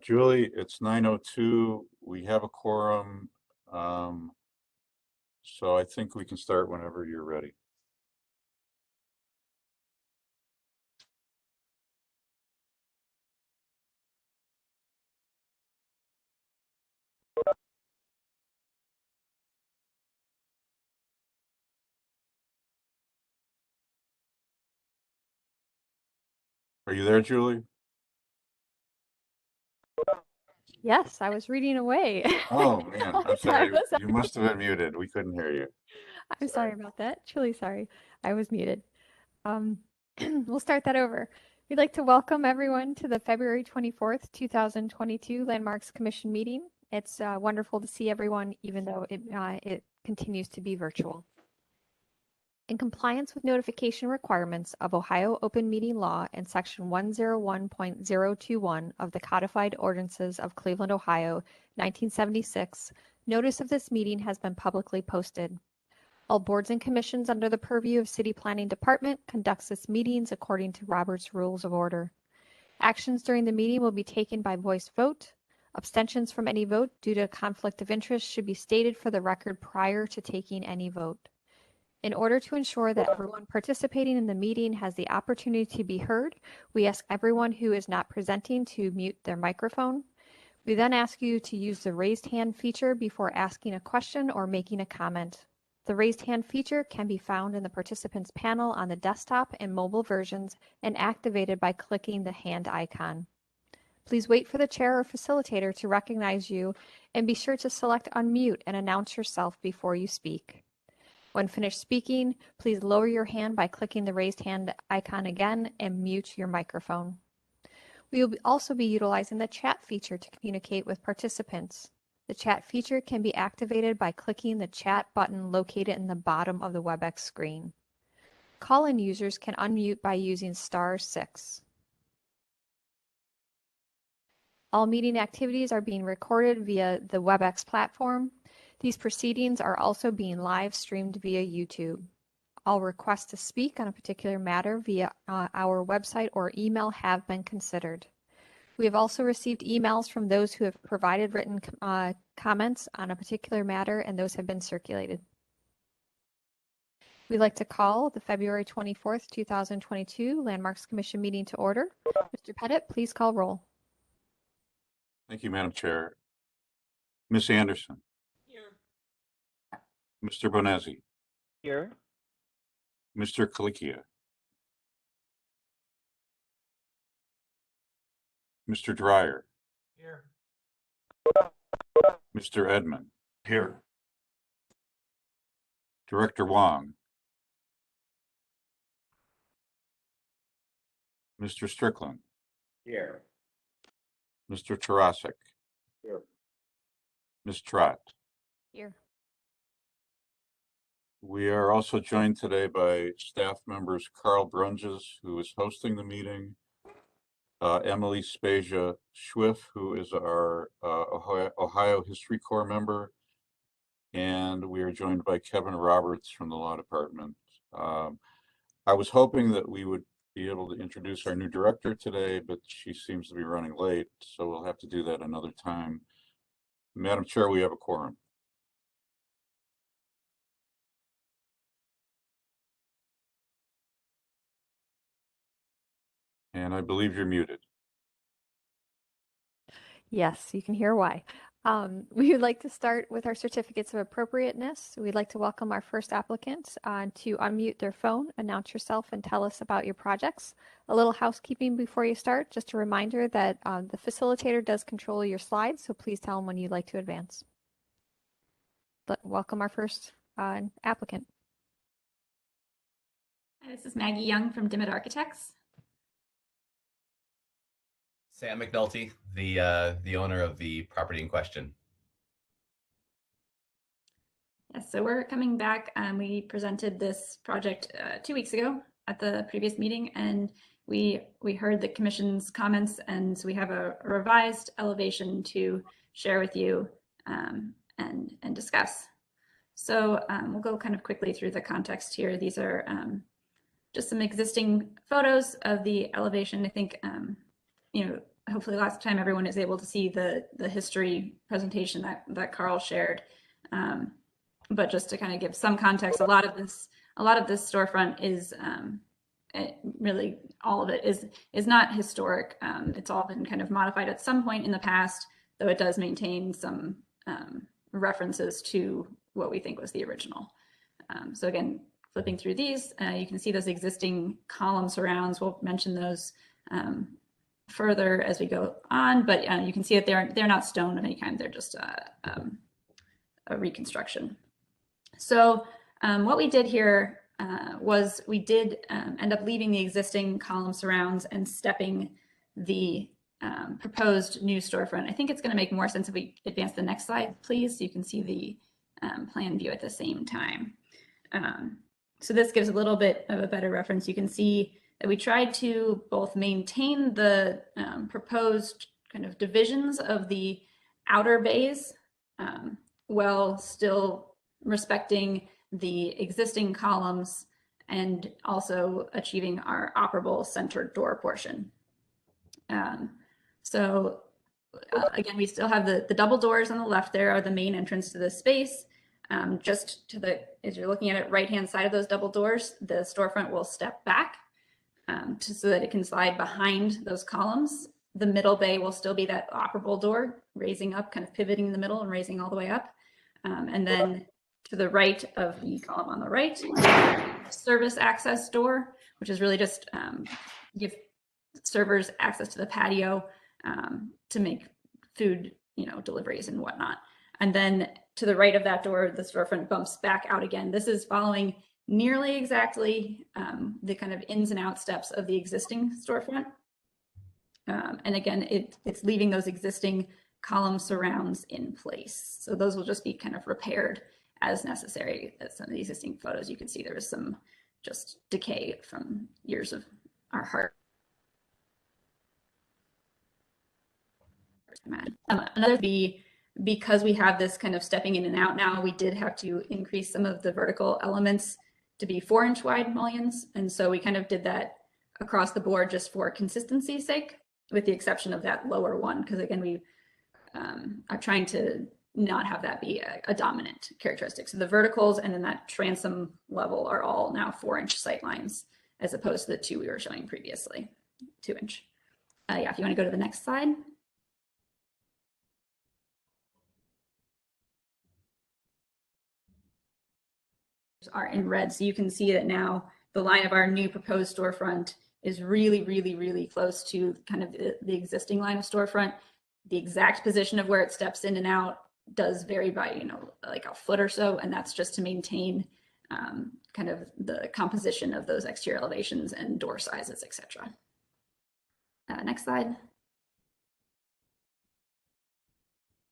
Julie, it's 9:02. We have a quorum. So I think we can start whenever you're ready. Are you there, Julie? Yes, I was reading away. Oh, man, I'm sorry. was You must have been muted. We couldn't hear you. I'm sorry about that. Truly sorry. I was muted. Um, we'll start that over. We'd like to welcome everyone to the February 24th, 2022 Landmarks Commission meeting. It's wonderful to see everyone, even though it continues to be virtual. In compliance with notification requirements of Ohio Open Meeting Law and Section 101.021 of the Codified Ordinances of Cleveland, Ohio, 1976, notice of this meeting has been publicly posted. All boards and commissions under the purview of City Planning Department conducts its meetings according to Robert's Rules of Order. Actions during the meeting will be taken by voice vote. Abstentions from any vote due to a conflict of interest should be stated for the record prior to taking any vote. In order to ensure that everyone participating in the meeting has the opportunity to be heard, we ask everyone who is not presenting to mute their microphone. We then ask you to use the raised hand feature before asking a question or making a comment. The raised hand feature can be found in the participants panel on the desktop and mobile versions and activated by clicking the hand icon. Please wait for the chair or facilitator to recognize you and be sure to select unmute and announce yourself before you speak. When finished speaking, please lower your hand by clicking the raised hand icon again and mute your microphone. We will also be utilizing the chat feature to communicate with participants. The chat feature can be activated by clicking the chat button located in the bottom of the WebEx screen. Call-in users can unmute by using *6. All meeting activities are being recorded via the WebEx platform. These proceedings are also being live streamed via YouTube. All requests to speak on a particular matter via our website or email have been considered. We have also received emails from those who have provided written comments on a particular matter, and those have been circulated. We'd like to call the February 24th, 2022 Landmarks Commission meeting to order. Mr. Pettit, please call roll. Thank you, Madam Chair. Ms. Anderson. Here. Mr. Bonezzi. Here. Mr. Kalikia. Mr. Dreyer. Here. Mr. Edmond. Here. Director Wong. Mr. Strickland. Here. Mr. Tarasik. Here. Ms. Trott. Here. We are also joined today by staff members Carl Brunges, who is hosting the meeting, Emily Spezia Schwiff, who is our Ohio History Corps member, and we are joined by Kevin Roberts from the Law Department. I was hoping that we would be able to introduce our new director today, but she seems to be running late, so we'll have to do that another time. Madam Chair, we have a quorum. And I believe you're muted. Yes, you can hear why. We would like to start with our certificates of appropriateness. We'd like to welcome our first applicant to unmute their phone, announce yourself, and tell us about your projects. A little housekeeping before you start. Just a reminder that the facilitator does control your slides, so please tell them when you'd like to advance. But welcome our first applicant. Hi, this is Maggie Young from Dimmitt Architects. Sam McNulty, the owner of the property in question. Yes, so we're coming back. We presented this project 2 weeks ago at the previous meeting, and we heard the commission's comments, and so we have a revised elevation to share with you and discuss. So we'll go kind of quickly through the context here. These are just some existing photos of the elevation. I think hopefully last time everyone is able to see the history presentation that Carl shared. But just to kind of give some context, a lot of this storefront is really all of it is not historic. It's all been kind of modified at some point in the past, though it does maintain some references to what we think was the original. So again, flipping through these, you can see those existing column surrounds. We'll mention those further as we go on, but you can see that they're not stone of any kind. They're just a reconstruction. So what we did here was we did end up leaving the existing column surrounds and stepping the proposed new storefront. I think it's going to make more sense if we advance the next slide, please, so you can see the plan view at the same time. So this gives a little bit of a better reference. You can see that we tried to both maintain the proposed kind of divisions of the outer bays while still respecting the existing columns and also achieving our operable centered door portion. So again, we still have the double doors on the left there are the main entrance to this space. Just to the, as you're looking at it, right-hand side of those double doors, the storefront will step back so that it can slide behind those columns. The middle bay will still be that operable door, raising up, kind of pivoting in the middle and raising all the way up. And then to the right of the column on the right, service access door, which is really just give servers access to the patio to make food, deliveries and whatnot. And then to the right of that door, the storefront bumps back out again. This is following nearly exactly the kind of ins and out steps of the existing storefront. And again, it's leaving those existing column surrounds in place. So those will just be kind of repaired as necessary. As some of the existing photos, you can see there was some just decay from years of our hard. Another because we have this kind of stepping in and out now, we did have to increase some of the vertical elements to be 4-inch wide mullions. And so we kind of did that across the board just for consistency's sake, with the exception of that lower one, because again, we are trying to not have that be a dominant characteristic. So the verticals and then that transom level are all now 4-inch sight lines, as opposed to the 2 we were showing previously, 2-inch. Yeah, if you want to go to the next slide. Are in red, so you can see that now the line of our new proposed storefront is really, really, really close to kind of the existing line of storefront. The exact position of where it steps in and out does vary by, like a foot or so, and that's just to maintain kind of the composition of those exterior elevations and door sizes, etc. Next slide.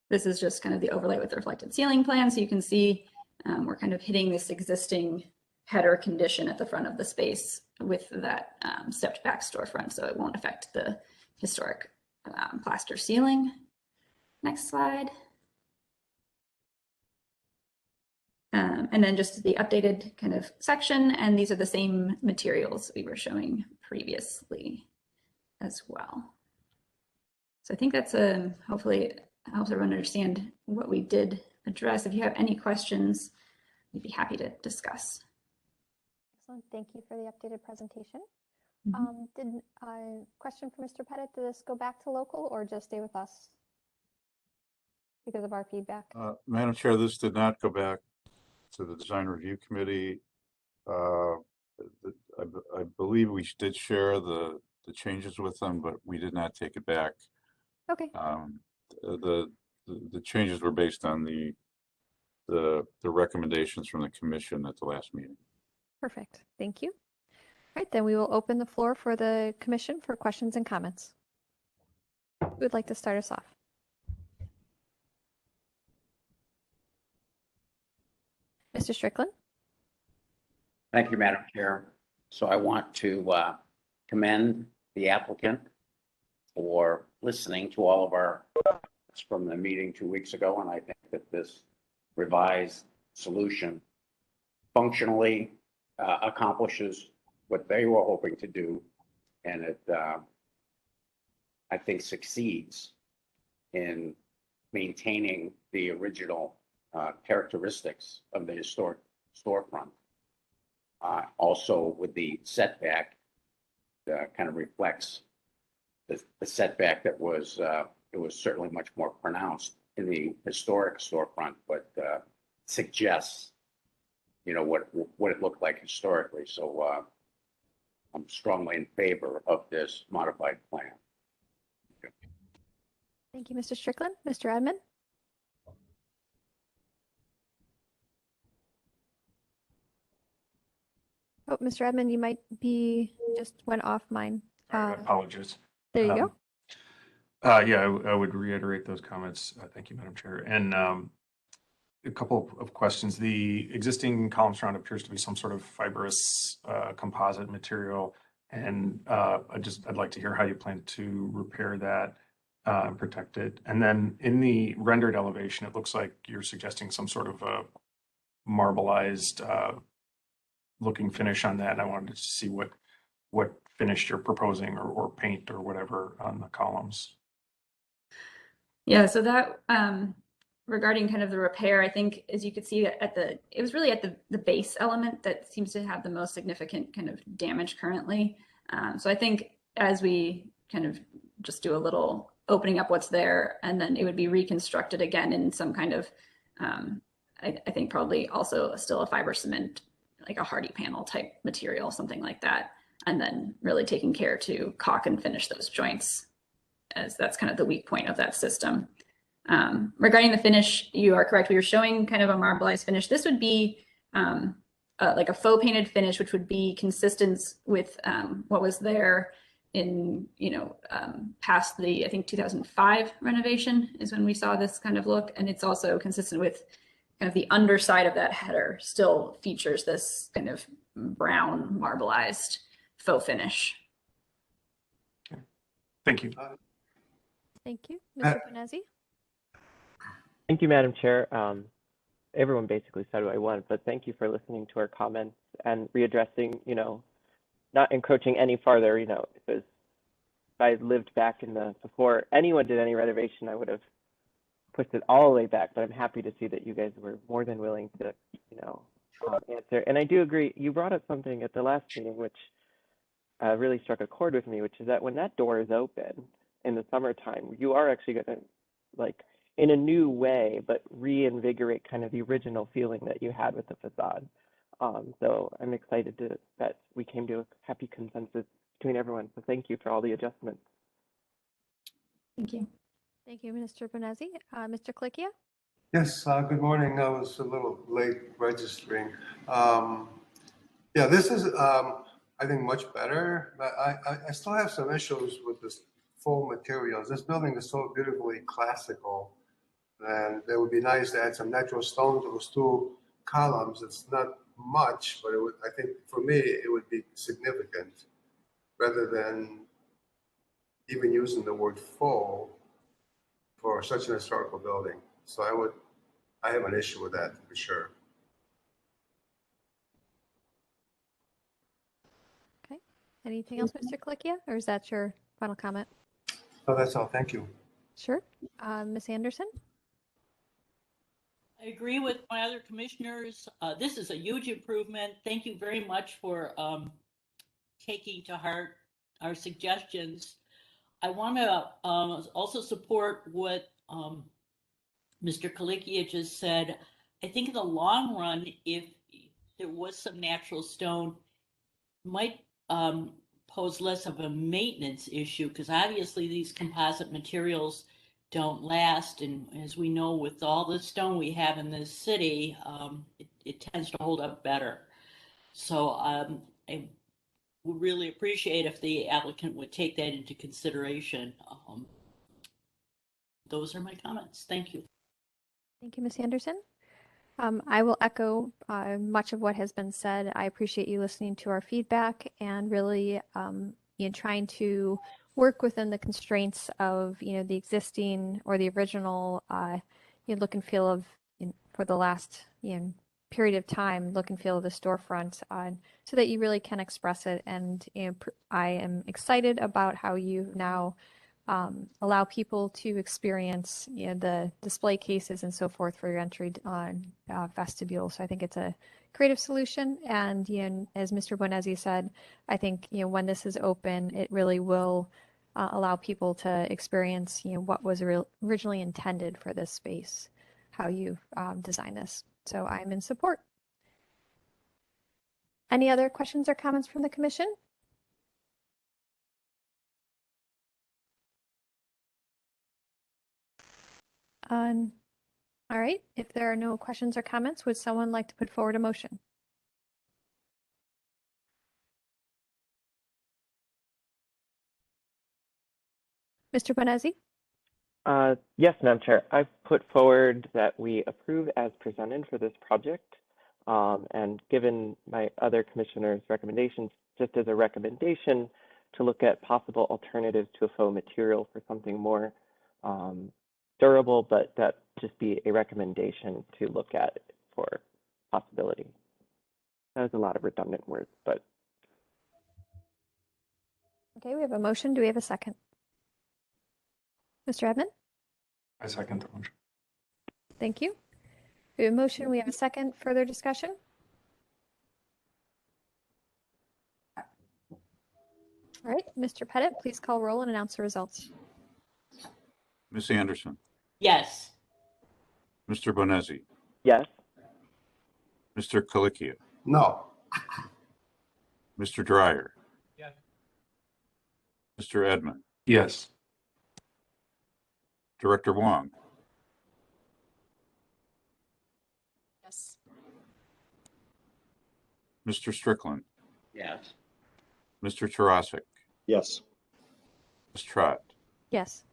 This is just kind of the overlay with the reflected ceiling plan, so you can see we're kind of hitting this existing header condition at the front of the space with that stepped back storefront, so it won't affect the historic plaster ceiling. Next slide. And then just the updated kind of section, and these are the same materials we were showing previously as well. So I think that's hopefully helps everyone understand what we did address. If you have any questions, we'd be happy to discuss. Excellent. Thank you for the updated presentation. Mm-hmm. Did a question for Mr. Pettit, did this go back to local or just stay with us because of our feedback? Madam Chair, this did not go back to the Design Review Committee. I believe we did share the changes with them, but we did not take it back. Okay. The changes were based on the recommendations from the commission at the last meeting. Perfect. Thank you. All right, then we will open the floor for the commission for questions and comments. Who would like to start us off? Mr. Strickland? Thank you, Madam Chair. So I want to commend the applicant for listening to all of our from the meeting 2 weeks ago, and I think that this revised solution functionally accomplishes what they were hoping to do, and it I think, succeeds in maintaining the original characteristics of the historic storefront. Also with the setback, kind of reflects the setback that was, it was certainly much more pronounced in the historic storefront, but suggests, you know, what it looked like historically. So I'm strongly in favor of this modified plan. Thank you, Mr. Strickland. Mr. Edmond? Oh, Mr. Edmond, you might be, just went off mine. I apologize. There you go. Yeah, I would reiterate those comments. Thank you, Madam Chair. And a couple of questions. The existing column surround appears to be some sort of fibrous composite material. And I'd like to hear how you plan to repair that and protect it. And then in the rendered elevation, it looks like you're suggesting some sort of a marbleized looking finish on that. And I wanted to see what finish you're proposing or paint or whatever on the columns. Yeah, so that regarding kind of the repair, I think as you could see it was really at the base element that seems to have the most significant kind of damage currently. So I think as we kind of just do a little opening up what's there, and then it would be reconstructed again in some kind of, I think probably also still a fiber cement, like a hardy panel type material, something like that. And then really taking care to caulk and finish those joints, as that's kind of the weak point of that system. Regarding the finish, you are correct. We were showing kind of a marbleized finish. This would be like a faux painted finish, which would be consistent with what was there in, past the, I think 2005 renovation is when we saw this kind of look. And it's also consistent with kind of the underside of that header still features this kind of brown marbleized faux finish. Thank you. Thank you. Mr. Panezzi? Thank you, Madam Chair. Everyone basically said what I want, but thank you for listening to our comments and readdressing, not encroaching any farther. If I lived back before anyone did any renovation, I would have pushed it all the way back, but I'm happy to see that you guys were more than willing to, answer. And I do agree, you brought up something at the last meeting, which really struck a chord with me, which is that when that door is open in the summertime, you are actually going to, in a new way, but reinvigorate kind of the original feeling that you had with the facade. So I'm excited that we came to a happy consensus between everyone. So thank you for all the adjustments. Thank you. Thank you, Mr. Panezzi. Mr. Clicchia? Yes, good morning. I was a little late registering. Yeah, this is, I think, much better, but I still have some issues with this faux materials. This building is so beautifully classical, and it would be nice to add some natural stone to those two columns. It's not much, but I think for me, it would be significant rather than even using the word faux for such an historical building. So I have an issue with that for sure. Okay. Anything else, Mr. Clicchia, or is that your final comment? Oh, that's all. Thank you. Sure. Ms. Anderson? I agree with my other commissioners. This is a huge improvement. Thank you very much for taking to heart our suggestions. I want to also support what Mr. Clicchia just said. I think in the long run, if there was some natural stone, might pose less of a maintenance issue, because obviously these composite materials don't last. And as we know, with all the stone we have in this city, it tends to hold up better. So I would really appreciate if the applicant would take that into consideration. Those are my comments. Thank you. Thank you, Ms. Anderson. I will echo much of what has been said. I appreciate you listening to our feedback and really trying to work within the constraints of the existing or the original look and feel of for the last period of time, look and feel of the storefront, so that you really can express it. And I am excited about how you now allow people to experience, the display cases and so forth for your entry on vestibule. So I think it's a creative solution. And as Mr. Bonezzi said, I think when this is open, it really will allow people to experience what was originally intended for this space, how you design this. So I'm in support. Any other questions or comments from the commission? All right, if there are no questions or comments, would someone like to put forward a motion? Mr. Bonezzi? Yes, Madam Chair. I put forward that we approve as presented for this project. And given my other commissioners' recommendations, just as a recommendation to look at possible alternatives to a faux material for something more durable, but that just be a recommendation to look at for possibility. That was a lot of redundant words, but. Okay, we have a motion. Do we have a second? Mr. Edmond? I second the motion. Thank you. We have a motion. We have a second. Further discussion? All right, Mr. Pettit, please call roll and announce the results. Ms. Anderson, Yes. Mr. Bonezzi, Yes. Mr. Colicchio, No. Mr. Dryer, Yes. Mr. Edmond, Yes. Director Wong, Yes. Mr. Strickland, Yes. Mr. Tarasik, Yes. Ms. Trott. Yes.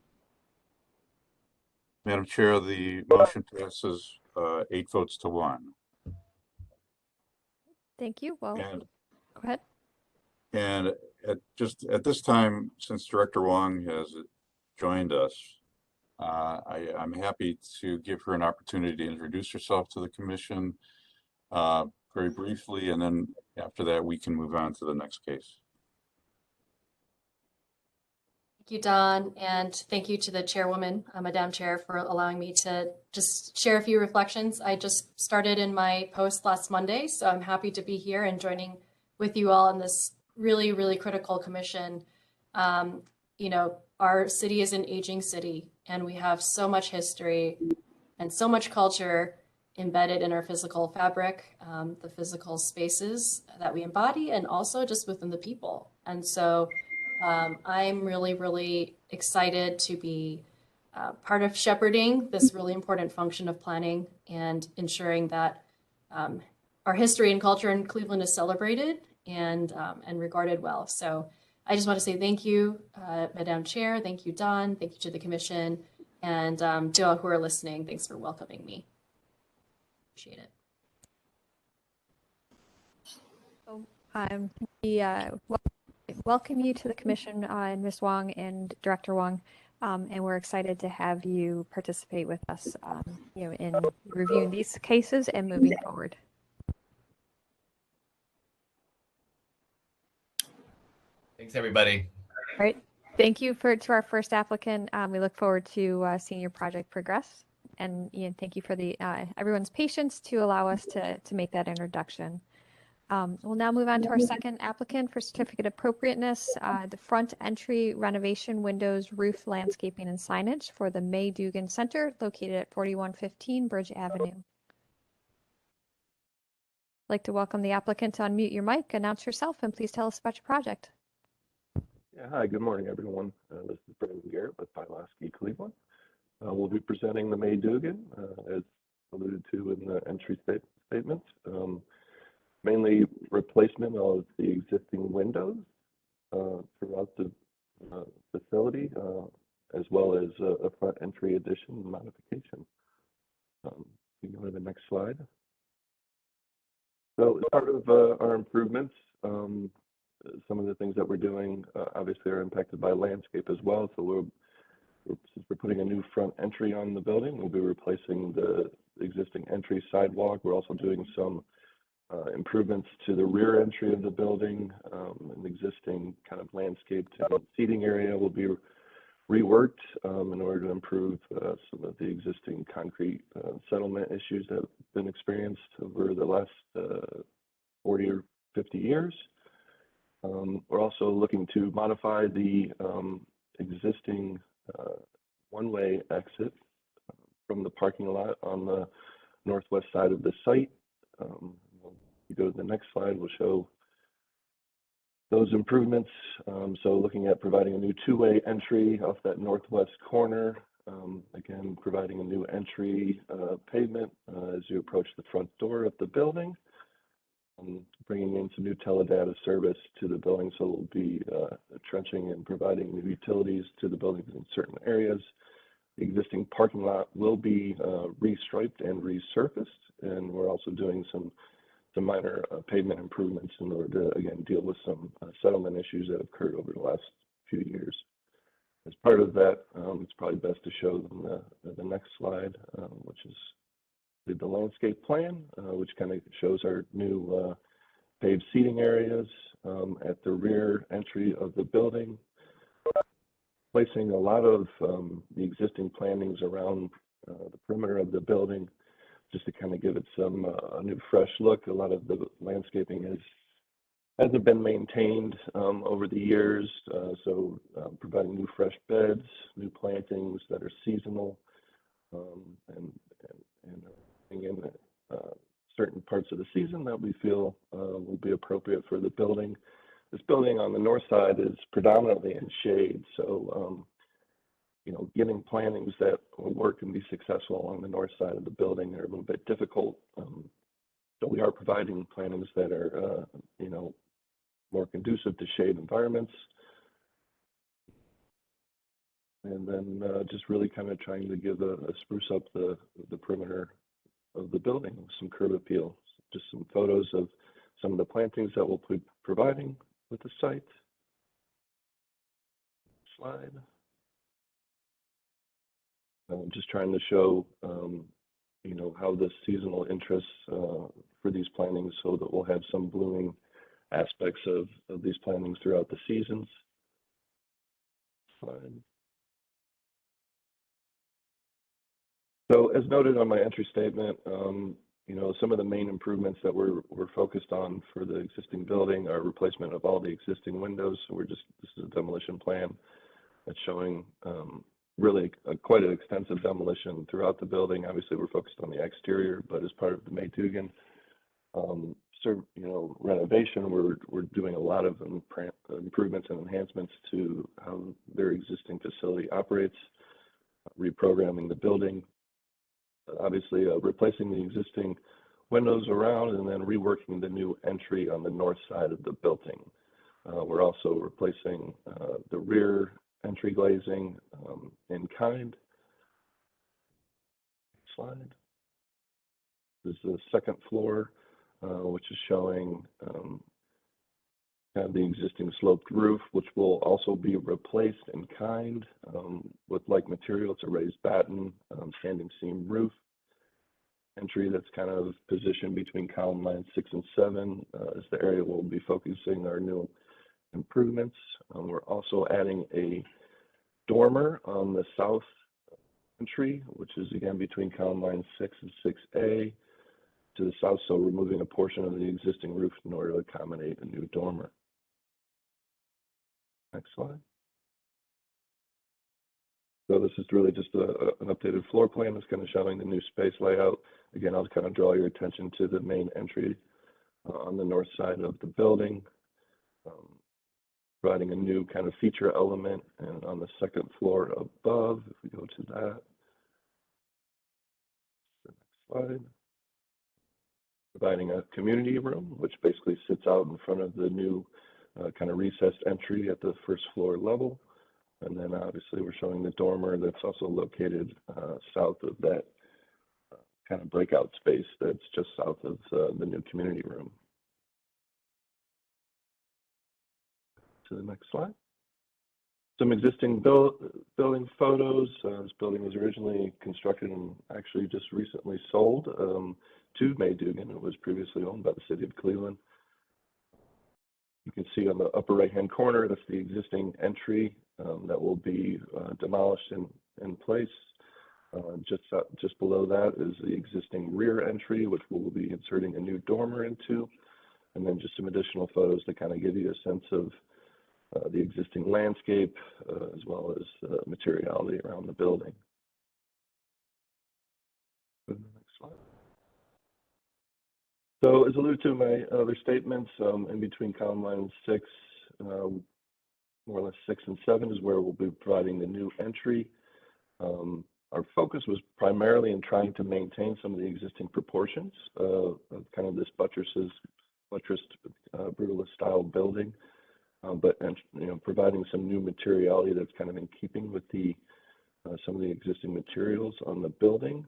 Madam Chair, the motion passes 8 votes to 1. Thank you. Well, And go ahead. And at this time, since Director Wong has joined us, I'm happy to give her an opportunity to introduce herself to the commission very briefly, and then after that, we can move on to the next case. Thank you, Don, and thank you to the chairwoman, Madam Chair, for allowing me to just share a few reflections. I just started in my post last Monday, so I'm happy to be here and joining with you all in this really, really critical commission. Our city is an aging city, and we have so much history and so much culture embedded in our physical fabric, the physical spaces that we embody, and also just within the people. And so I'm really, really excited to be part of shepherding this really important function of planning and ensuring that our history and culture in Cleveland is celebrated and regarded well. So I just want to say thank you, Madam Chair. Thank you, Don. Thank you to the commission. And to all who are listening, thanks for welcoming me. Appreciate it. So, we welcome you to the commission, and Ms. Wong and Director Wong, and we're excited to have you participate with us, in reviewing these cases and moving forward. Thanks, everybody. All right. Thank you to our first applicant. We look forward to seeing your project progress. And thank you for everyone's patience to allow us to make that introduction. We'll now move on to our second applicant for certificate of appropriateness, the front entry renovation, windows, roof, landscaping, and signage for the May Dugan Center located at 4115 Bridge Avenue. I'd like to welcome the applicant to unmute your mic, announce yourself, and please tell us about your project. Yeah, hi, good morning, everyone. This is Brendan Garrett with Pulaski, Cleveland. We'll be presenting the May Dugan, as alluded to in the entry statement. Mainly replacement of the existing windows throughout the facility, as well as a front entry addition and modification. You can go to the next slide. So as part of our improvements, some of the things that we're doing obviously are impacted by landscape as well. So since we're putting a new front entry on the building, we'll be replacing the existing entry sidewalk. We're also doing some improvements to the rear entry of the building, an existing kind of landscaped seating area will be reworked in order to improve some of the existing concrete settlement issues that have been experienced over the last 40 or 50 years. We're also looking to modify the existing one-way exit from the parking lot on the northwest side of the site. If you go to the next slide, we'll show those improvements. So looking at providing a new two-way entry off that northwest corner. Again, providing a new entry pavement as you approach the front door of the building. Bringing in some new teledata service to the building, so we'll be trenching and providing new utilities to the buildings in certain areas. The existing parking lot will be restriped and resurfaced, and we're also doing some minor pavement improvements in order to, again, deal with some settlement issues that have occurred over the last few years. As part of that, it's probably best to show them the next slide, which is the landscape plan, which kind of shows our new paved seating areas at the rear entry of the building, placing a lot of the existing plantings around the perimeter of the building, just to kind of give it some a new fresh look. A lot of the landscaping hasn't been maintained over the years, so providing new fresh beds, new plantings that are seasonal, and in certain parts of the season that we feel will be appropriate for the building. This building on the north side is predominantly in shade, so you know, getting plantings that will work and be successful on the north side of the building are a little bit difficult. So we are providing plantings that are you know, more conducive to shade environments. And then just really kind of trying to give a spruce up the perimeter of the building, some curb appeal. Just some photos of some of the plantings that we'll be providing with the site. Slide. Just trying to show, you know, how the seasonal interests for these plantings, so that we'll have some blooming aspects of these plantings throughout the seasons. Slide. So as noted on my entry statement, you know, some of the main improvements that we're focused on for the existing building are replacement of all the existing windows. So this is a demolition plan that's showing really quite an extensive demolition throughout the building. Obviously, we're focused on the exterior, but as part of the Mayfield you know, renovation, we're doing a lot of improvements and enhancements to how their existing facility operates, reprogramming the building, obviously replacing the existing windows around, and then reworking the new entry on the north side of the building. We're also replacing the rear entry glazing in kind. Slide. This is the second floor, which is showing kind of the existing sloped roof, which will also be replaced in kind with like material. It's a raised batten, standing seam roof. Entry that's kind of positioned between column lines 6 and 7 is the area we'll be focusing our new improvements. We're also adding a dormer on the south entry, which is again between column line 6 and 6A to the south, so removing a portion of the existing roof in order to accommodate a new dormer. Next slide. So this is really just an updated floor plan that's kind of showing the new space layout. Again, I'll kind of draw your attention to the main entry on the north side of the building, providing a new kind of feature element, and on the second floor above, if we go to that. The next slide. Providing a community room, which basically sits out in front of the new kind of recessed entry at the first floor level. And then obviously we're showing the dormer that's also located south of that kind of breakout space that's just south of the new community room. To the next slide. Some existing building photos. This building was originally constructed and actually just recently sold to Mayfield. It was previously owned by the city of Cleveland. You can see on the upper right-hand corner, that's the existing entry that will be demolished in place. Just below that is the existing rear entry, which we'll be inserting a new dormer into, and then just some additional photos to kind of give you a sense of the existing landscape as well as materiality around the building. Next slide. So as alluded to in my other statements, in between column lines 6, more or less 6 and 7 is where we'll be providing the new entry. Our focus was primarily in trying to maintain some of the existing proportions of kind of this buttressed brutalist style building, but providing some new materiality that's kind of in keeping with the some of the existing materials on the building.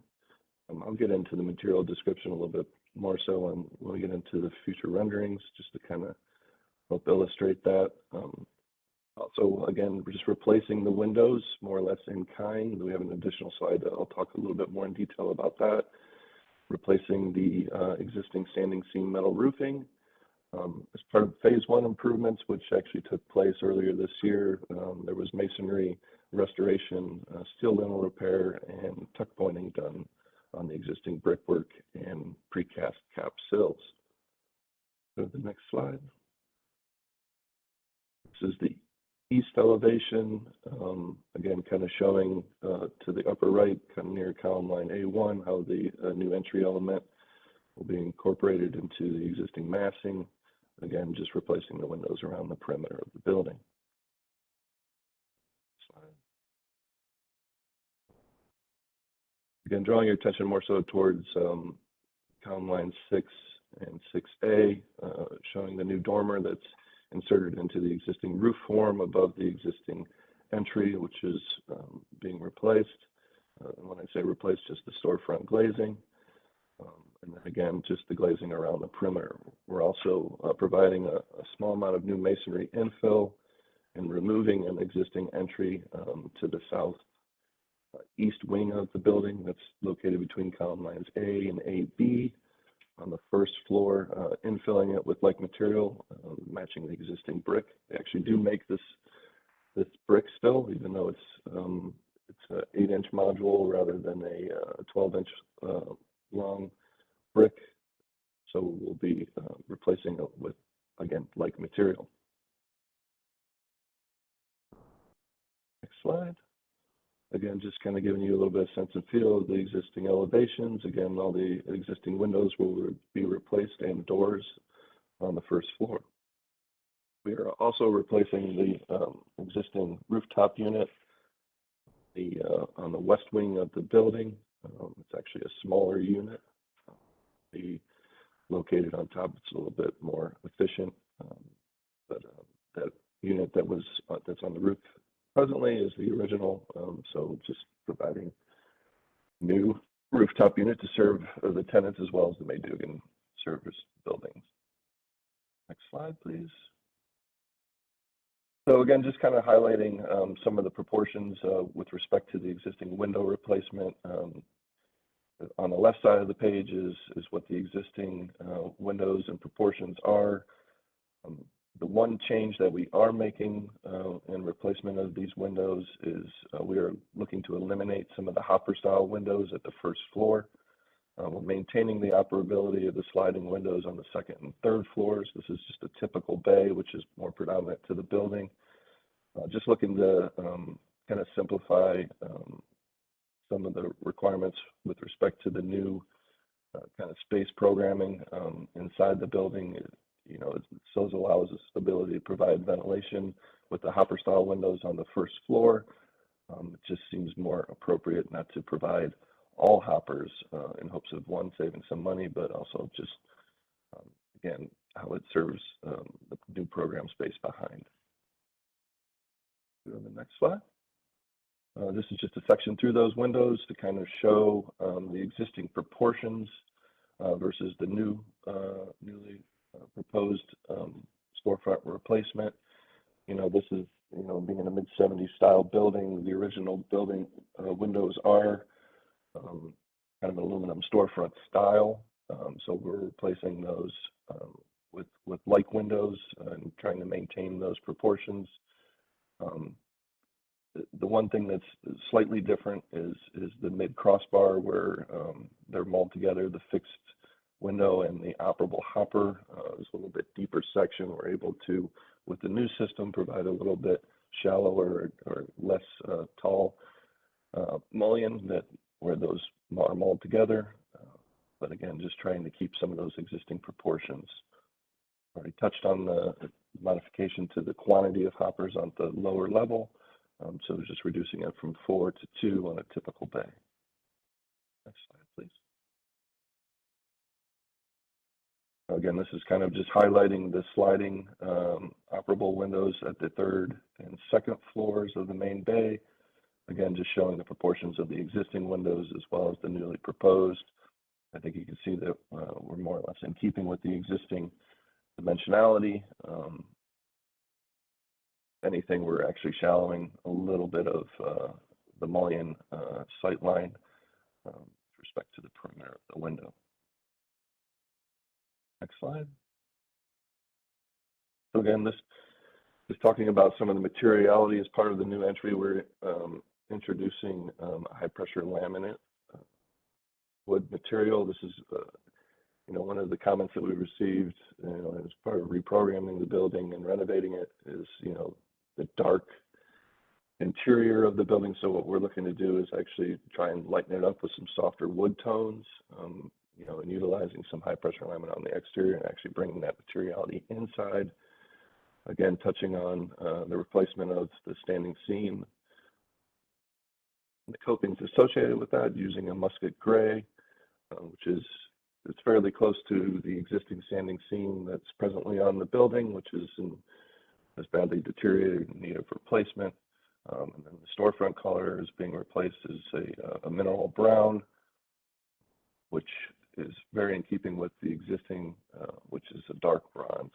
I'll get into the material description a little bit more so when we get into the future renderings, just to kind of help illustrate that. Also, again, we're just replacing the windows more or less in kind. We have an additional slide that I'll talk a little bit more in detail about that. Replacing the existing standing seam metal roofing. As part of phase 1 improvements, which actually took place earlier this year, there was masonry restoration, steel lintel repair, and tuck pointing done on the existing brickwork and precast cap sills. Go to the next slide. This is the east elevation, again, kind of showing to the upper right, kind of near column line A1, how the new entry element will be incorporated into the existing massing. Again, just replacing the windows around the perimeter of the building. Again, drawing your attention more so towards column lines 6 and 6A, showing the new dormer that's inserted into the existing roof form above the existing entry, which is being replaced. When I say replaced, just the storefront glazing. And then again, just the glazing around the perimeter. We're also providing a small amount of new masonry infill and removing an existing entry to the south east wing of the building that's located between column lines A and AB on the first floor, infilling it with like material, matching the existing brick. They actually do make this brick still, even though it's an 8-inch module rather than a 12-inch long brick. So we'll be replacing it with, again, like material. Next slide. Again, just kind of giving you a little bit of sense and feel of the existing elevations. Again, all the existing windows will be replaced and doors on the first floor. We are also replacing the existing rooftop unit on the west wing of the building. It's actually a smaller unit. Located on top, it's a little bit more efficient. But that unit that's on the roof presently is the original, so just providing new rooftop unit to serve the tenants as well as the Maydugan service buildings. Next slide, please. So again, just kind of highlighting some of the proportions with respect to the existing window replacement. On the left side of the page is what the existing windows and proportions are. The one change that we are making in replacement of these windows is we are looking to eliminate some of the hopper style windows at the first floor. We're maintaining the operability of the sliding windows on the second and third floors. This is just a typical bay, which is more predominant to the building. Just looking to kind of simplify some of the requirements with respect to the new kind of space programming inside the building. It allows us the ability to provide ventilation with the hopper style windows on the first floor. It just seems more appropriate not to provide all hoppers in hopes of saving some money, but also just again how it serves the new program space behind. Go to the next slide. This is just a section through those windows to kind of show the existing proportions versus the newly proposed storefront replacement. This is, being a mid-70s style building, the original building windows are kind of an aluminum storefront style. So we're replacing those with like windows and trying to maintain those proportions. the one thing that's slightly different is the mid crossbar where they're molded together. The fixed window and the operable hopper is a little bit deeper section. We're able to, with the new system, provide a little bit shallower or less tall mullion where those are molded together. But again, just trying to keep some of those existing proportions. Already touched on the modification to the quantity of hoppers on the lower level. So just reducing it from 4 to 2 on a typical bay. Next slide, please. Again, this is kind of just highlighting the sliding operable windows at the 3rd and 2nd floors of the main bay. Again, just showing the proportions of the existing windows as well as the newly proposed. I think you can see that we're more or less in keeping with the existing dimensionality. Anything, we're actually shallowing a little bit of the mullion sight line with respect to the perimeter of the window. Next slide. So again, this is talking about some of the materiality as part of the new entry. We're introducing high pressure laminate wood material. This is one of the comments that we received as part of reprogramming the building and renovating it is the dark interior of the building. So what we're looking to do is actually try and lighten it up with some softer wood tones, and utilizing some high pressure laminate on the exterior and actually bringing that materiality inside. Again, touching on the replacement of the standing seam, the copings associated with that, using a musket gray, which is fairly close to the existing standing seam that's presently on the building, which is has badly deteriorated in need of replacement. And then the storefront color is being replaced as a mineral brown, which is very in keeping with the existing, which is a dark bronze.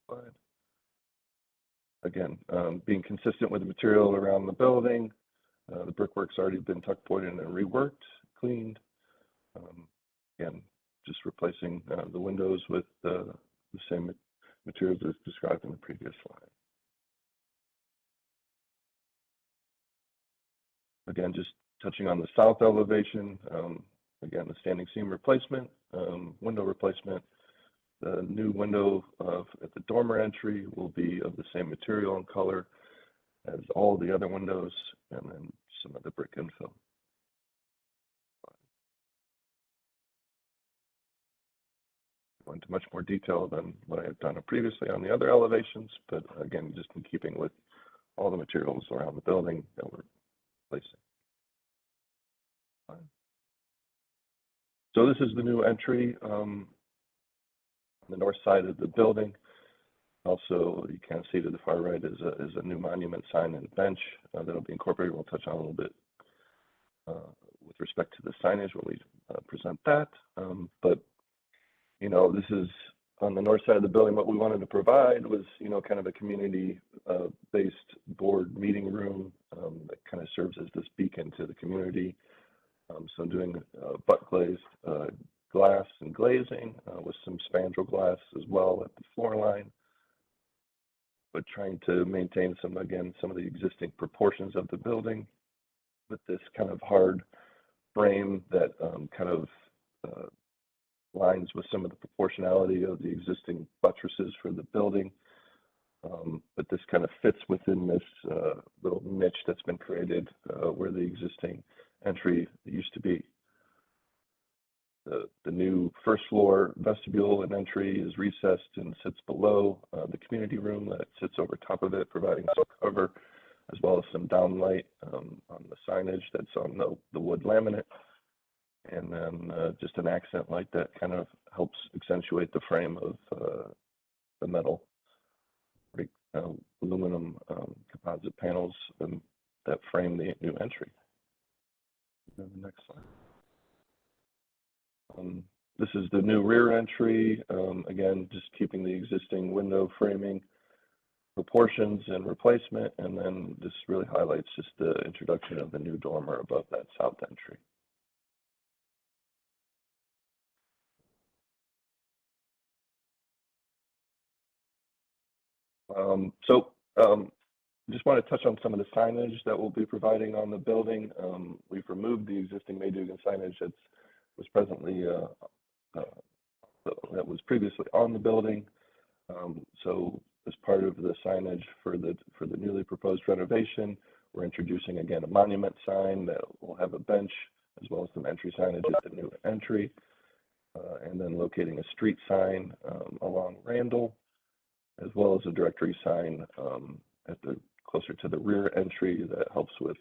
Slide. Again, being consistent with the material around the building, the brickwork's already been tuck pointed and reworked, cleaned. Again, just replacing the windows with the same materials as described in the previous slide. Again, just touching on the south elevation, again, the standing seam replacement, window replacement. The new window at the dormer entry will be of the same material and color as all the other windows, and then some of the brick infill. Go into much more detail than what I had done previously on the other elevations, but again, just in keeping with all the materials around the building that we're placing. So this is the new entry on the north side of the building. Also, you can see to the far right is a new monument sign and bench that'll be incorporated. We'll touch on a little bit with respect to the signage when we present that. But this is on the north side of the building. What we wanted to provide was, kind of a community-based board meeting room that kind of serves as this beacon to the community. So doing butt glazed glass and glazing with some spandrel glass as well at the floor line, but trying to maintain some of the existing proportions of the building with this kind of hard frame that kind of lines with some of the proportionality of the existing buttresses for the building. But this kind of fits within this little niche that's been created where the existing entry used to be. The new first floor vestibule and entry is recessed and sits below the community room that sits over top of it, providing some cover as well as some downlight on the signage that's on the wood laminate. And then just an accent light that kind of helps accentuate the frame of the metal aluminum composite panels that frame the new entry. The next slide. This is the new rear entry. Again, just keeping the existing window framing proportions and replacement, and then this really highlights just the introduction of the new dormer above that south entry. just want to touch on some of the signage that we'll be providing on the building. We've removed the existing Maydugan signage that was presently that was previously on the building. So as part of the signage for the newly proposed renovation, we're introducing again a monument sign that will have a bench as well as some entry signage at the new entry, and then locating a street sign along Randall, as well as a directory sign closer to the rear entry that helps with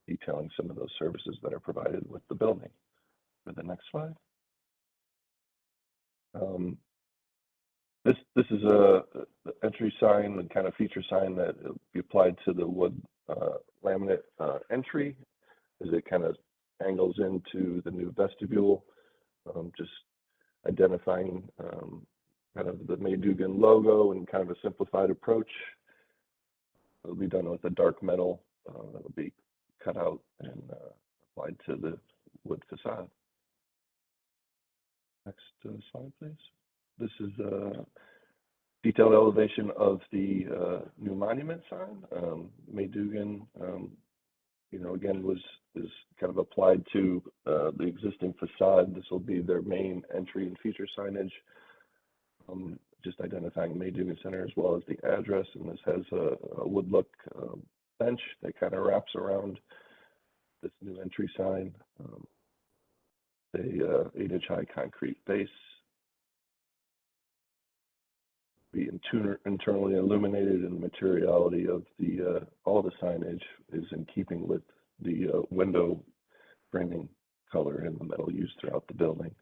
detailing some of those services that are provided with the building. For the next slide. This is a entry sign, the kind of feature sign that will be applied to the wood laminate entry as it kind of angles into the new vestibule, just identifying kind of the Maydugan logo and kind of a simplified approach. It'll be done with a dark metal that'll be cut out and applied to the wood facade. Next slide, please. This is a detailed elevation of the new monument sign. Maydugan, again, is kind of applied to the existing facade. This will be their main entry and feature signage, just identifying Maydugan Center as well as the address. And this has a wood look bench that kind of wraps around this new entry sign. A 8-inch high concrete base. Be internally illuminated, and the materiality of all the signage is in keeping with the window framing color and the metal used throughout the building.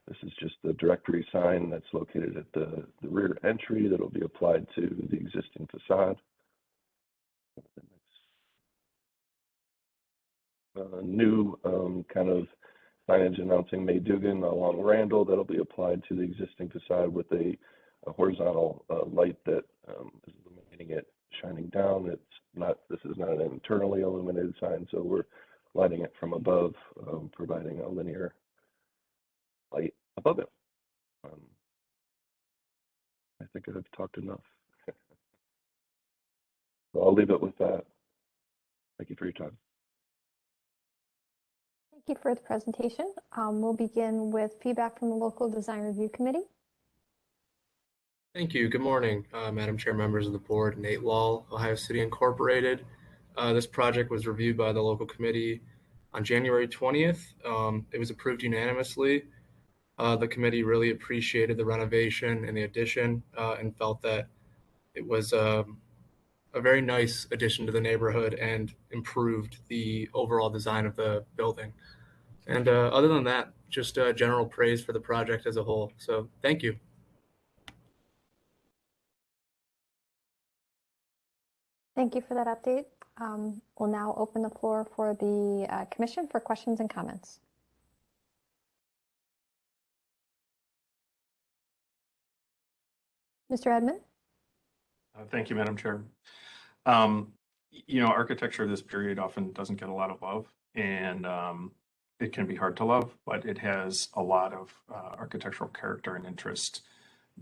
This is just the directory sign that's located at the rear entry that will be applied to the existing facade. New kind of signage announcing Maydugan along Randall that'll be applied to the existing facade with a horizontal light that is illuminating it, shining down. This is not an internally illuminated sign, so we're lighting it from above, providing a linear light above it. I think I've talked enough. So I'll leave it with that. Thank you for your time. Thank you for the presentation. We'll begin with feedback from the local design review committee. Thank you. Good morning, Madam Chair, members of the board. Nate Wall, Ohio City Incorporated. This project was reviewed by the local committee on January 20th. It was approved unanimously. The committee really appreciated the renovation and the addition and felt that it was a very nice addition to the neighborhood and improved the overall design of the building. And other than that, just general praise for the project as a whole. So thank you. Thank you for that update. We'll now open the floor for the commission for questions and comments. Mr. Edmond? Thank you, Madam Chair. Architecture of this period often doesn't get a lot of love, and it can be hard to love, but it has a lot of architectural character and interest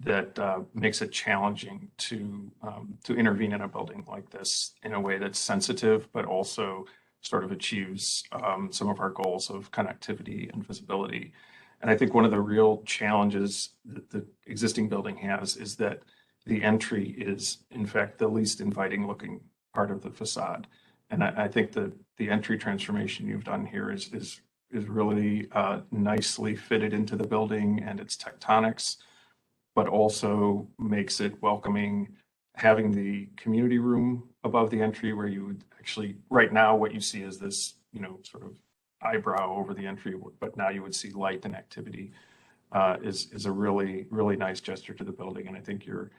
that makes it challenging to intervene in a building like this in a way that's sensitive, but also sort of achieves some of our goals of connectivity and visibility. And I think one of the real challenges that the existing building has is that the entry is, in fact, the least inviting looking part of the facade. And I think that the entry transformation you've done here is really nicely fitted into the building and its tectonics, but also makes it welcoming, having the community room above the entry where you would actually, right now, what you see is this, sort of eyebrow over the entry, but now you would see light and activity is a really, really nice gesture to the building. And I think your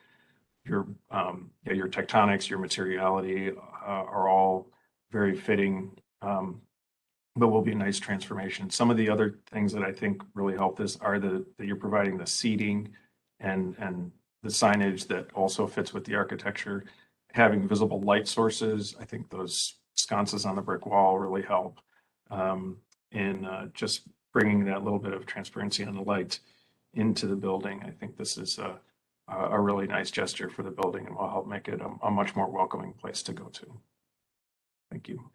tectonics, your materiality are all very fitting, but will be a nice transformation. Some of the other things that I think really help this are that you're providing the seating and the signage that also fits with the architecture, having visible light sources. I think those sconces on the brick wall really help in just bringing that little bit of transparency on the light into the building. I think this is a a really nice gesture for the building and will help make it a much more welcoming place to go to. Thank you.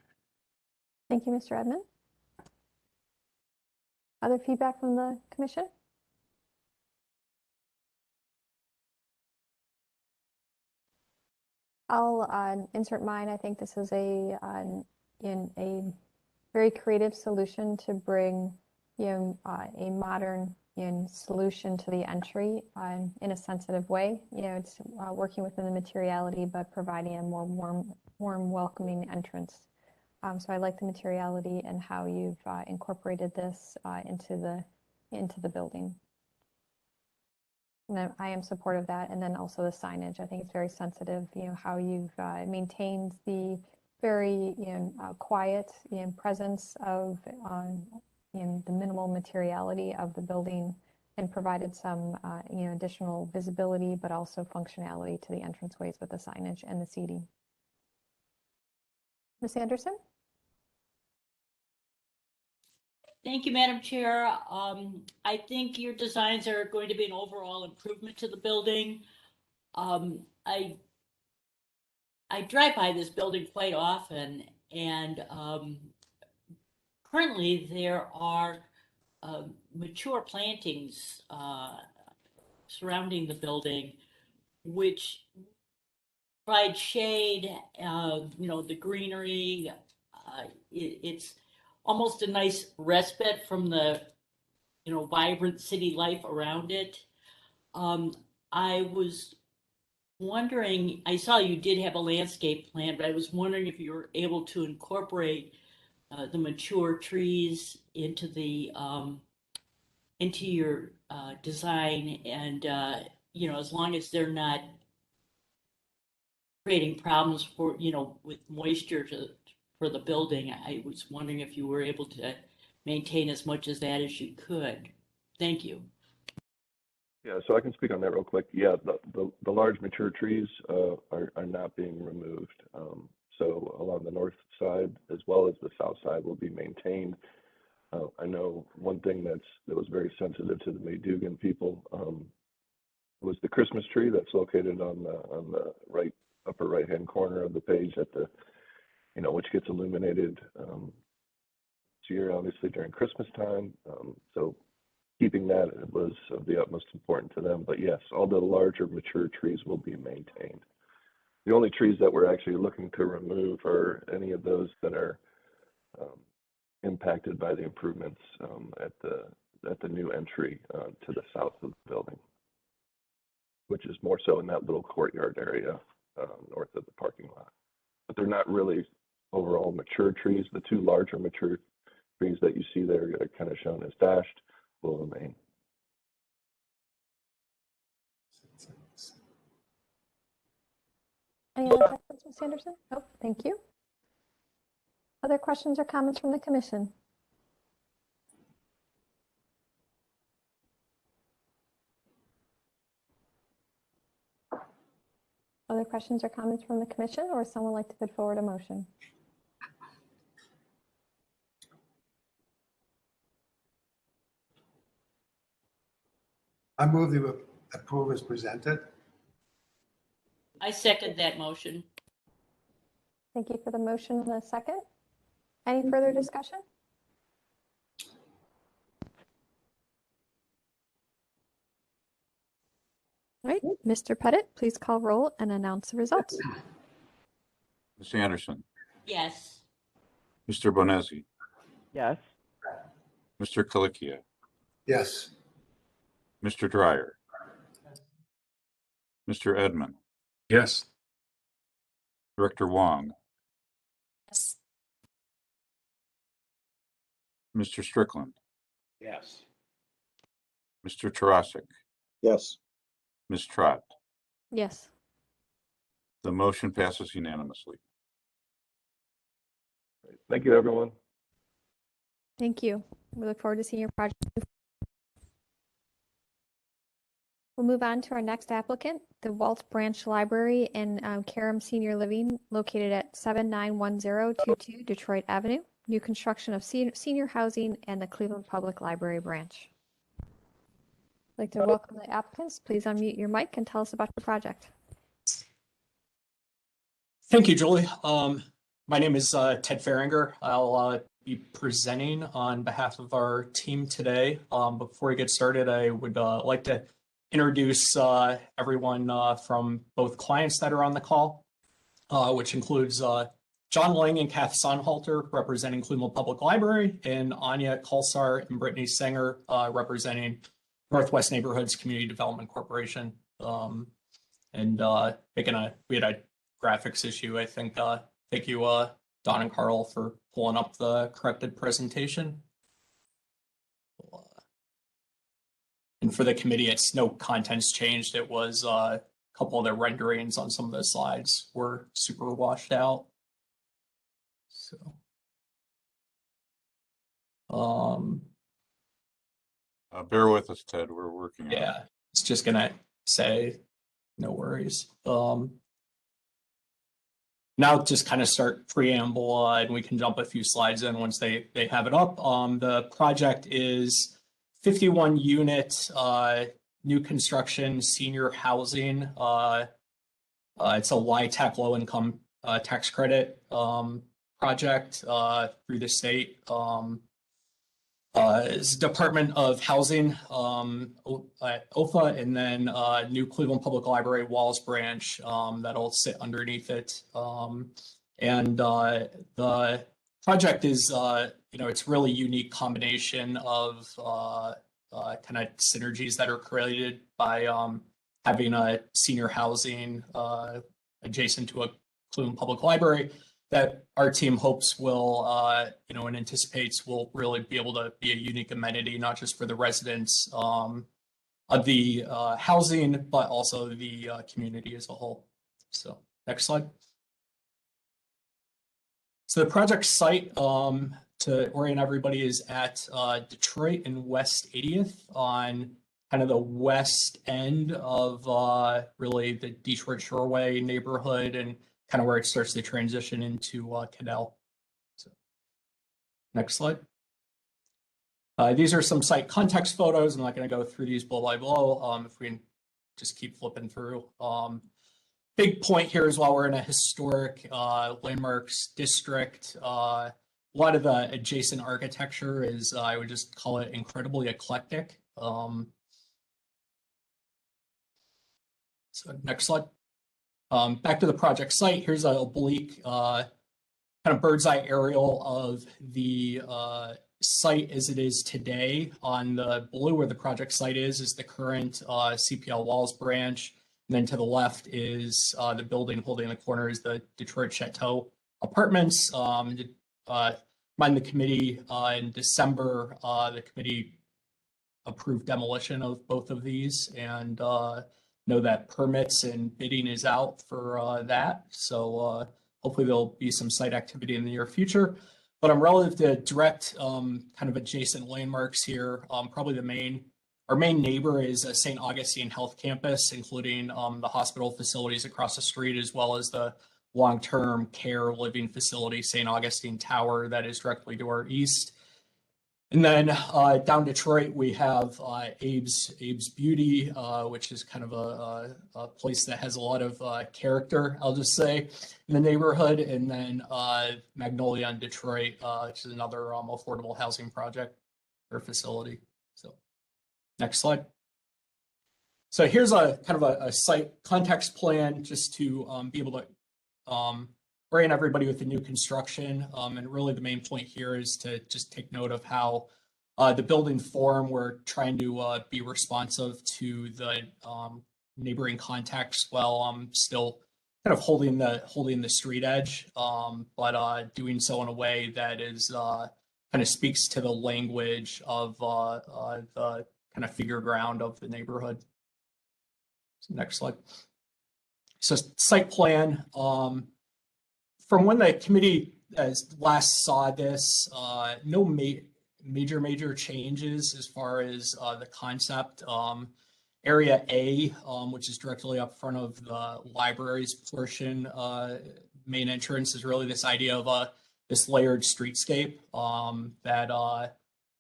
Thank you, Mr. Edmond. Other feedback from the commission? I'll insert mine. I think this is a very creative solution to bring a modern solution to the entry in a sensitive way. It's working within the materiality, but providing a more warm, welcoming entrance. So I like the materiality and how you've incorporated this into the building. And I am supportive of that. And then also the signage. I think it's very sensitive, how you've maintained the very quiet presence of the minimal materiality of the building and provided some additional visibility, but also functionality to the entranceways with the signage and the seating. Ms. Anderson? Thank you, Madam Chair. I think your designs are going to be an overall improvement to the building. I drive by this building quite often, and currently there are mature plantings surrounding the building, which provide shade, the greenery. It's almost a nice respite from the, vibrant city life around it. I was wondering, I saw you did have a landscape plan, but I was wondering if you were able to incorporate the mature trees into the into your design, and as long as they're not creating problems for with moisture for the building, I was wondering if you were able to maintain as much as that as you could. Thank you. Yeah, so I can speak on that real quick. Yeah, the large mature trees are not being removed. So along the north side as well as the south side will be maintained. I know one thing that was very sensitive to the Maydugan people was the Christmas tree that's located on the upper right hand corner of the page at the which gets illuminated here obviously during Christmas time. So keeping that was of the utmost importance to them. But yes, all the larger mature trees will be maintained. The only trees that we're actually looking to remove are any of those that are impacted by the improvements at the new entry to the south of the building, which is more so in that little courtyard area north of the parking lot. But they're not really overall mature trees. The two larger mature trees that you see there that are kind of shown as dashed will remain. Any other questions, Ms. Anderson? Nope, thank you. Other questions or comments from the commission? Other questions or comments from the commission, or someone like to put forward a motion? I move to approve as presented. I second that motion. Thank you for the motion and the second. Any further discussion? All right, Mr. Pettit, please call roll and announce the results. Ms. Anderson, Yes. Mr. Bonezzi, Yes. Mr. Kalikia, Yes. Mr. Dreyer, Mr. Edmond, Yes. Director Wong, Yes. Mr. Strickland, Yes. Mr. Tarasik, Yes. Ms. Trott. Yes. The motion passes unanimously. Thank you, everyone. Thank you. We look forward to seeing your project. We'll move on to our next applicant, the Walt Branch Library in Karam Senior Living, located at 791022 Detroit Avenue. New construction of senior housing and the Cleveland Public Library branch. I'd like to welcome the applicants. Please unmute your mic and tell us about your project. Thank you, Julie. My name is Ted Feringer. I'll be presenting on behalf of our team today. Before we get started, I would like to introduce everyone from both clients that are on the call, which includes John Lang and Kath Sonhalter representing Cleveland Public Library, and Anya Kalsar and Brittany Sanger representing Northwest Neighborhoods Community Development Corporation. We had a graphics issue, I think. Thank you, Don and Carl, for pulling up the corrected presentation. And for the committee, it's no contents changed. It was a couple of the renderings on some of the slides were super washed out. So, bear with us, Ted. We're working on it. Yeah, it's just gonna say no worries. Now just kind of start preamble and we can jump a few slides in once they have it up. The project is 51 unit new construction senior housing. It's a LIHTC low income tax credit project through the state. It's Department of Housing at OFA, and then new Cleveland Public Library Walls branch that'll sit underneath it. The project is, it's really unique combination of kind of synergies that are created by having a senior housing adjacent to a Cleveland Public Library that our team hopes will, and anticipates will really be able to be a unique amenity, not just for the residents of the housing, but also the community as a whole. So next slide. So the project site, to orient everybody, is at Detroit and West 80th on kind of the west end of really the Detroit Shoreway neighborhood and kind of where it starts to transition into Cadell. So, next slide. These are some site context photos. I'm not going to go through these blow by blow. If we can just keep flipping through. Big point here is while we're in a historic landmarks district, a lot of the adjacent architecture is, I would just call it incredibly eclectic. So next slide. Back to the project site, here's an oblique kind of bird's eye aerial of the site as it is today. On the blue where the project site is the current CPL Walls branch. And then to the left is the building holding the corner is the Detroit Chateau Apartments. Mind the committee in December, the committee approved demolition of both of these, and know that permits and bidding is out for that. So hopefully there'll be some site activity in the near future. But I'm relative to direct kind of adjacent landmarks here. Probably our main neighbor is St. Augustine Health Campus, including the hospital facilities across the street, as well as the long-term care living facility, St. Augustine Tower, that is directly to our east. And then down Detroit, we have Abe's Beauty, which is kind of a place that has a lot of character, I'll just say, in the neighborhood. And then Magnolia in Detroit, which is another affordable housing project or facility. So next slide. So here's a kind of a site context plan just to be able to orient everybody with the new construction. And really the main point here is to just take note of how the building form, we're trying to be responsive to the neighboring context while still kind of holding the street edge, but doing so in a way that is kind of speaks to the language of the kind of figure ground of the neighborhood. So next slide. So site plan. From when the committee last saw this, no major changes as far as the concept. Area A, which is directly up front of the library's portion, main entrance, is really this idea of this layered streetscape that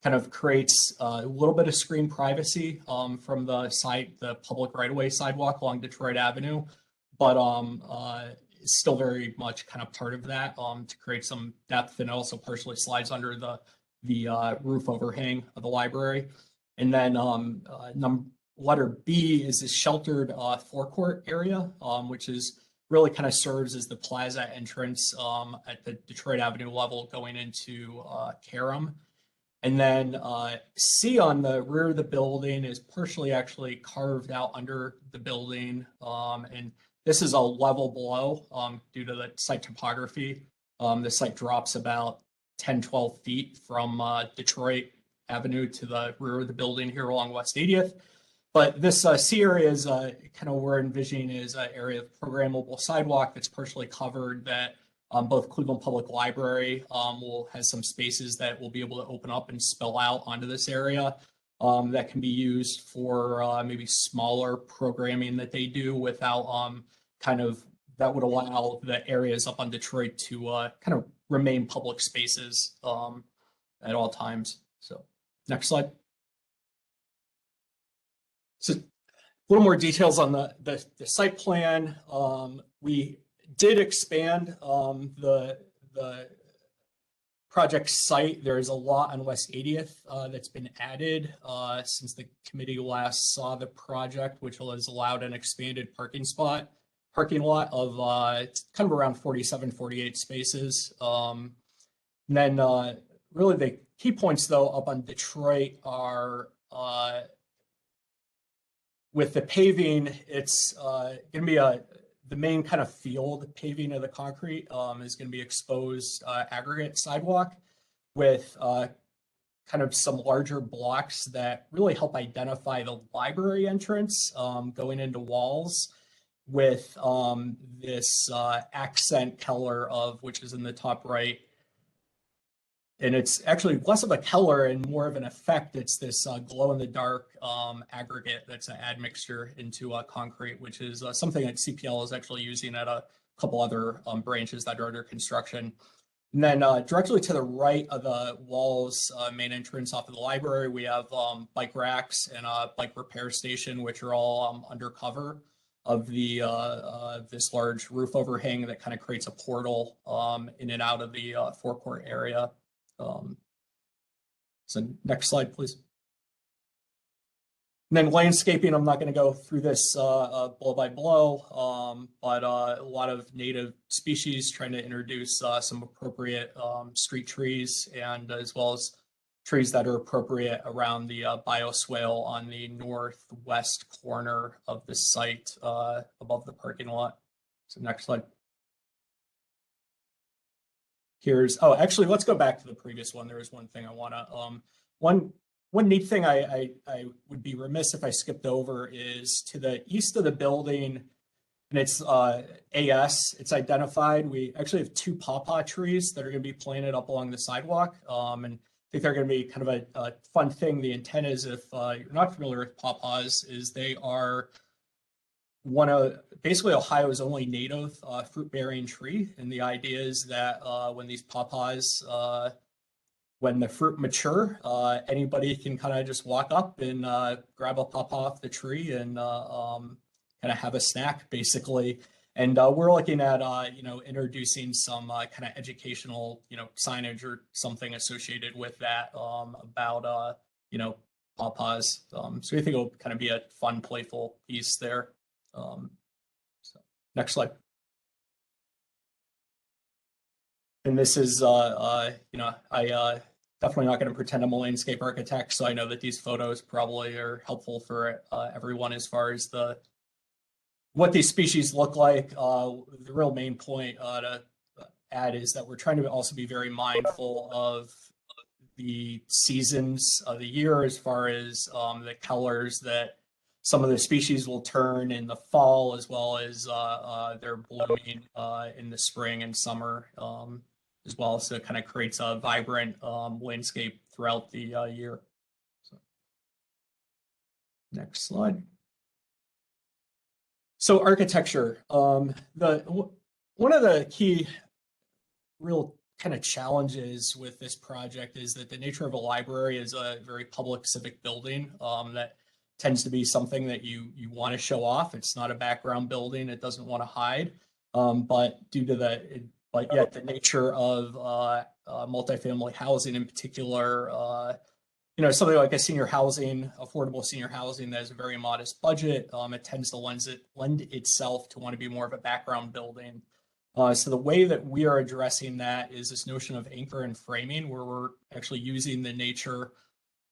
kind of creates a little bit of screen privacy from the public right-of-way sidewalk along Detroit Avenue, but it's still very much kind of part of that to create some depth, and also partially slides under the roof overhang of the library. And then letter B is this sheltered forecourt area, which is really kind of serves as the plaza entrance at the Detroit Avenue level going into Karam. And then C on the rear of the building is partially actually carved out under the building. And this is a level below due to the site topography. The site drops about 10, 12 feet from Detroit Avenue to the rear of the building here along West 80th. But this C area is kind of we're envisioning is an area of programmable sidewalk that's partially covered that both Cleveland Public Library has some spaces that will be able to open up and spill out onto this area that can be used for maybe smaller programming that they do without that would allow the areas up on Detroit to kind of remain public spaces at all times. So next slide. So a little more details on the site plan. We did expand the project site. There's a lot on West 80th that's been added since the committee last saw the project, which has allowed an expanded parking lot of kind of around 47, 48 spaces. And then really the key points though up on Detroit are with the paving, it's going to be the main kind of field paving of the concrete is going to be exposed aggregate sidewalk with kind of some larger blocks that really help identify the library entrance going into walls with this accent color of which is in the top right. And it's actually less of a color and more of an effect. It's this glow in the dark aggregate that's an admixture into concrete, which is something that CPL is actually using at a couple other branches that are under construction. And then directly to the right of the walls, main entrance off of the library, we have bike racks and a bike repair station, which are all under cover of the this large roof overhang that kind of creates a portal in and out of the forecourt area. So next slide, please. And then landscaping, I'm not going to go through this blow by blow, but a lot of native species trying to introduce some appropriate street trees and as well as trees that are appropriate around the bioswale on the northwest corner of the site above the parking lot. So next slide. Actually, let's go back to the previous one. There was one thing I want to, one neat thing I would be remiss if I skipped over is to the east of the building, and it's AS, it's identified. We actually have 2 pawpaw trees that are going to be planted up along the sidewalk. And I think they're going to be kind of a fun thing. The intent is, if you're not familiar with pawpaws, is they are basically Ohio's only native fruit-bearing tree. And the idea is that when these pawpaws, when the fruit mature, anybody can kind of just walk up and grab a pawpaw off the tree and kind of have a snack, basically. And we're looking at, introducing some kind of educational, signage or something associated with that about, pawpaws. So we think it'll kind of be a fun, playful piece there. So next slide. And this is, I definitely not going to pretend I'm a landscape architect, so I know that these photos probably are helpful for everyone as far as what these species look like. The real main point to add is that we're trying to also be very mindful of the seasons of the year as far as the colors that some of the species will turn in the fall, as well as they're blooming in the spring and summer as well. So it kind of creates a vibrant landscape throughout the year. So, next slide. So architecture, one of the key real kind of challenges with this project is that the nature of a library is a very public civic building that tends to be something that you want to show off. It's not a background building. It doesn't want to hide. But yet the nature of multifamily housing in particular, something like a senior housing, affordable senior housing that has a very modest budget, it tends to lend itself to want to be more of a background building. So the way that we are addressing that is this notion of anchor and framing, where we're actually using the nature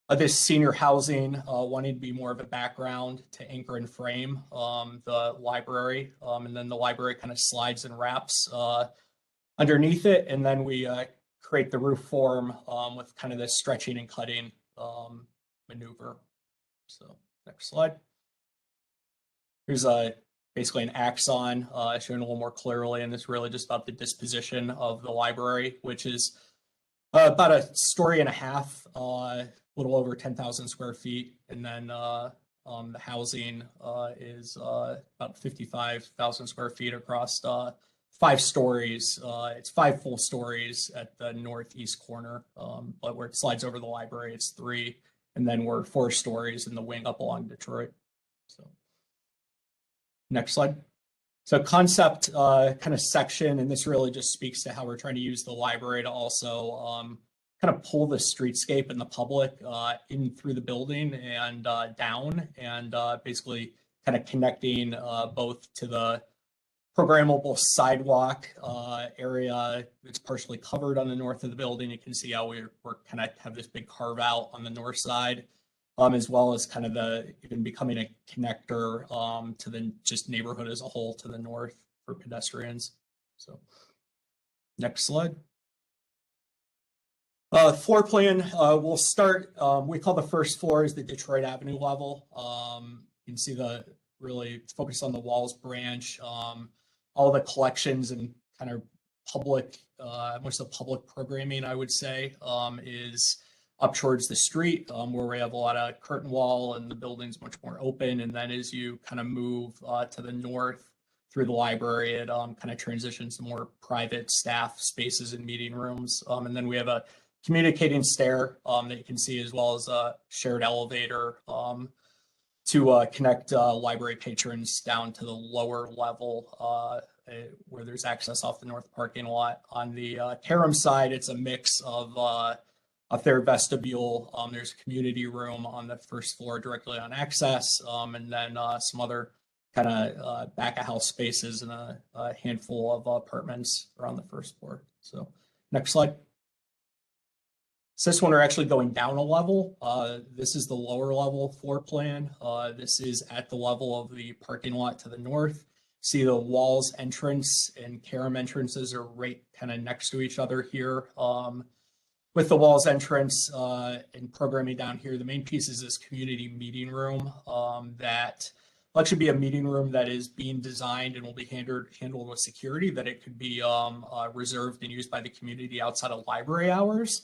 of this senior housing, wanting to be more of a background to anchor and frame the library. And then the library kind of slides and wraps underneath it. And then we create the roof form with kind of this stretching and cutting maneuver. So next slide. Here's basically an axon showing a little more clearly, and it's really just about the disposition of the library, which is about a story and a half, a little over 10,000 square feet. And then the housing is about 55,000 square feet across 5 stories. It's 5 full stories at the northeast corner, but where it slides over the library, it's 3. And then we're 4 stories in the wing up along Detroit. So next slide. So concept kind of section, and this really just speaks to how we're trying to use the library to also kind of pull the streetscape and the public in through the building and down, and basically kind of connecting both to the programmable sidewalk area that's partially covered on the north of the building. You can see how we're kind of have this big carve out on the north side, as well as kind of even becoming a connector to the just neighborhood as a whole to the north for pedestrians. So next slide. Floor plan, we'll start, we call the first floor is the Detroit Avenue level. You can see really focus on the Walls branch, all the collections and kind of public, most of the public programming, I would say, is up towards the street, where we have a lot of curtain wall and the building's much more open. And then as you kind of move to the north through the library, it kind of transitions to more private staff spaces and meeting rooms. And then we have a communicating stair that you can see, as well as a shared elevator to connect library patrons down to the lower level where there's access off the north parking lot. On the Karam side, it's a mix of a third vestibule. There's a community room on the first floor directly on access, and then some other kind of back of house spaces and a handful of apartments around the first floor. So next slide. So this one are actually going down a level. This is the lower level floor plan. This is at the level of the parking lot to the north. See the Walls entrance and Karam entrances are right kind of next to each other here. With the Walls entrance and programming down here, the main piece is this community meeting room that will actually be a meeting room that is being designed and will be handled with security, that it could be reserved and used by the community outside of library hours.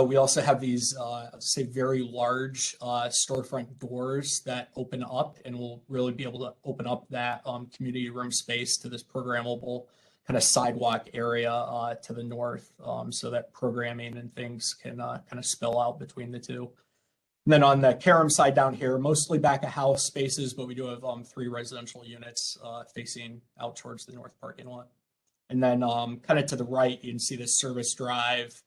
We also have these, say, very large storefront doors that open up, and we'll really be able to open up that community room space to this programmable kind of sidewalk area to the north, so that programming and things can kind of spill out between the two. And then on the Karam side down here, mostly back of house spaces, but we do have 3 residential units facing out towards the north parking lot. And then kind of to the right, you can see this service drive,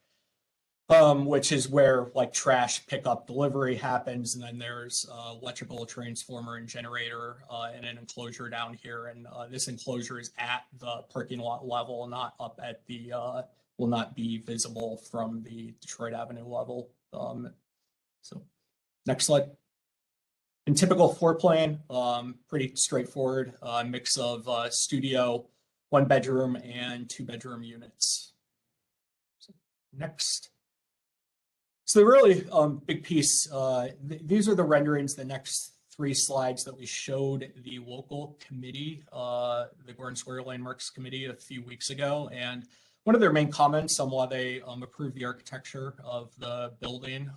which is where like trash pickup delivery happens. And then there's electrical transformer and generator and an enclosure down here. And this enclosure is at the parking lot level, not up at the, will not be visible from the Detroit Avenue level. So next slide. In typical floor plan, pretty straightforward, mix of studio, 1 bedroom and 2 bedroom units. So next. So the really big piece, these are the renderings, the next 3 slides that we showed the local committee, the Gordon Square Landmarks Committee a few weeks ago. And one of their main comments on why they approved the architecture of the building,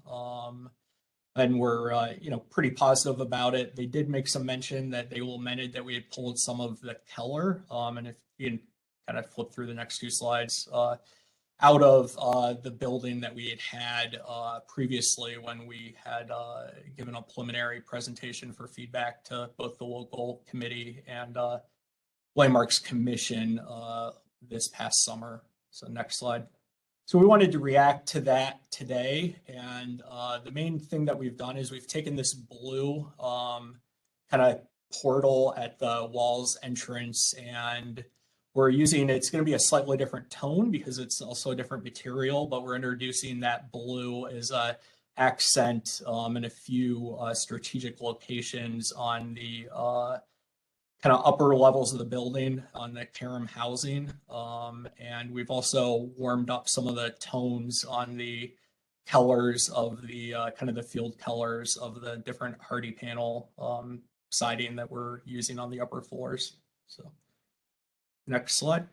and were pretty positive about it. They did make some mention that they lamented that we had pulled some of the Keller, and if you can kind of flip through the next 2 slides, out of the building that we had previously when we had given a preliminary presentation for feedback to both the local committee and Landmarks Commission this past summer. So next slide. So we wanted to react to that today. And the main thing that we've done is we've taken this blue kind of portal at the walls entrance, and we're using, it's going to be a slightly different tone because it's also a different material, but we're introducing that blue as a accent in a few strategic locations on the kind of upper levels of the building on the Karam housing. And we've also warmed up some of the tones on the colors of the kind of the field colors of the different hardy panel siding that we're using on the upper floors. So next slide.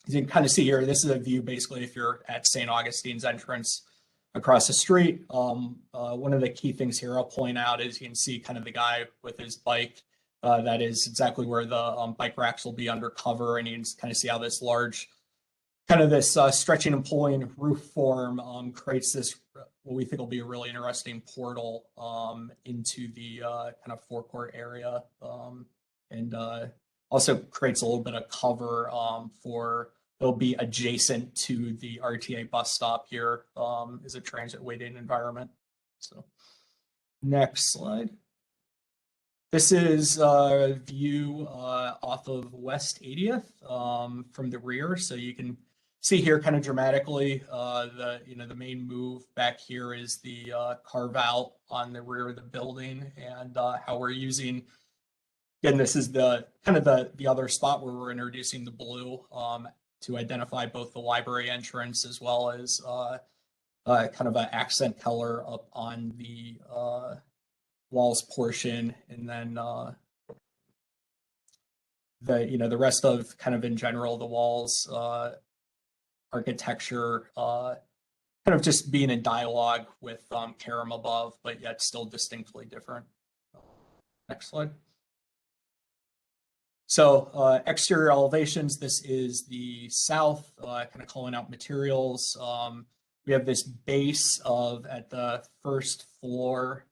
As you can kind of see here, this is a view basically if you're at St. Augustine's entrance across the street. One of the key things here I'll point out is you can see kind of the guy with his bike. That is exactly where the bike racks will be under cover, and you can kind of see how this large, kind of this stretching and pulling roof form creates this, what we think will be a really interesting portal into the kind of forecourt area, and also creates a little bit of cover for, it'll be adjacent to the RTA bus stop here as a transit waiting environment. So next slide. This is a view off of West 80th from the rear. So you can see here kind of dramatically the main move back here is the carve out on the rear of the building, and how we're using, again, this is the kind of the other spot where we're introducing the blue to identify both the library entrance as well as kind of an accent color up on the walls portion, and then the rest of kind of in general the walls architecture kind of just being in dialogue with Karam above, but yet still distinctly different. Next slide. So exterior elevations, this is the south, kind of calling out materials. We have this base of at the first floor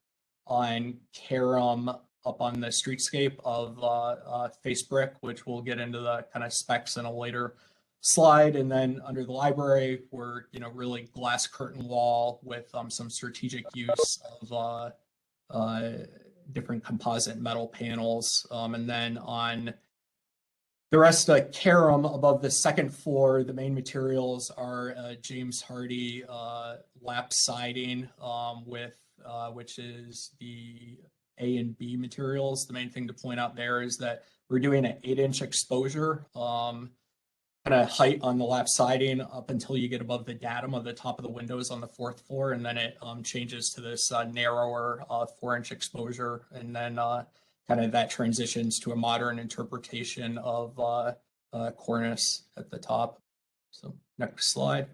on Karam up on the streetscape of face brick, which we'll get into the kind of specs in a later slide. And then under the library, we're really glass curtain wall with some strategic use of different composite metal panels. And then on the rest of Karam above the second floor, the main materials are James Hardy lap siding with which is the A and B materials. The main thing to point out there is that we're doing an 8-inch exposure kind of height on the lap siding up until you get above the datum of the top of the windows on the fourth floor, and then it changes to this narrower 4-inch exposure, and then kind of that transitions to a modern interpretation of cornice at the top. So next slide.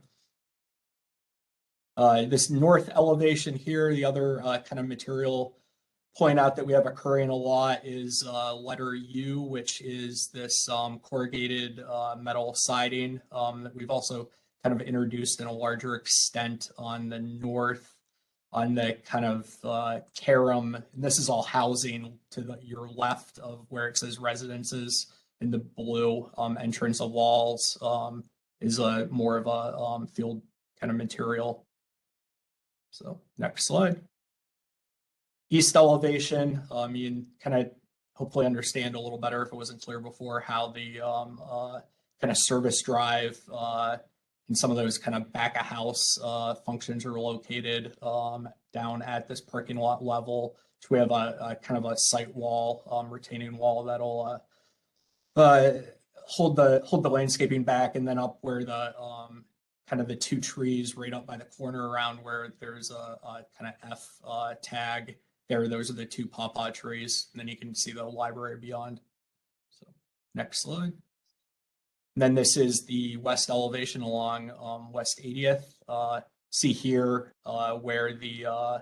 This north elevation here, the other kind of material point out that we have occurring a lot is letter U, which is this corrugated metal siding that we've also kind of introduced in a larger extent on the north, on the kind of Karam. And this is all housing to your left of where it says residences in the blue entrance of walls is more of a field kind of material. So next slide. East elevation, you can kind of hopefully understand a little better if it wasn't clear before how the kind of service drive and some of those kind of back of house functions are located down at this parking lot level. So we have a kind of a site wall, retaining wall that'll hold the landscaping back, and then up where the kind of the two trees right up by the corner around where there's a kind of F tag there. Those are the two pawpaw trees. And then you can see the library beyond. So next slide. And then this is the west elevation along West 80th. See here where the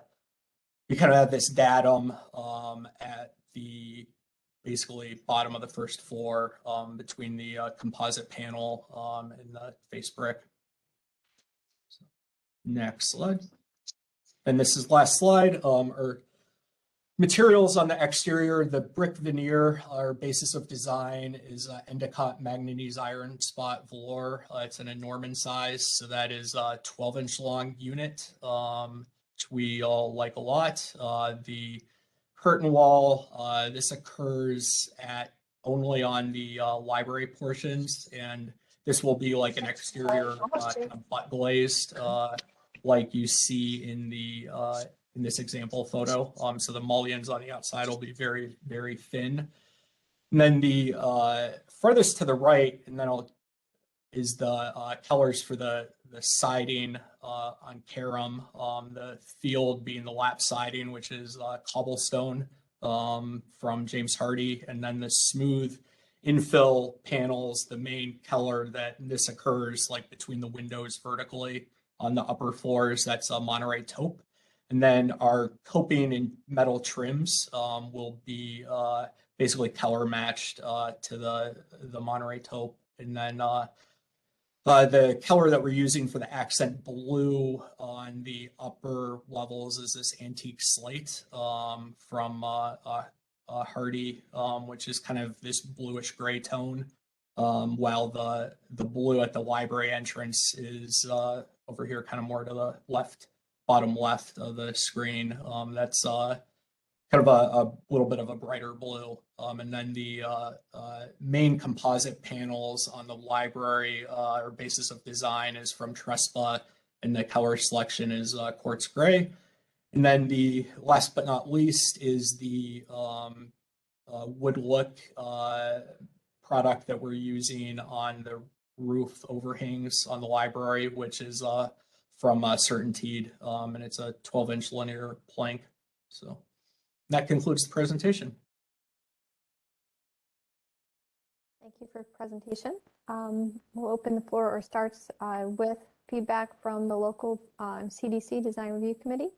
you kind of have this datum at the basically bottom of the first floor between the composite panel and the face brick. Next slide. And this is last slide. Our materials on the exterior, the brick veneer, our basis of design is Endicott manganese iron spot velour. It's an Norman size, so that is a 12-inch long unit, which we all like a lot. The curtain wall, this occurs only on the library portions, and this will be like an exterior kind of butt glazed, like you see in the in this example photo. So the mullions on the outside will be very, very thin. And then the furthest to the right, and then is the colors for the siding on Karam, the field being the lap siding, which is cobblestone from James Hardy, and then the smooth infill panels, the main color that this occurs like between the windows vertically on the upper floors, that's a Monterey taupe. And then our coping and metal trims will be basically color matched to the Monterey taupe. And then the color that we're using for the accent blue on the upper levels is this antique slate from Hardy, which is kind of this bluish gray tone, while the blue at the library entrance is over here, kind of more to the left, bottom left of the screen. That's kind of a little bit of a brighter blue. And then the main composite panels on the library or basis of design is from Trespa, and the color selection is quartz gray. And then the last but not least is the wood look product that we're using on the roof overhangs on the library, which is from Certainteed, and it's a 12-inch linear plank. So that concludes the presentation. Thank you for the presentation. We'll open the floor or starts with feedback from the local CDC Design Review Committee.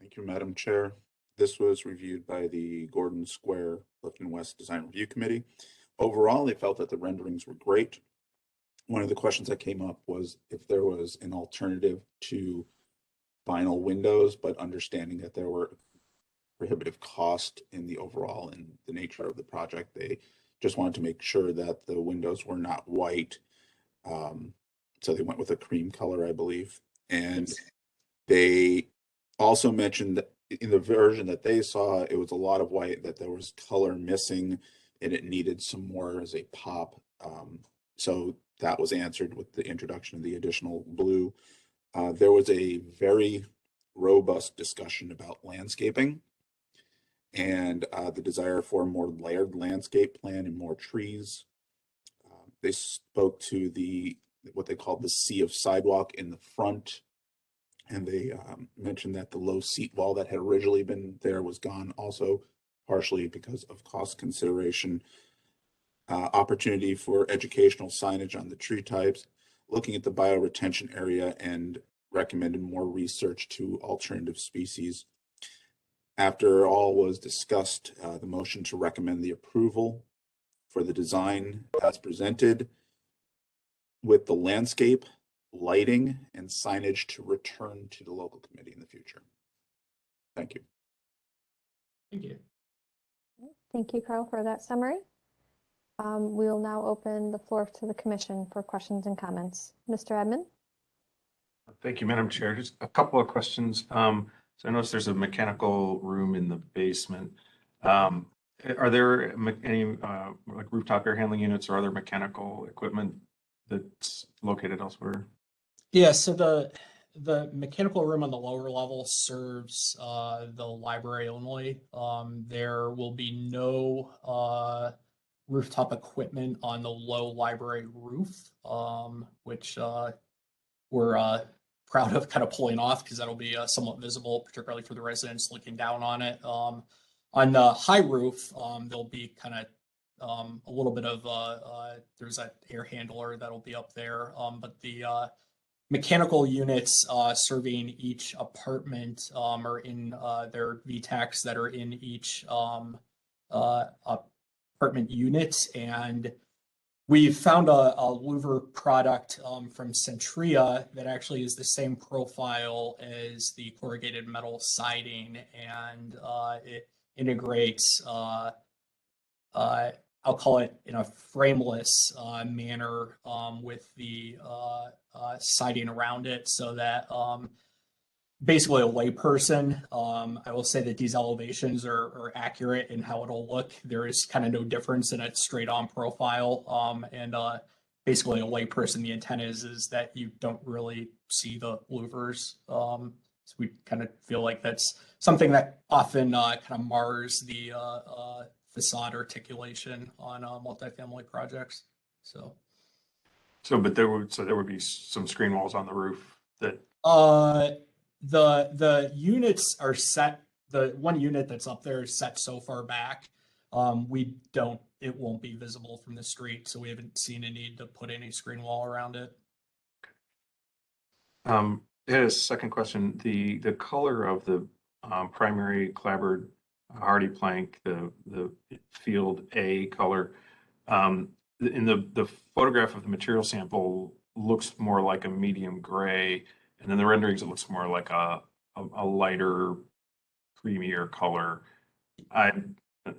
Thank you, Madam Chair. This was reviewed by the Gordon Square Clifton West Design Review Committee. Overall, they felt that the renderings were great. One of the questions that came up was if there was an alternative to vinyl windows, but understanding that there were prohibitive cost in the overall and the nature of the project, they just wanted to make sure that the windows were not white. So they went with a cream color, I believe. And they also mentioned that in the version that they saw, it was a lot of white, that there was color missing and it needed some more as a pop. So that was answered with the introduction of the additional blue. There was a very robust discussion about landscaping and the desire for a more layered landscape plan and more trees. They spoke to what they called the sea of sidewalk in the front. And they mentioned that the low seat wall that had originally been there was gone, also partially because of cost consideration. Opportunity for educational signage on the tree types, looking at the bioretention area, and recommended more research to alternative species. After all was discussed, the motion to recommend the approval for the design as presented with the landscape, lighting, and signage to return to the local committee in the future. Thank you. Thank you. Thank you, Carl, for that summary. We will now open the floor to the commission for questions and comments. Mr. Edmond? Thank you, Madam Chair. Just a couple of questions. So I noticed there's a mechanical room in the basement. Are there any like rooftop air handling units or other mechanical equipment that's located elsewhere? Yeah, so the mechanical room on the lower level serves the library only. There will be no rooftop equipment on the low library roof, which we're proud of kind of pulling off because that'll be somewhat visible, particularly for the residents looking down on it. On the high roof, there'll be kind of a little bit of there's that air handler that'll be up there, but the mechanical units serving each apartment are in their VTACs that are in each apartment unit, and We found a louver product from Centria that actually is the same profile as the corrugated metal siding, and it integrates, I'll call it in a frameless manner with the siding around it, so that basically a layperson, I will say that these elevations are accurate in how it'll look. There is kind of no difference in a straight on profile. And basically a layperson, the intent is that you don't really see the louvers. So we kind of feel like that's something that often kind of mars the facade articulation on multifamily projects. But there would be some screen walls on the roof that. The units are set. The one unit that's up there is set so far back. It won't be visible from the street, so we haven't seen a need to put any screen wall around it. I had a second question. The color of the primary clapboard hardy plank, the field A color, in the photograph of the material sample looks more like a medium gray. And then the renderings, it looks more like a lighter, creamier color. I'm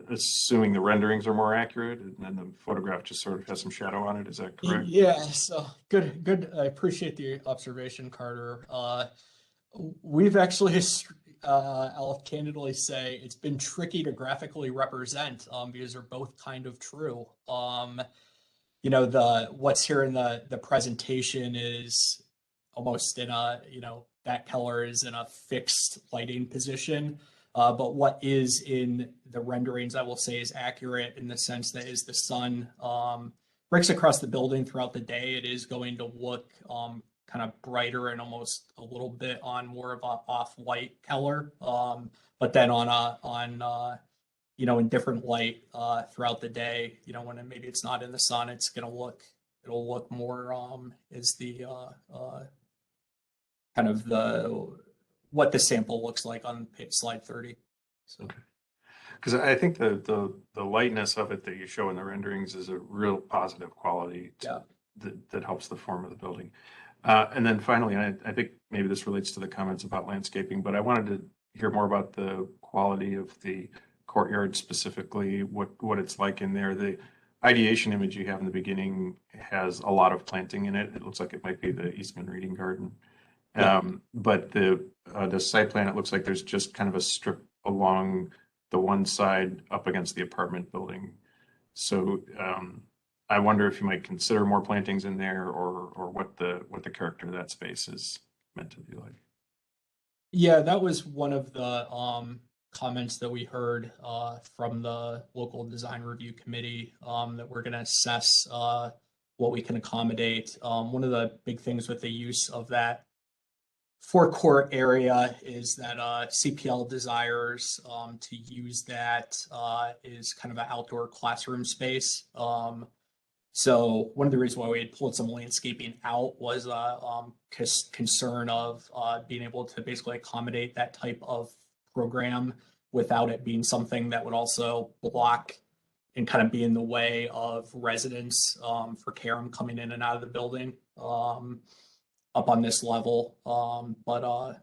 assuming the renderings are more accurate, and then the photograph just sort of has some shadow on it. Is that correct? Yeah. So good. I appreciate the observation, Carter. We've actually, I'll candidly say, it's been tricky to graphically represent because they're both kind of true. What's here in the presentation is almost in a, that color is in a fixed lighting position. But what is in the renderings, I will say, is accurate in the sense that as the sun breaks across the building throughout the day, it is going to look kind of brighter and almost a little bit on more of a off-white color. But then in different light throughout the day, when maybe it's not in the sun, it'll look more as the kind of what the sample looks like on slide 30. So. Okay. Because I think the lightness of it that you show in the renderings is a real positive quality that helps the form of the building. And then finally, I think maybe this relates to the comments about landscaping, but I wanted to hear more about the quality of the courtyard, specifically what it's like in there. The ideation image you have in the beginning has a lot of planting in it. It looks like it might be the Eastman Reading Garden. But the site plan, it looks like there's just kind of a strip along the one side up against the apartment building. So I wonder if you might consider more plantings in there, or what the character of that space is meant to be like. Yeah, that was one of the comments that we heard from the local design review committee, that we're going to assess what we can accommodate. One of the big things with the use of that forecourt area is that CPL desires to use that is kind of an outdoor classroom space. So one of the reasons why we had pulled some landscaping out was concern of being able to basically accommodate that type of program without it being something that would also block and kind of be in the way of residents for Karam coming in and out of the building up on this level. But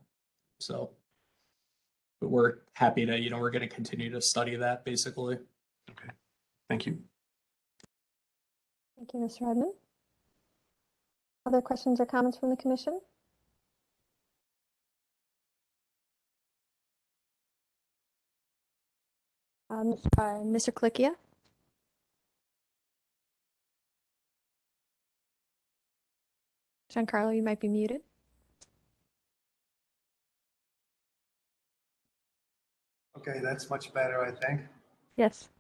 we're happy to, we're going to continue to study that basically. Okay, thank you. Thank you, Mr. Redmond. Other questions or comments from the commission? Mr. Klickia? Giancarlo, you might be muted. Okay, that's much better, I think. Yes.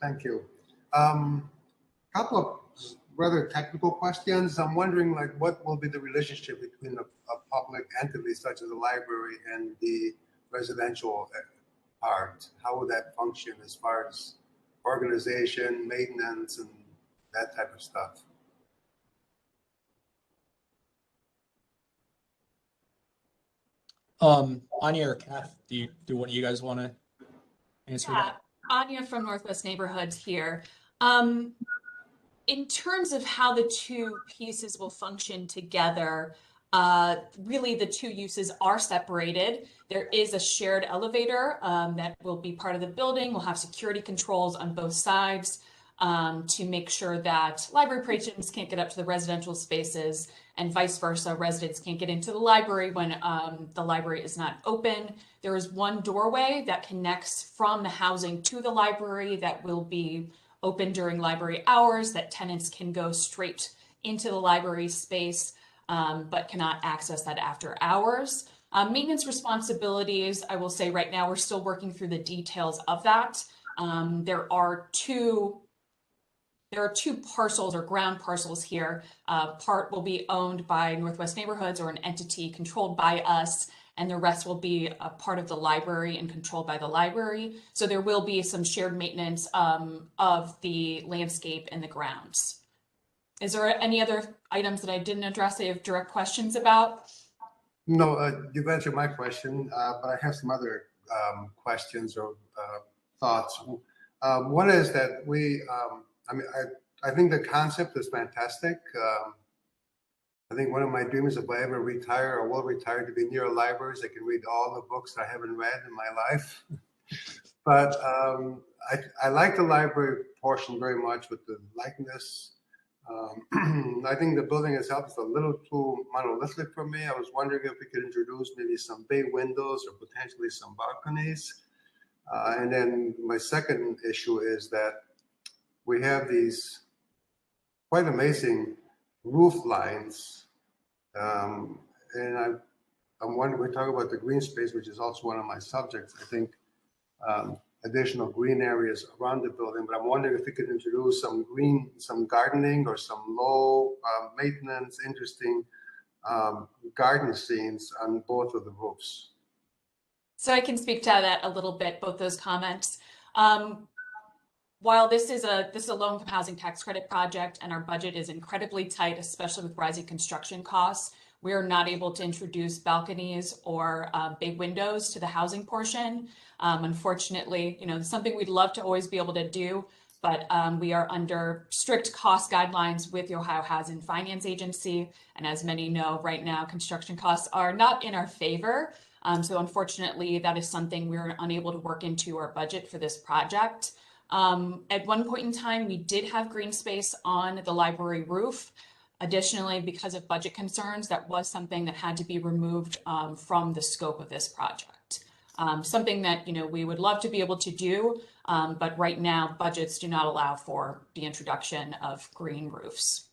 Thank you. Couple of rather technical questions. I'm wondering, what will be the relationship between a public entity such as a library and the residential part? How would that function as far as organization, maintenance, and that type of stuff? Anya or Kath, do one of you guys want to answer that? Anya from Northwest Neighborhoods here. in terms of how the two pieces will function together, really the two uses are separated. There is a shared elevator that will be part of the building. We'll have security controls on both sides to make sure that library patrons can't get up to the residential spaces and vice versa. Residents can't get into the library when the library is not open. There is one doorway that connects from the housing to the library that will be open during library hours, that tenants can go straight into the library space, but cannot access that after hours. Maintenance responsibilities, I will say right now, we're still working through the details of that. There are two parcels or ground parcels here. Part will be owned by Northwest Neighborhoods or an entity controlled by us, and the rest will be a part of the library and controlled by the library. So there will be some shared maintenance of the landscape and the grounds. Is there any other items that I didn't address that you have direct questions about? No, you've answered my question, but I have some other questions or thoughts. One is that I think the concept is fantastic. I think one of my dreams, if I ever retire or will retire, to be near a library so I can read all the books I haven't read in my life. But I like the library portion very much with the likeness. I think the building itself is a little too monolithic for me. I was wondering if we could introduce maybe some bay windows or potentially some balconies. And then my second issue is that we have these quite amazing roof lines. And I'm wondering, we talk about the green space, which is also one of my subjects. I think additional green areas around the building, but I'm wondering if we could introduce some gardening or some low maintenance, interesting garden scenes on both of the roofs. So I can speak to that a little bit, both those comments. While this is a low-income housing tax credit project and our budget is incredibly tight, especially with rising construction costs, we are not able to introduce balconies or big windows to the housing portion. Unfortunately, something we'd love to always be able to do, but we are under strict cost guidelines with the Ohio Housing Finance Agency. And as many know, right now, construction costs are not in our favor. So unfortunately, that is something we're unable to work into our budget for this project. At one point in time, we did have green space on the library roof. Additionally, because of budget concerns, that was something that had to be removed from the scope of this project. Something that we would love to be able to do, but right now budgets do not allow for the introduction of green roofs.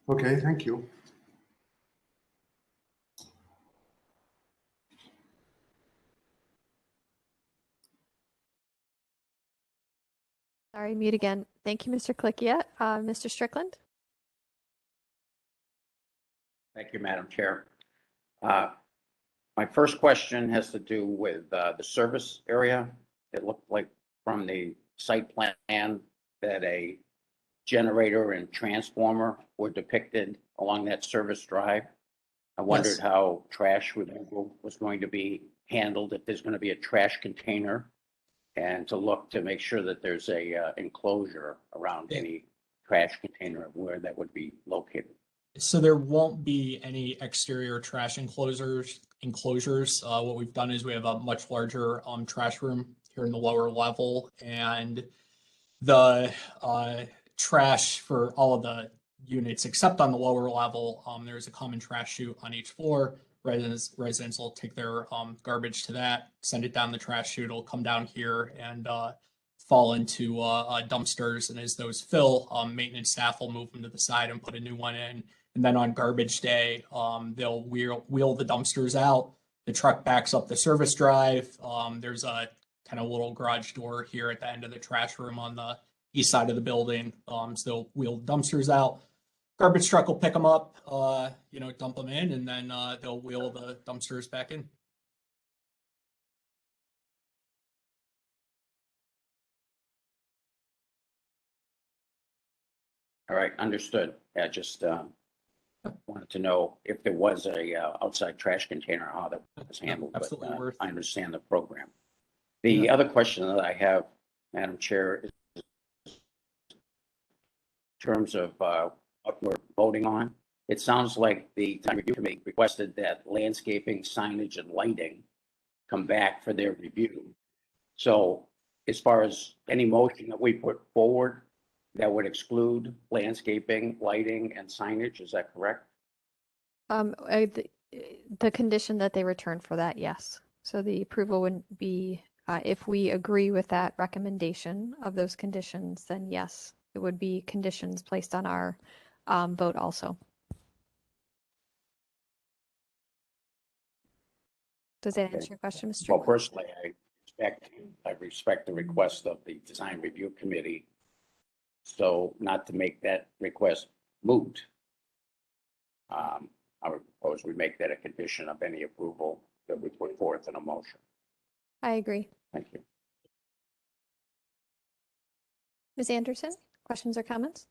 Okay, thank you. Sorry, mute again. Thank you, Mr. Clickia. Mr. Strickland? Thank you, Madam Chair. My first question has to do with the service area. It looked like from the site plan that a generator and transformer were depicted along that service drive. I wondered how trash removal was going to be handled, if there's going to be a trash container, and to look to make sure that there's a enclosure around any trash container where that would be located. So there won't be any exterior trash enclosures. What we've done is we have a much larger trash room here in the lower level, and the trash for all of the units except on the lower level, there's a common trash chute on each floor. Residents will take their garbage to that, send it down the trash chute. It'll come down here and fall into dumpsters. And as those fill, maintenance staff will move them to the side and put a new one in. And then on garbage day, they'll wheel the dumpsters out. The truck backs up the service drive. There's a kind of little garage door here at the end of the trash room on the east side of the building. So they'll wheel dumpsters out. Garbage truck will pick them up, dump them in, and then they'll wheel the dumpsters back in. All right, understood. I just wanted to know if there was a outside trash container, how that was handled. Absolutely I understand the program. The other question that I have, Madam Chair, is terms of what we're voting on. It sounds like the design review committee requested that landscaping, signage, and lighting come back for their review. So as far as any motion that we put forward, that would exclude landscaping, lighting, and signage, is that correct? The condition that they return for that, yes. So the approval wouldn't be, if we agree with that recommendation of those conditions, then yes, it would be conditions placed on our vote also. Does that answer your question, Mr. Well, Strickland? personally, I respect the request of the design review committee. So not to make that request moot, I would propose we make that a condition of any approval that we put forth in a motion. I agree. Thank you. Ms. Anderson, questions or comments?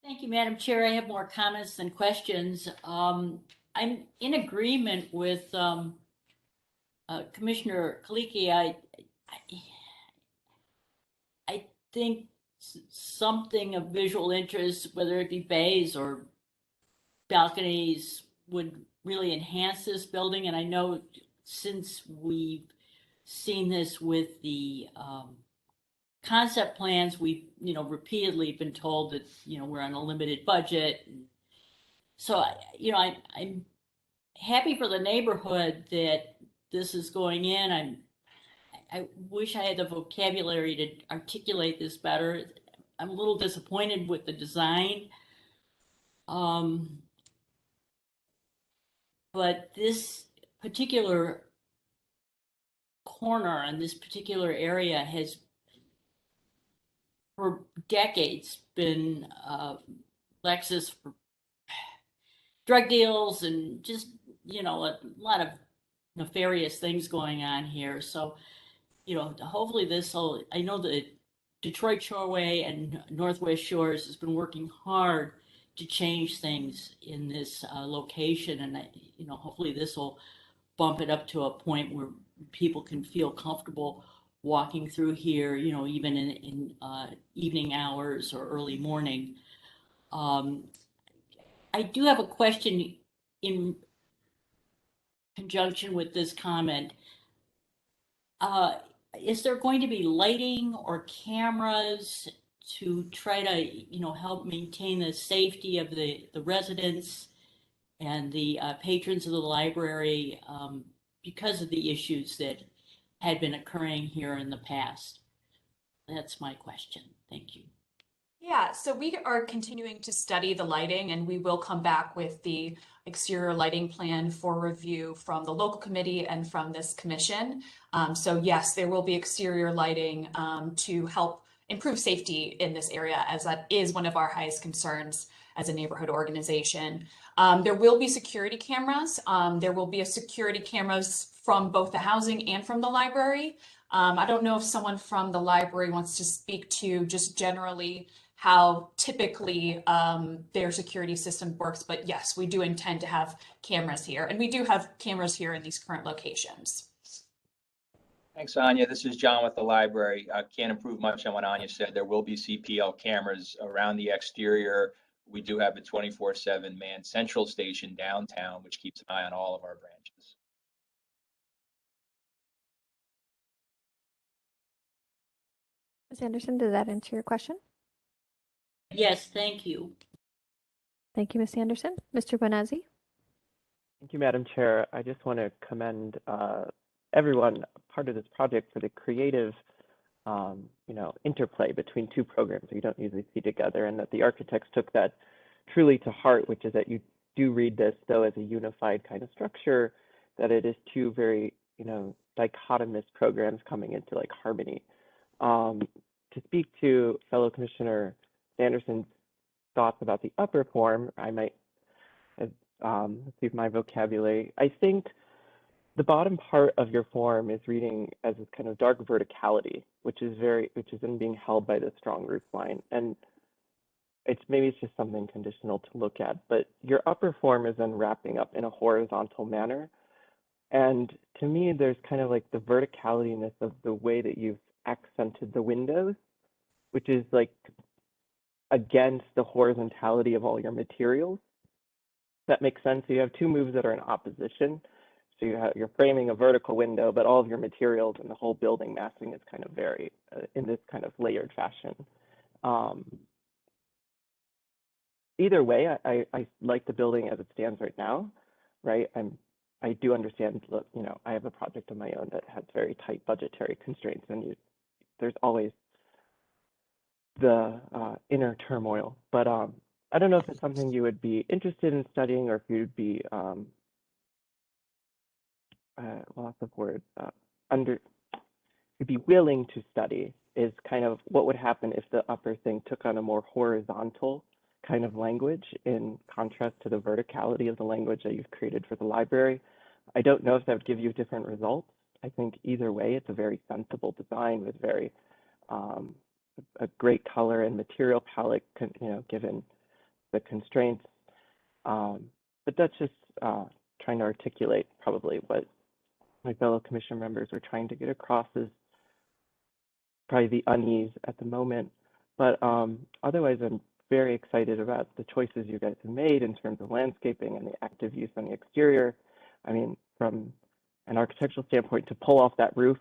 Thank you, Madam Chair. I have more comments than questions. I'm in agreement with Commissioner Kaliki. I think something of visual interest, whether it be bays or balconies, would really enhance this building. And I know since we've seen this with the concept plans, we've repeatedly been told that we're on a limited budget. So I'm happy for the neighborhood that this is going in. I wish I had the vocabulary to articulate this better. I'm a little disappointed with the design. But this particular corner and this particular area has for decades been Lexus for drug deals and just, a lot of nefarious things going on here. So, hopefully I know that Detroit Shoreway and Northwest Shores has been working hard to change things in this location. And, hopefully this will bump it up to a point where people can feel comfortable walking through here, even in evening hours or early morning. I do have a question in conjunction with this comment. Is there going to be lighting or cameras to try to, help maintain the safety of the residents and the patrons of the library because of the issues that had been occurring here in the past? That's my question. Thank you. Yeah, so we are continuing to study the lighting, and we will come back with the exterior lighting plan for review from the local committee and from this commission. So yes, there will be exterior lighting to help improve safety in this area, as that is one of our highest concerns as a neighborhood organization. There will be security cameras. There will be security cameras from both the housing and from the library. I don't know if someone from the library wants to speak to just generally how typically their security system works, but yes, we do intend to have cameras here, and we do have cameras here in these current locations. Thanks, Anya. This is John with the library. I can't improve much on what Anya said. There will be CPL cameras around the exterior. We do have a 24/7 manned central station downtown, which keeps an eye on all of our branches. Ms. Anderson, did that answer your question? Yes, thank you. Thank you, Ms. Anderson. Mr. Bonazzi? Thank you, Madam Chair. I just want to commend everyone part of this project for the creative, interplay between two programs you don't usually see together, and that the architects took that truly to heart, which is that you do read this, though, as a unified kind of structure, that it is two very, dichotomous programs coming into like harmony. To speak to fellow Commissioner Anderson's thoughts about the upper form, I might see my vocabulary. I think the bottom part of your form is reading as this kind of dark verticality, which is then being held by the strong roof line. And maybe it's just something conditional to look at, but your upper form is then wrapping up in a horizontal manner. And to me, there's kind of like the verticalityness of the way that you've accented the windows, which is like against the horizontality of all your materials. That makes sense. So you have two moves that are in opposition. So you're framing a vertical window, but all of your materials and the whole building massing is kind of very in this kind of layered fashion. Either way, I like the building as it stands right now, right? I do understand, look, you know, I have a project of my own that has very tight budgetary constraints, and there's always the inner turmoil. But I don't know if it's something you would be interested in studying, or if you'd be what's the word? You'd be willing to study is kind of what would happen if the upper thing took on a more horizontal kind of language in contrast to the verticality of the language that you've created for the library. I don't know if that would give you different results. I think either way, it's a very sensible design with very a great color and material palette, you know, given the constraints. But that's just trying to articulate probably what my fellow commission members are trying to get across is probably the unease at the moment. But otherwise, I'm very excited about the choices you guys have made in terms of landscaping and the active use on the exterior. I mean, from an architectural standpoint, to pull off that roof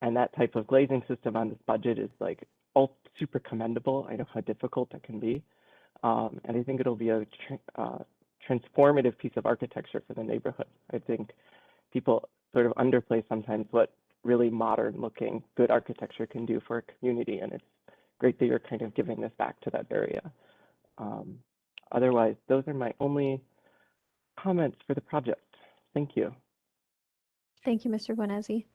and that type of glazing system on this budget is like all super commendable. I know how difficult that can be. And I think it'll be a transformative piece of architecture for the neighborhood. I think people sort of underplay sometimes what really modern looking good architecture can do for a community, and it's great that you're kind of giving this back to that area. Otherwise, those are my only comments for the project. Thank you. Thank you, Mr. Buonesi.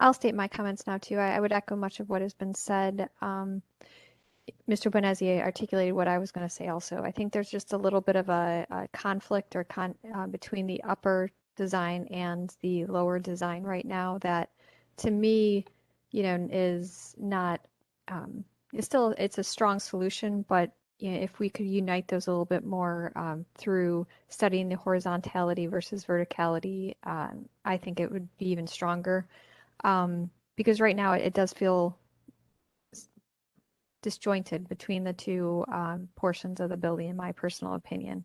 I'll state my comments now too. I would echo much of what has been said. Mr. Buonesi articulated what I was going to say also. I think there's just a little bit of a conflict or between the upper design and the lower design right now that to me, you know, is not, it's a strong solution, but you know, if we could unite those a little bit more through studying the horizontality versus verticality, I think it would be even stronger. Because right now it does feel disjointed between the two portions of the building, in my personal opinion.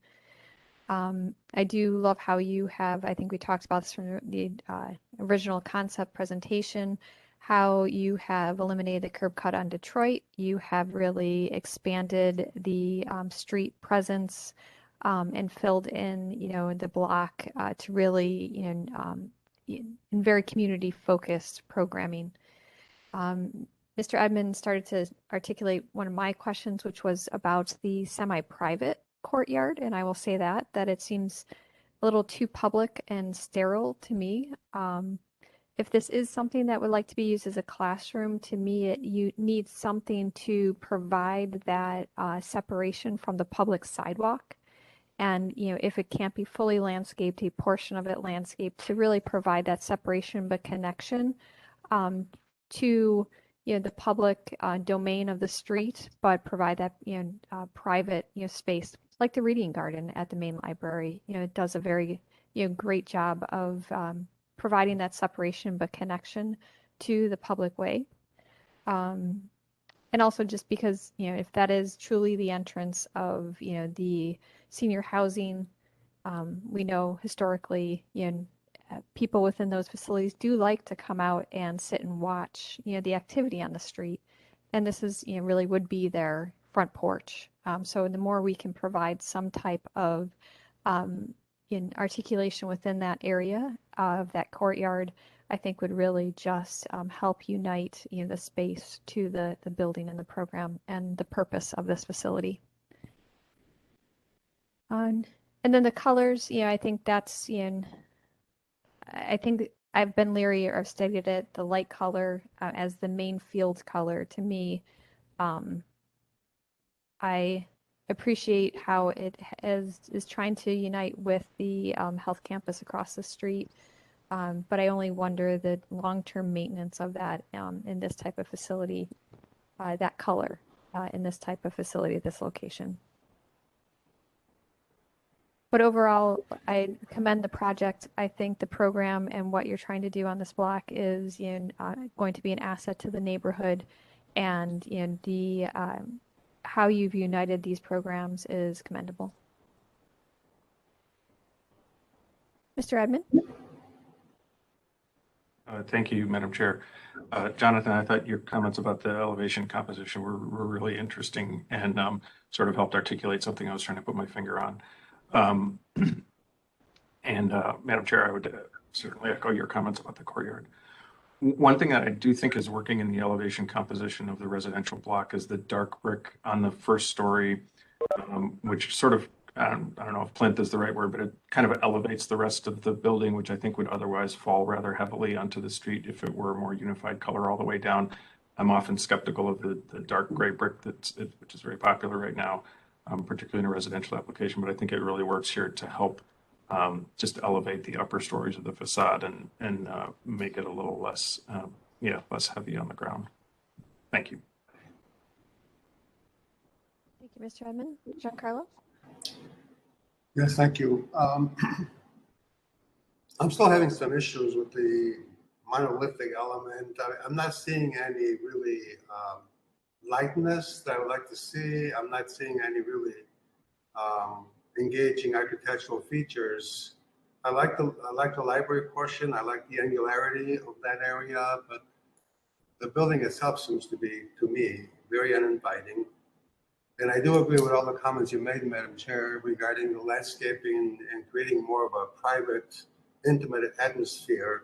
I do love how you have, I think we talked about this from the original concept presentation, how you have eliminated the curb cut on Detroit. You have really expanded the street presence and filled in, you know, the block to really, you know, in very community focused programming. Mr. Edmond started to articulate one of my questions, which was about the semi-private courtyard, and I will say that it seems a little too public and sterile to me. If this is something that would like to be used as a classroom, to me, you need something to provide that separation from the public sidewalk. And, you know, if it can't be fully landscaped, a portion of it landscaped to really provide that separation but connection to, you know, the public domain of the street, but provide that, you know, private, you know, space like the reading garden at the main library. You know, it does a very, you know, great job of providing that separation but connection to the public way. And also just because, you know, if that is truly the entrance of, you know, the senior housing, we know historically, you know, people within those facilities do like to come out and sit and watch, you know, the activity on the street. And this is, you know, really would be their front porch. So the more we can provide some type of in articulation within that area of that courtyard, I think would really just help unite, you know, the space to the building and the program and the purpose of this facility. And then the colors, you know, I think that's, you know, I think I've been leery, or I've stated it, the light color as the main field color to me. I appreciate how it is trying to unite with the health campus across the street. But I only wonder the long-term maintenance of that in this type of facility, that color in this type of facility at this location. But overall, I commend the project. I think the program and what you're trying to do on this block is, you know, going to be an asset to the neighborhood, and, you know, the how you've united these programs is commendable. Mr. Edmond? Thank you, Madam Chair. Jonathan, I thought your comments about the elevation composition were really interesting and sort of helped articulate something I was trying to put my finger on. Madam Chair, I would certainly echo your comments about the courtyard. One thing that I do think is working in the elevation composition of the residential block is the dark brick on the first story, which sort of, I don't know if plinth is the right word, but it kind of elevates the rest of the building, which I think would otherwise fall rather heavily onto the street if it were a more unified color all the way down. I'm often skeptical of the dark gray brick which is very popular right now, particularly in a residential application, but I think it really works here to help just elevate the upper stories of the facade and make it a little less, less heavy on the ground. Thank you. Thank you, Mr. Edmond. Giancarlo? Yes, thank you. I'm still having some issues with the monolithic element. I'm not seeing any really lightness that I would like to see. I'm not seeing any really engaging architectural features. I like the library portion. I like the angularity of that area, but the building itself seems to be, to me, very uninviting. And I do agree with all the comments you made, Madam Chair, regarding the landscaping and creating more of a private, intimate atmosphere,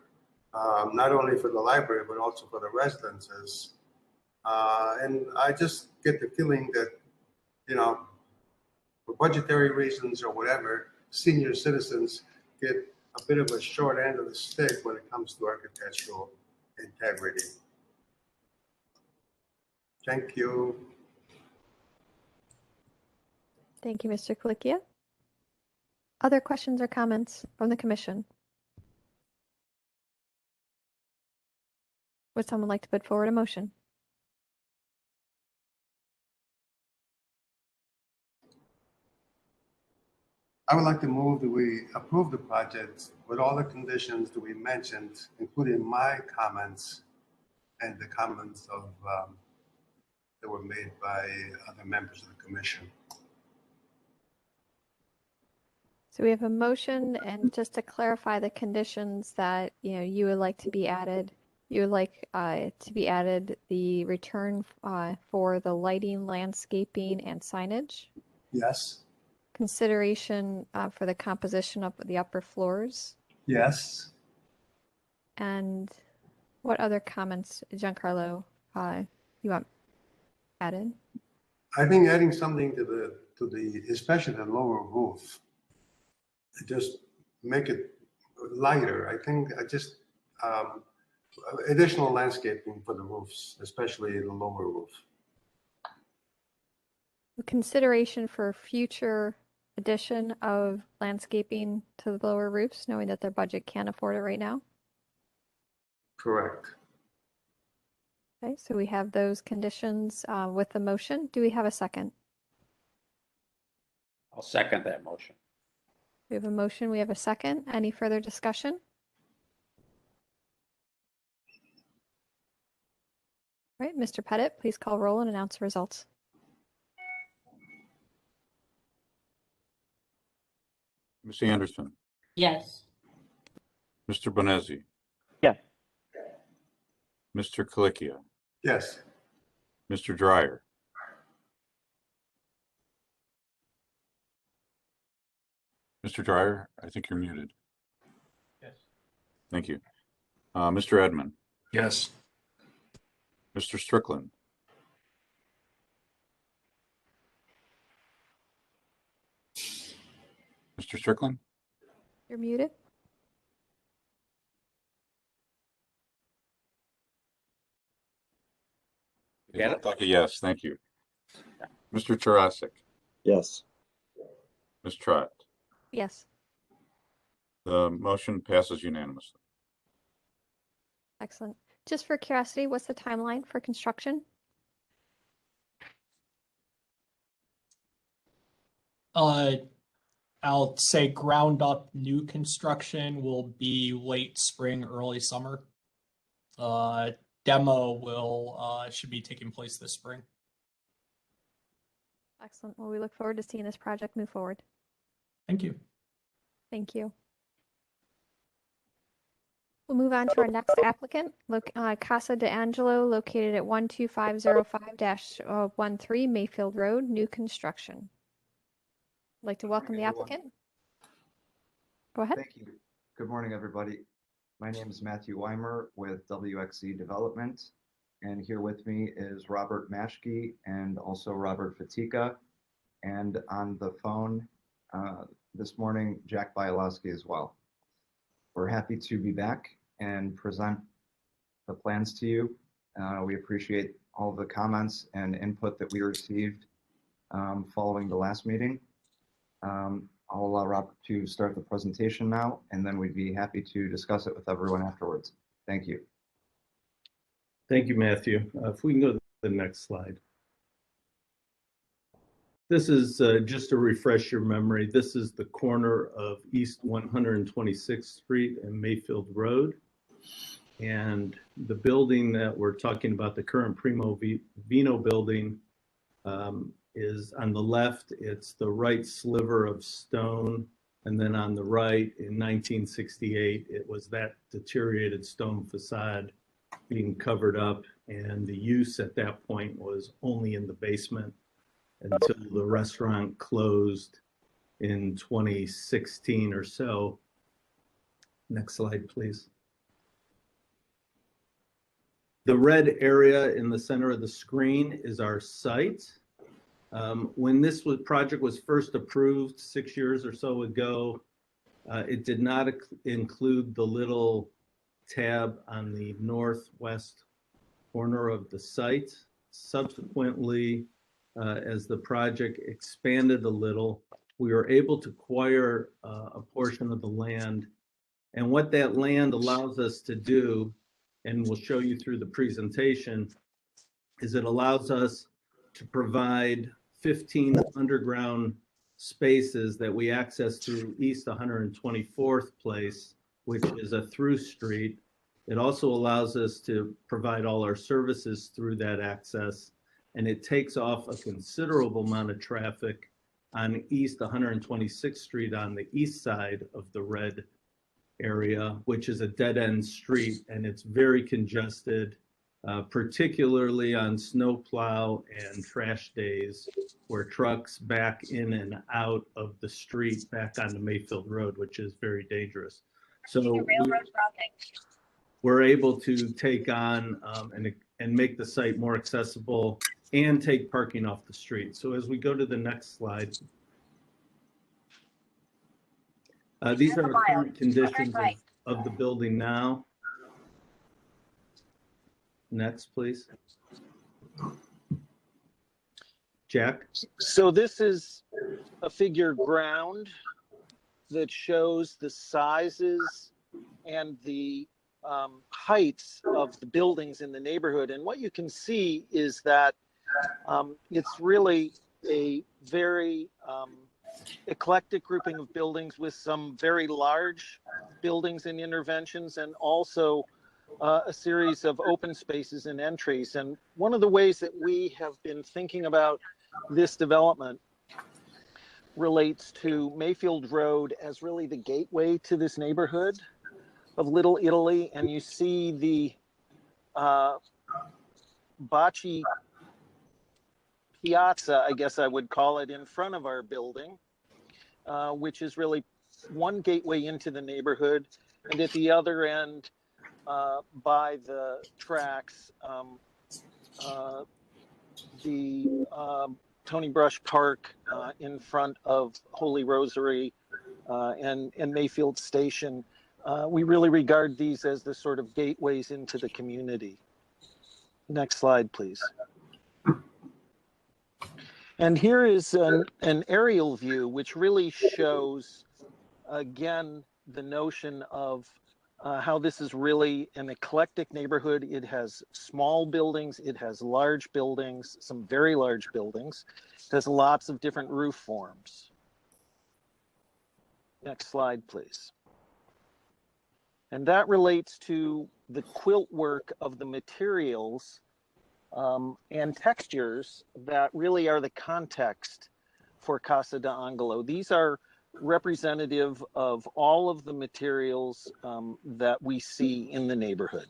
not only for the library, but also for the residences. And I just get the feeling that, for budgetary reasons or whatever, senior citizens get a bit of a short end of the stick when it comes to architectural integrity. Thank you. Thank you, Mr. Colicchio. Other questions or comments from the commission? Would someone like to put forward a motion? I would like to move that we approve the project with all the conditions that we mentioned, including my comments and the comments of that were made by other members of the commission. So we have a motion, and just to clarify the conditions that you would like to be added, you would like to be added the return for the lighting, landscaping, and signage. Yes. Consideration for the composition of the upper floors. Yes. And what other comments, Giancarlo, you want added? I think adding something to the especially the lower roof, just make it lighter. I think additional landscaping for the roofs, especially the lower roof. Consideration for future addition of landscaping to the lower roofs, knowing that their budget can't afford it right now. Correct. Okay, so we have those conditions with the motion. Do we have a second? I'll second that motion. We have a motion, we have a second. Any further discussion? All right, Mr. Pettit, please call roll and announce the results. Ms. Anderson, Yes. Mr. Bonezzi, Yes. Mr. Colicchio, Yes. Mr. Dreyer, Mr. Dreyer, I think you're muted. Yes. Thank you. Mr. Edmond, Yes. Mr. Strickland, Mr. Strickland, You're muted. Get it? looked like a yes, thank you. Mr. Tarasik, Yes. Ms. Trott, Yes, the motion passes unanimously. excellent. Just for curiosity, what's the timeline for construction? I'll say ground up new construction will be late spring, early summer. Demo should be taking place this spring. Excellent. Well, we look forward to seeing this project move forward. Thank you. Thank you. We'll move on to our next applicant, Casa de Angelo, located at 12505-13 Mayfield Road, new construction. I'd like to welcome the applicant. Go ahead. Thank you. Good morning, everybody. My name is Matthew Weimer with WXC Development, and here with me is Robert Maschke and also Robert Fatika, and on the phone this morning, Jack Bialowski as well. We're happy to be back and present the plans to you. We appreciate all the comments and input that we received following the last meeting. I'll allow Robert to start the presentation now, and then we'd be happy to discuss it with everyone afterwards. Thank you. Thank you, Matthew. If we can go to the next slide. This is just to refresh your memory. This is the corner of East 126th Street and Mayfield Road. And the building that we're talking about, the current Primo Vino building, is on the left. It's the right sliver of stone. And then on the right, in 1968, it was that deteriorated stone facade being covered up. And the use at that point was only in the basement until the restaurant closed in 2016 or so. Next slide, please. The red area in the center of the screen is our site. When this project was first approved 6 years or so ago, it did not include the little tab on the northwest corner of the site. Subsequently, as the project expanded a little, we were able to acquire a portion of the land. And what that land allows us to do, and we'll show you through the presentation, is it allows us to provide 15 underground spaces that we access through East 124th Place, which is a through street. It also allows us to provide all our services through that access, and it takes off a considerable amount of traffic on East 126th Street on the east side of the red area, which is a dead-end street, and it's very congested, particularly on snowplow and trash days, where trucks back in and out of the street back onto Mayfield Road, which is very dangerous. So we're able to take on and make the site more accessible and take parking off the street. So as we go to the next slide, these are the current conditions of the building now. Next, please. Jack? So this is a figure ground that shows the sizes and the heights of the buildings in the neighborhood. And what you can see is that it's really a very eclectic grouping of buildings with some very large buildings and interventions, and also a series of open spaces and entries. And one of the ways that we have been thinking about this development relates to Mayfield Road as really the gateway to this neighborhood of Little Italy. And you see the bocce piazza, I guess I would call it, in front of our building, which is really one gateway into the neighborhood. And at the other end, by the tracks, the Tony Brush Park in front of Holy Rosary and Mayfield Station. We really regard these as the sort of gateways into the community. Next slide, please. And here is an aerial view, which really shows, again, the notion of how this is really an eclectic neighborhood. It has small buildings, it has large buildings, some very large buildings. It has lots of different roof forms. Next slide, please. And that relates to the quilt work of the materials and textures that really are the context for Casa de Angelo. These are representative of all of the materials that we see in the neighborhood.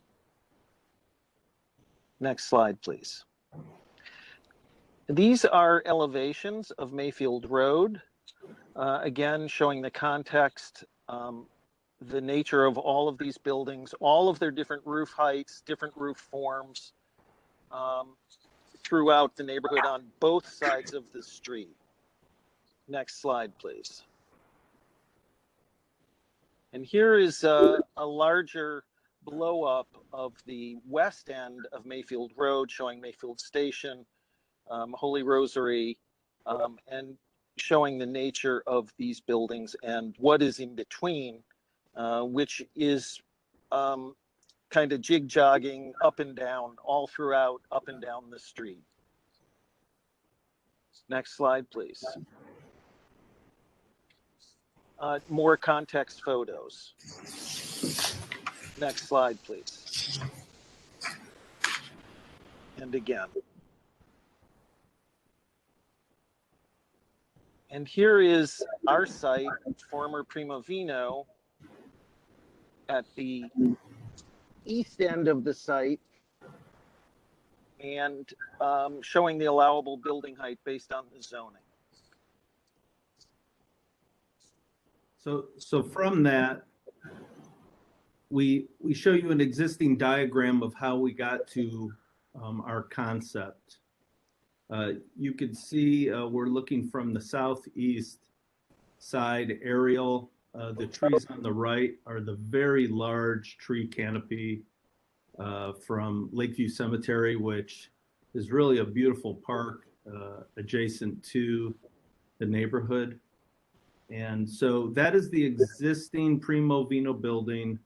Next slide, please. These are elevations of Mayfield Road, again showing the context, the nature of all of these buildings, all of their different roof heights, different roof forms throughout the neighborhood on both sides of the street. Next slide, please. And here is a larger blow up of the west end of Mayfield Road, showing Mayfield Station, Holy Rosary, and showing the nature of these buildings and what is in between, which is kind of jig-jogging up and down, all throughout, up and down the street. Next slide, please. More context photos. Next slide, please. And again. And here is our site, former Primo Vino, at the east end of the site, and showing the allowable building height based on the zoning. So from that, we show you an existing diagram of how we got to our concept. You can see we're looking from the southeast side aerial. The trees on the right are the very large tree canopy from Lakeview Cemetery, which is really a beautiful park adjacent to the neighborhood. And so that is the existing Primo Vino building,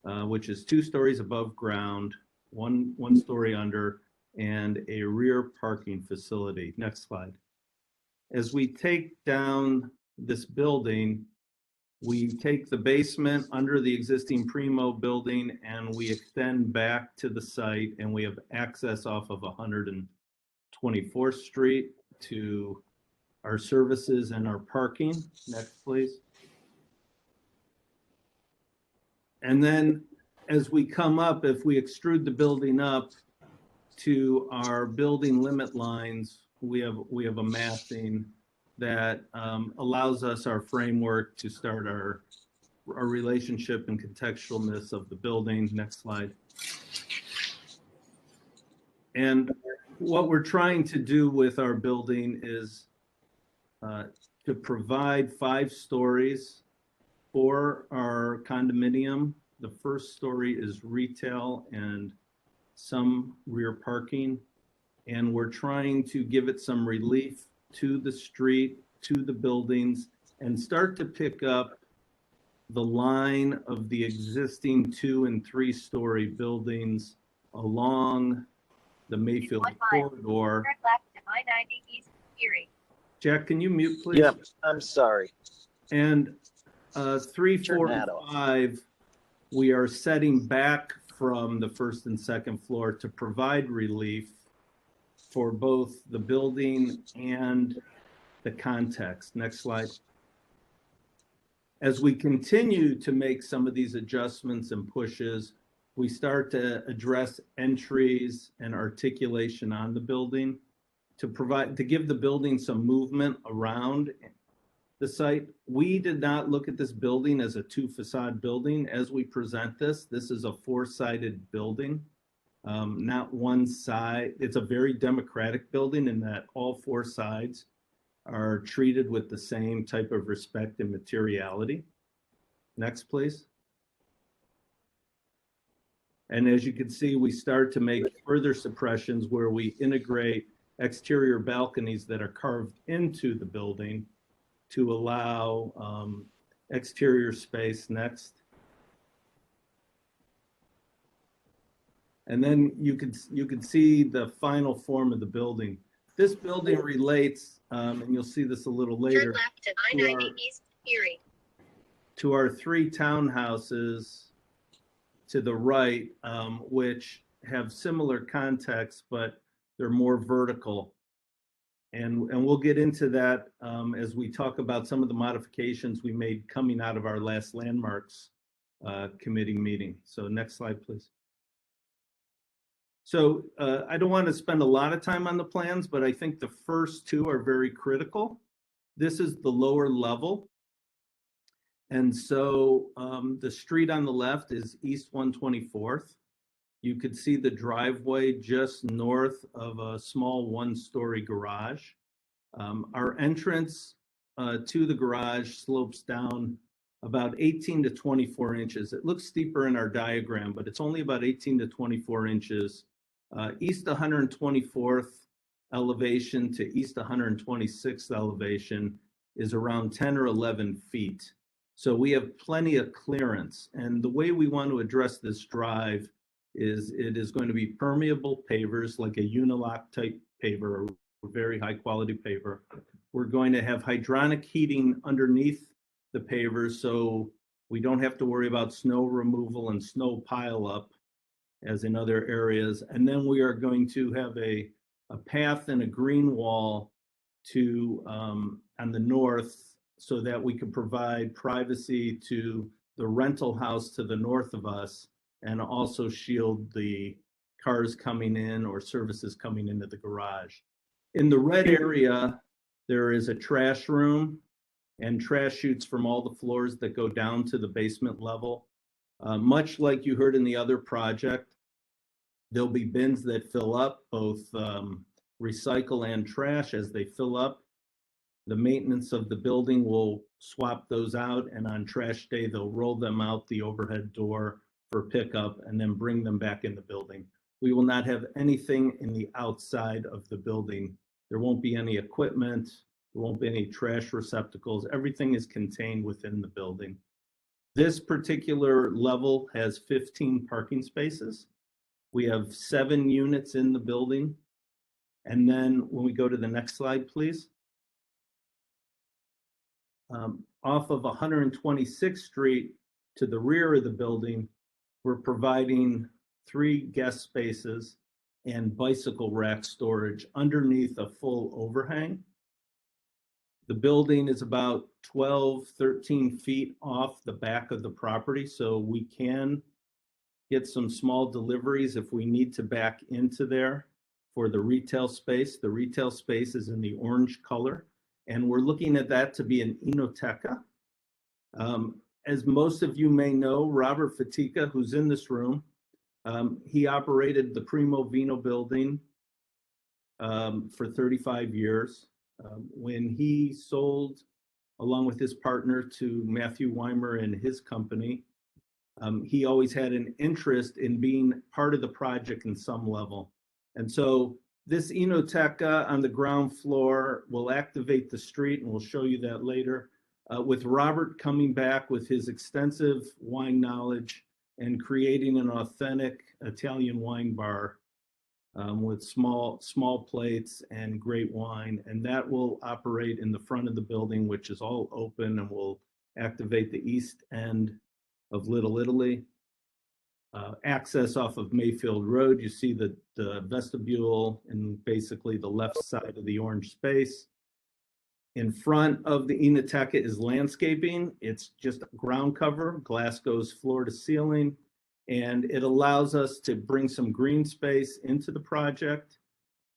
which is 2 stories above ground, one story under, and a rear parking facility. Next slide. As we take down this building, we take the basement under the existing Primo building and we extend back to the site, and we have access off of 124th Street to our services and our parking. Next, please. And then as we come up, if we extrude the building up to our building limit lines, we have a massing that allows us our framework to start our relationship and contextualness of the building. Next slide. And what we're trying to do with our building is to provide 5 stories for our condominium. The first story is retail and some rear parking, and we're trying to give it some relief to the street, to the buildings, and start to pick up the line of the existing 2- and 3-story buildings along the Mayfield corridor. Turn left to I-90 East Erie. Jack, can you mute, please? Yep, I'm sorry. And 3, 4, and 5, we are setting back from the 1st and 2nd floor to provide relief for both the building and the context. Next slide. As we continue to make some of these adjustments and pushes, we start to address entries and articulation on the building to give the building some movement around the site. We did not look at this building as a 2-facade building. As we present this is a 4-sided building, not one side. It's a very democratic building in that all 4 sides are treated with the same type of respect and materiality. Next, please. And as you can see, we start to make further suppressions where we integrate exterior balconies that are carved into the building to allow exterior space. Next. And then you can see the final form of the building. This building relates, and you'll see this a little later, Turn left to I-90 East Erie. To our 3 townhouses to the right, which have similar context, but they're more vertical. And we'll get into that as we talk about some of the modifications we made coming out of our last landmarks committee meeting. So next slide, please. So I don't want to spend a lot of time on the plans, but I think the first two are very critical. This is the lower level. And so the street on the left is East 124th. You could see the driveway just north of a small one-story garage. Our entrance to the garage slopes down about 18 to 24 inches. It looks steeper in our diagram, but it's only about 18 to 24 inches. East 124th elevation to East 126th elevation is around 10 or 11 feet. So we have plenty of clearance. And the way we want to address this drive is it is going to be permeable pavers, like a Unilock type paver, a very high quality paver. We're going to have hydronic heating underneath the pavers, so we don't have to worry about snow removal and snow pile up as in other areas. And then we are going to have a path and a green wall to on the north, so that we can provide privacy to the rental house to the north of us, and also shield the cars coming in or services coming into the garage. In the red area, there is a trash room and trash chutes from all the floors that go down to the basement level. Much like you heard in the other project, there'll be bins that fill up, both recycle and trash. As they fill up, the maintenance of the building will swap those out, and on trash day, they'll roll them out the overhead door for pickup and then bring them back in the building. We will not have anything in the outside of the building. There won't be any equipment. There won't be any trash receptacles. Everything is contained within the building. This particular level has 15 parking spaces. We have 7 units in the building. And then when we go to the next slide, please. Off of 126th Street to the rear of the building, we're providing 3 guest spaces and bicycle rack storage underneath a full overhang. The building is about 12, 13 feet off the back of the property, so we can get some small deliveries if we need to back into there for the retail space. The retail space is in the orange color, and we're looking at that to be an enoteca. As most of you may know, Robert Fatica, who's in this room, he operated the Primo Vino building for 35 years. When he sold, along with his partner, to Matthew Weimer and his company, he always had an interest in being part of the project in some level. And so this enoteca on the ground floor will activate the street, and we'll show you that later, with Robert coming back with his extensive wine knowledge and creating an authentic Italian wine bar with small plates and great wine. And that will operate in the front of the building, which is all open, and will activate the east end of Little Italy. Access off of Mayfield Road, you see the vestibule and basically the left side of the orange space. In front of the enoteca is landscaping. It's just ground cover. Glass goes floor to ceiling, and it allows us to bring some green space into the project,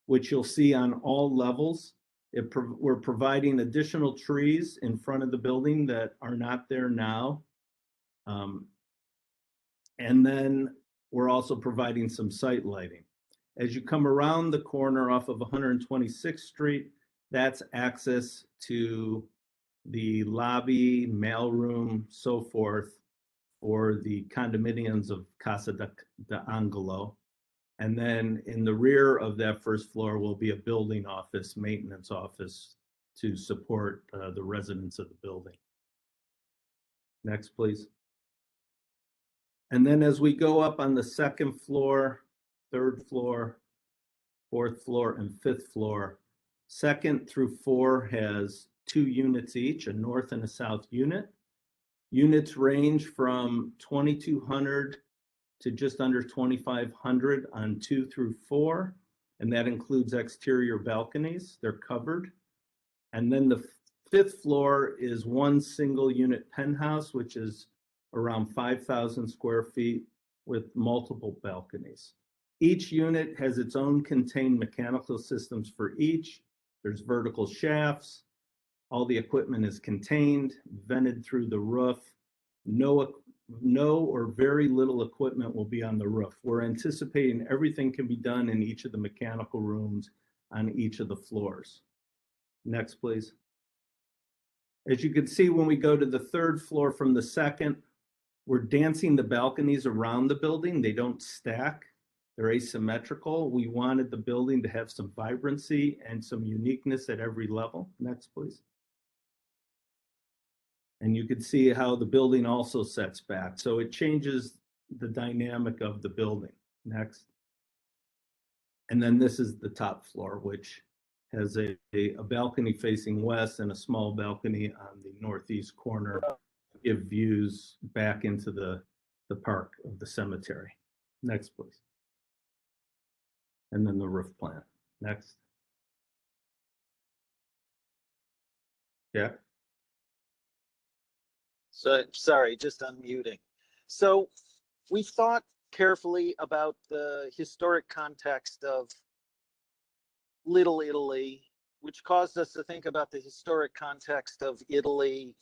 which you'll see on all levels. We're providing additional trees in front of the building that are not there now. And then we're also providing some site lighting. As you come around the corner off of 126th Street, that's access to the lobby, mailroom, so forth, for the condominiums of Casa de Angelo. And then in the rear of that first floor will be a building office, maintenance office, to support the residents of the building. Next, please. And then as we go up on the second floor, third floor, fourth floor, and fifth floor, 2nd through 4 has 2 units each, a north and a south unit. Units range from 2,200 to just under 2,500 on 2 through 4, and that includes exterior balconies. They're covered. And then the 5th floor is one single unit penthouse, which is around 5,000 square feet with multiple balconies. Each unit has its own contained mechanical systems for each. There's vertical shafts. All the equipment is contained, vented through the roof. No or very little equipment will be on the roof. We're anticipating everything can be done in each of the mechanical rooms on each of the floors. Next, please. As you can see, when we go to the 3rd floor from the 2nd, we're dancing the balconies around the building. They don't stack. They're asymmetrical. We wanted the building to have some vibrancy and some uniqueness at every level. Next, please. And you can see how the building also sets back. So it changes the dynamic of the building. Next. And then this is the top floor, which has a balcony facing west and a small balcony on the northeast corner to give views back into the park of the cemetery. Next, please. And then the roof plan. Next. Yeah. So, sorry, just unmuting. So we thought carefully about the historic context of Little Italy, which caused us to think about the historic context of Italy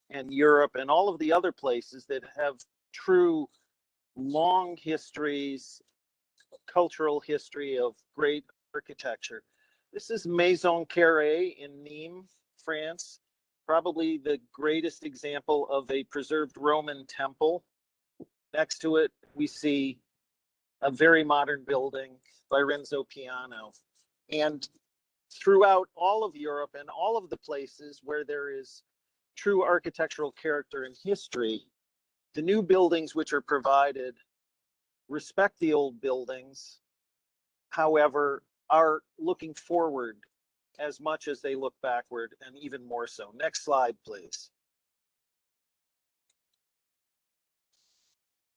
and Europe and all of the other places that have true long histories, cultural history of great architecture. This is Maison Carrée in Nîmes, France, probably the greatest example of a preserved Roman temple. Next to it, we see a very modern building by Renzo Piano. And throughout all of Europe and all of the places where there is true architectural character and history, the new buildings which are provided respect the old buildings, however, are looking forward as much as they look backward, and even more so. Next slide, please.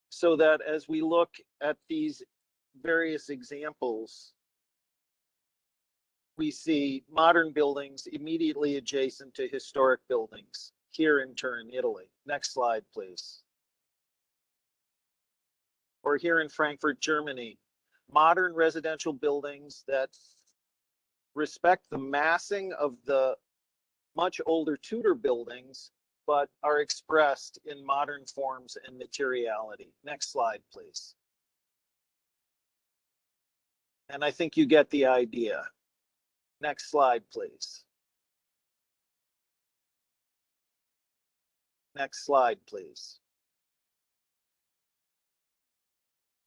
So that as we look at these various examples, we see modern buildings immediately adjacent to historic buildings here in Turin, Italy. Next slide, please. Or here in Frankfurt, Germany, modern residential buildings that respect the massing of the much older Tudor buildings, but are expressed in modern forms and materiality. Next slide, please. And I think you get the idea. Next slide, please. Next slide, please.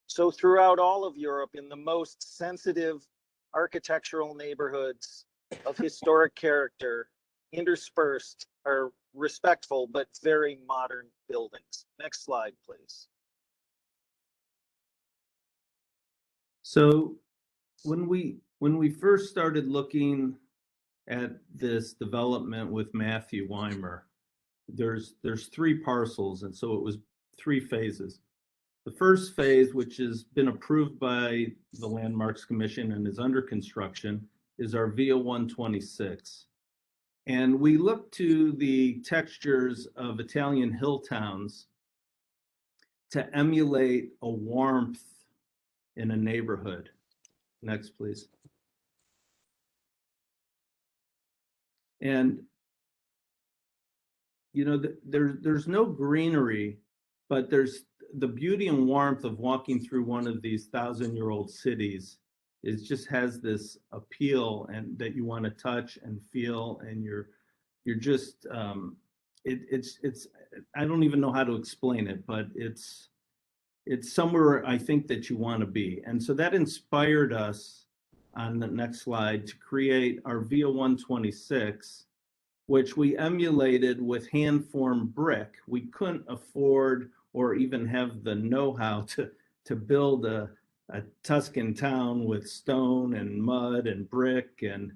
So throughout all of Europe, in the most sensitive architectural neighborhoods of historic character, interspersed are respectful but very modern buildings. Next slide, please. So when we first started looking at this development with Matthew Weimer, there's 3 parcels, and so it was 3 phases. The first phase, which has been approved by the Landmarks Commission and is under construction, is our Via 126. And we look to the textures of Italian hill towns to emulate a warmth in a neighborhood. Next, please. And, you know, there's no greenery, but there's the beauty and warmth of walking through one of these 1,000-year-old cities. It just has this appeal and that you want to touch and feel, and you're just it's I don't even know how to explain it, but it's somewhere I think that you want to be. And so that inspired us on the next slide to create our Via 126, which we emulated with hand-formed brick. We couldn't afford or even have the know-how to build a Tuscan town with stone and mud and brick and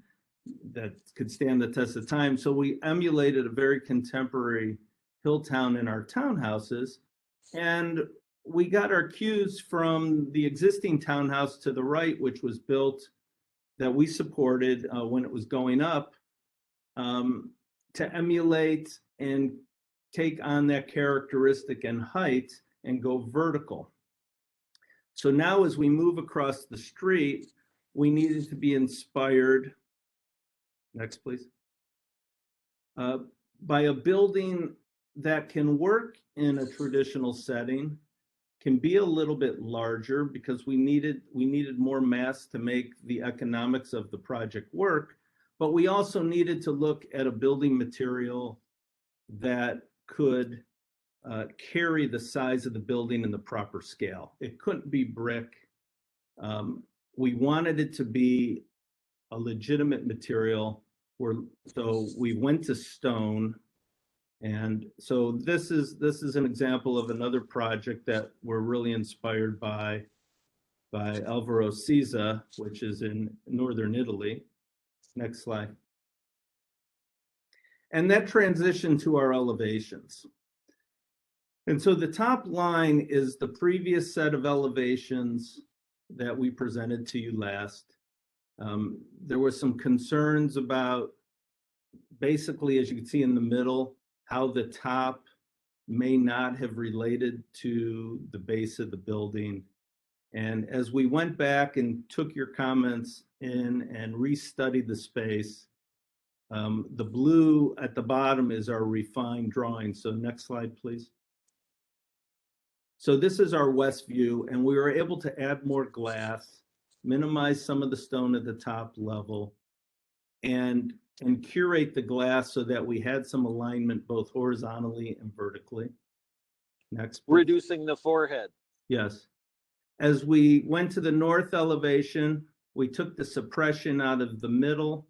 that could stand the test of time. So we emulated a very contemporary hill town in our townhouses. And we got our cues from the existing townhouse to the right, which was built that we supported when it was going up, to emulate and take on that characteristic and height and go vertical. So now as we move across the street, we needed to be inspired, next please, by a building that can work in a traditional setting, can be a little bit larger because we needed more mass to make the economics of the project work, but we also needed to look at a building material that could carry the size of the building in the proper scale. It couldn't be brick. We wanted it to be a legitimate material, so we went to stone. And so this is an example of another project that we're really inspired by Alvaro Siza, which is in northern Italy. Next slide. And that transition to our elevations. And so the top line is the previous set of elevations that we presented to you last. There were some concerns about, basically, as you can see in the middle, how the top may not have related to the base of the building. And as we went back and took your comments in and restudied the space, the blue at the bottom is our refined drawing. So next slide, please. So this is our west view, and we were able to add more glass, minimize some of the stone at the top level, and curate the glass so that we had some alignment both horizontally and vertically. Next, please. Reducing the forehead. Yes. As we went to the north elevation, we took the suppression out of the middle.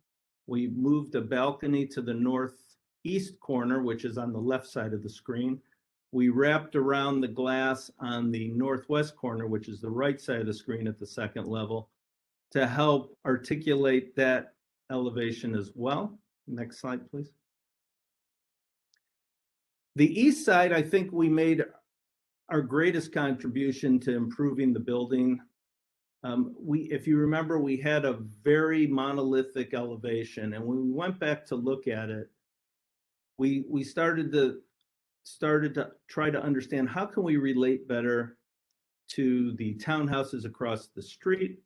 We moved the balcony to the northeast corner, which is on the left side of the screen. We wrapped around the glass on the northwest corner, which is the right side of the screen at the second level, to help articulate that elevation as well. Next slide, please. The east side, I think we made our greatest contribution to improving the building. If you remember, we had a very monolithic elevation, and when we went back to look at it, we started to try to understand how can we relate better to the townhouses across the street.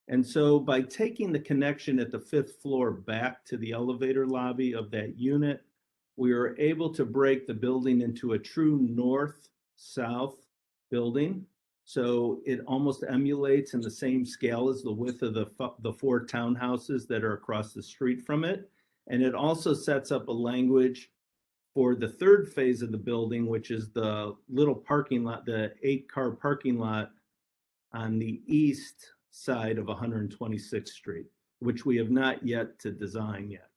And so by taking the connection at the 5th floor back to the elevator lobby of that unit, we were able to break the building into a true north-south building. So it almost emulates in the same scale as the width of the 4 townhouses that are across the street from it. And it also sets up a language for the 3rd phase of the building, which is the little parking lot, the 8-car parking lot on the east side of 126th Street, which we have not yet to design yet.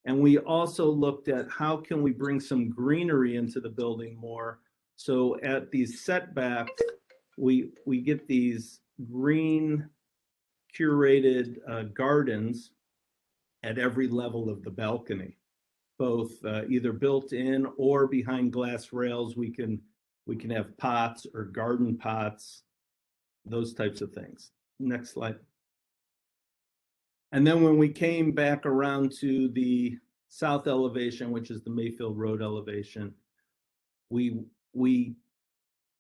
And we also looked at how can we bring some greenery into the building more. So at these setbacks, we get these green curated gardens at every level of the balcony, both either built in or behind glass rails. We can have pots or garden pots, those types of things. Next slide. And then when we came back around to the south elevation, which is the Mayfield Road elevation, we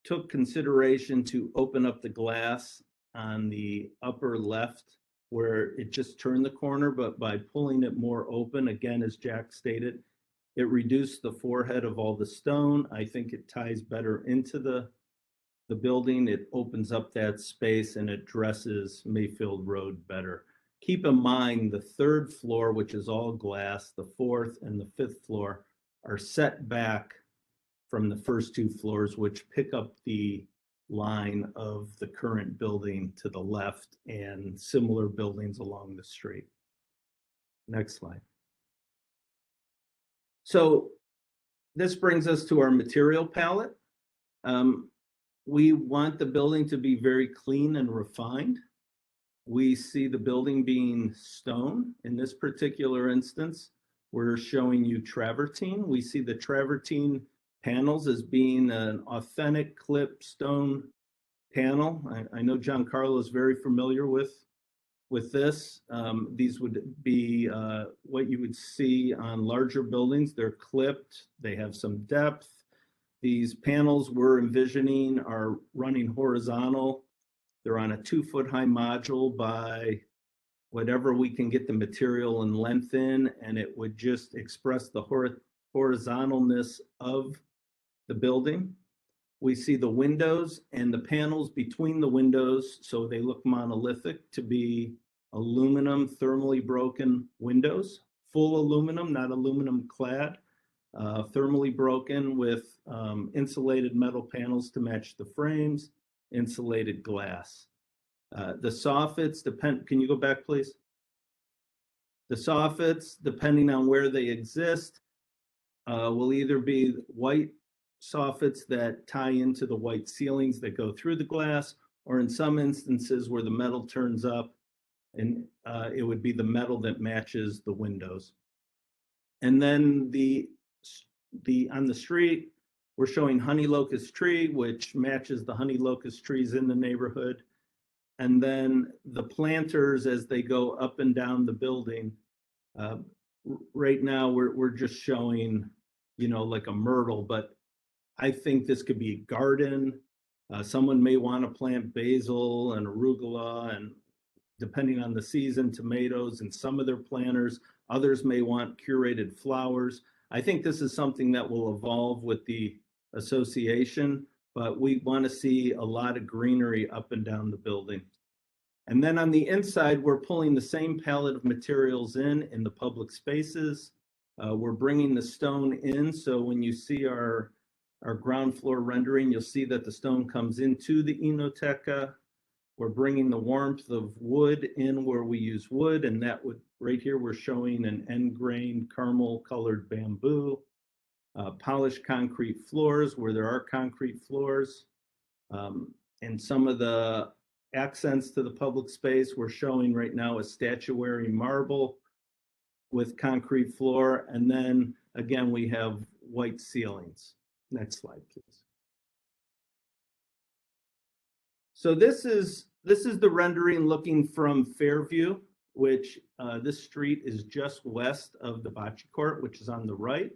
took consideration to open up the glass on the upper left where it just turned the corner, but by pulling it more open, again, as Jack stated, it reduced the forehead of all the stone. I think it ties better into the building. It opens up that space and addresses Mayfield Road better. Keep in mind the 3rd floor, which is all glass, the 4th and the 5th floor are set back from the first 2 floors, which pick up the line of the current building to the left and similar buildings along the street. Next slide. So this brings us to our material palette. We want the building to be very clean and refined. We see the building being stone. In this particular instance, we're showing you travertine. We see the travertine panels as being an authentic clip stone panel. I know Giancarlo is very familiar with this. These would be what you would see on larger buildings. They're clipped, they have some depth. These panels we're envisioning are running horizontal. They're on a 2-foot high module by whatever we can get the material and length in, and it would just express the horizontalness of the building. We see the windows and the panels between the windows, so they look monolithic, to be aluminum thermally broken windows, full aluminum, not aluminum clad, thermally broken with insulated metal panels to match the frames, insulated glass. The soffits depend, can you go back, please? The soffits, depending on where they exist, will either be white soffits that tie into the white ceilings that go through the glass, or in some instances where the metal turns up, and it would be the metal that matches the windows. And then on the street, we're showing honey locust tree, which matches the honey locust trees in the neighborhood. And then the planters as they go up and down the building. Right now, we're just showing, like a myrtle, but I think this could be a garden. Someone may want to plant basil and arugula, and depending on the season, tomatoes and some of their planters. Others may want curated flowers. I think this is something that will evolve with the association, but we want to see a lot of greenery up and down the building. And then on the inside, we're pulling the same palette of materials in the public spaces. We're bringing the stone in, so when you see our ground floor rendering, you'll see that the stone comes into the Enoteca. We're bringing the warmth of wood in where we use wood, and that would, right here, we're showing an end grain caramel colored bamboo, polished concrete floors where there are concrete floors. And some of the accents to the public space we're showing right now is statuary marble with concrete floor. And then again, we have white ceilings. Next slide, please. So this is the rendering looking from Fairview, which this street is just west of the bocce court, which is on the right.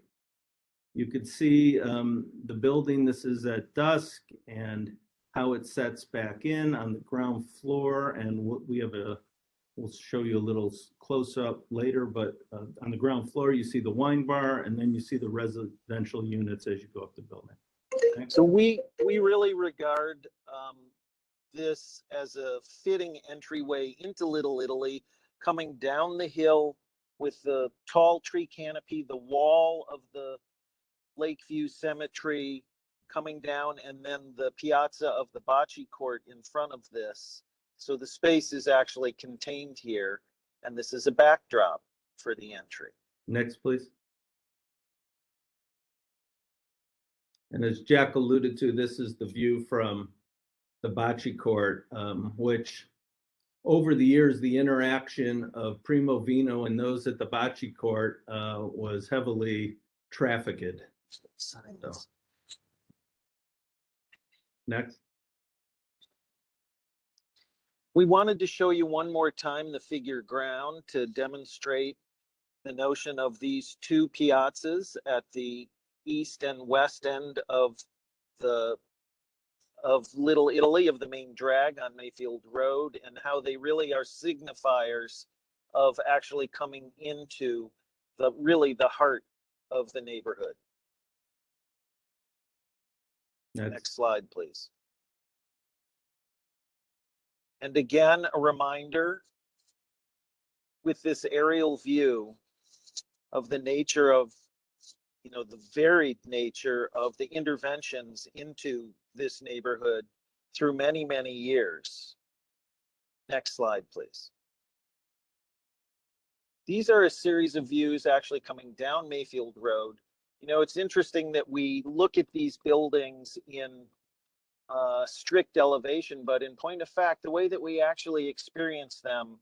You could see the building. This is at dusk, and how it sets back in on the ground floor. And we have we'll show you a little close up later, but on the ground floor, you see the wine bar, and then you see the residential units as you go up the building. Okay. So we really regard this as a fitting entryway into Little Italy, coming down the hill with the tall tree canopy, the wall of the Lakeview Cemetery coming down, and then the piazza of the bocce court in front of this. So the space is actually contained here, and this is a backdrop for the entry. Next, please. And as Jack alluded to, this is the view from the bocce court, which over the years, the interaction of Primo Vino and those at the bocce court was heavily trafficked. So. Next. We wanted to show you one more time the figure ground to demonstrate the notion of these two piazzas at the east and west end of Little Italy, of the main drag on Mayfield Road, and how they really are signifiers of actually coming into the heart of the neighborhood. Next slide, please. And again, a reminder with this aerial view of the nature of, the varied nature of the interventions into this neighborhood through many, many years. Next slide, please. These are a series of views actually coming down Mayfield Road. It's interesting that we look at these buildings in strict elevation, but in point of fact, the way that we actually experience them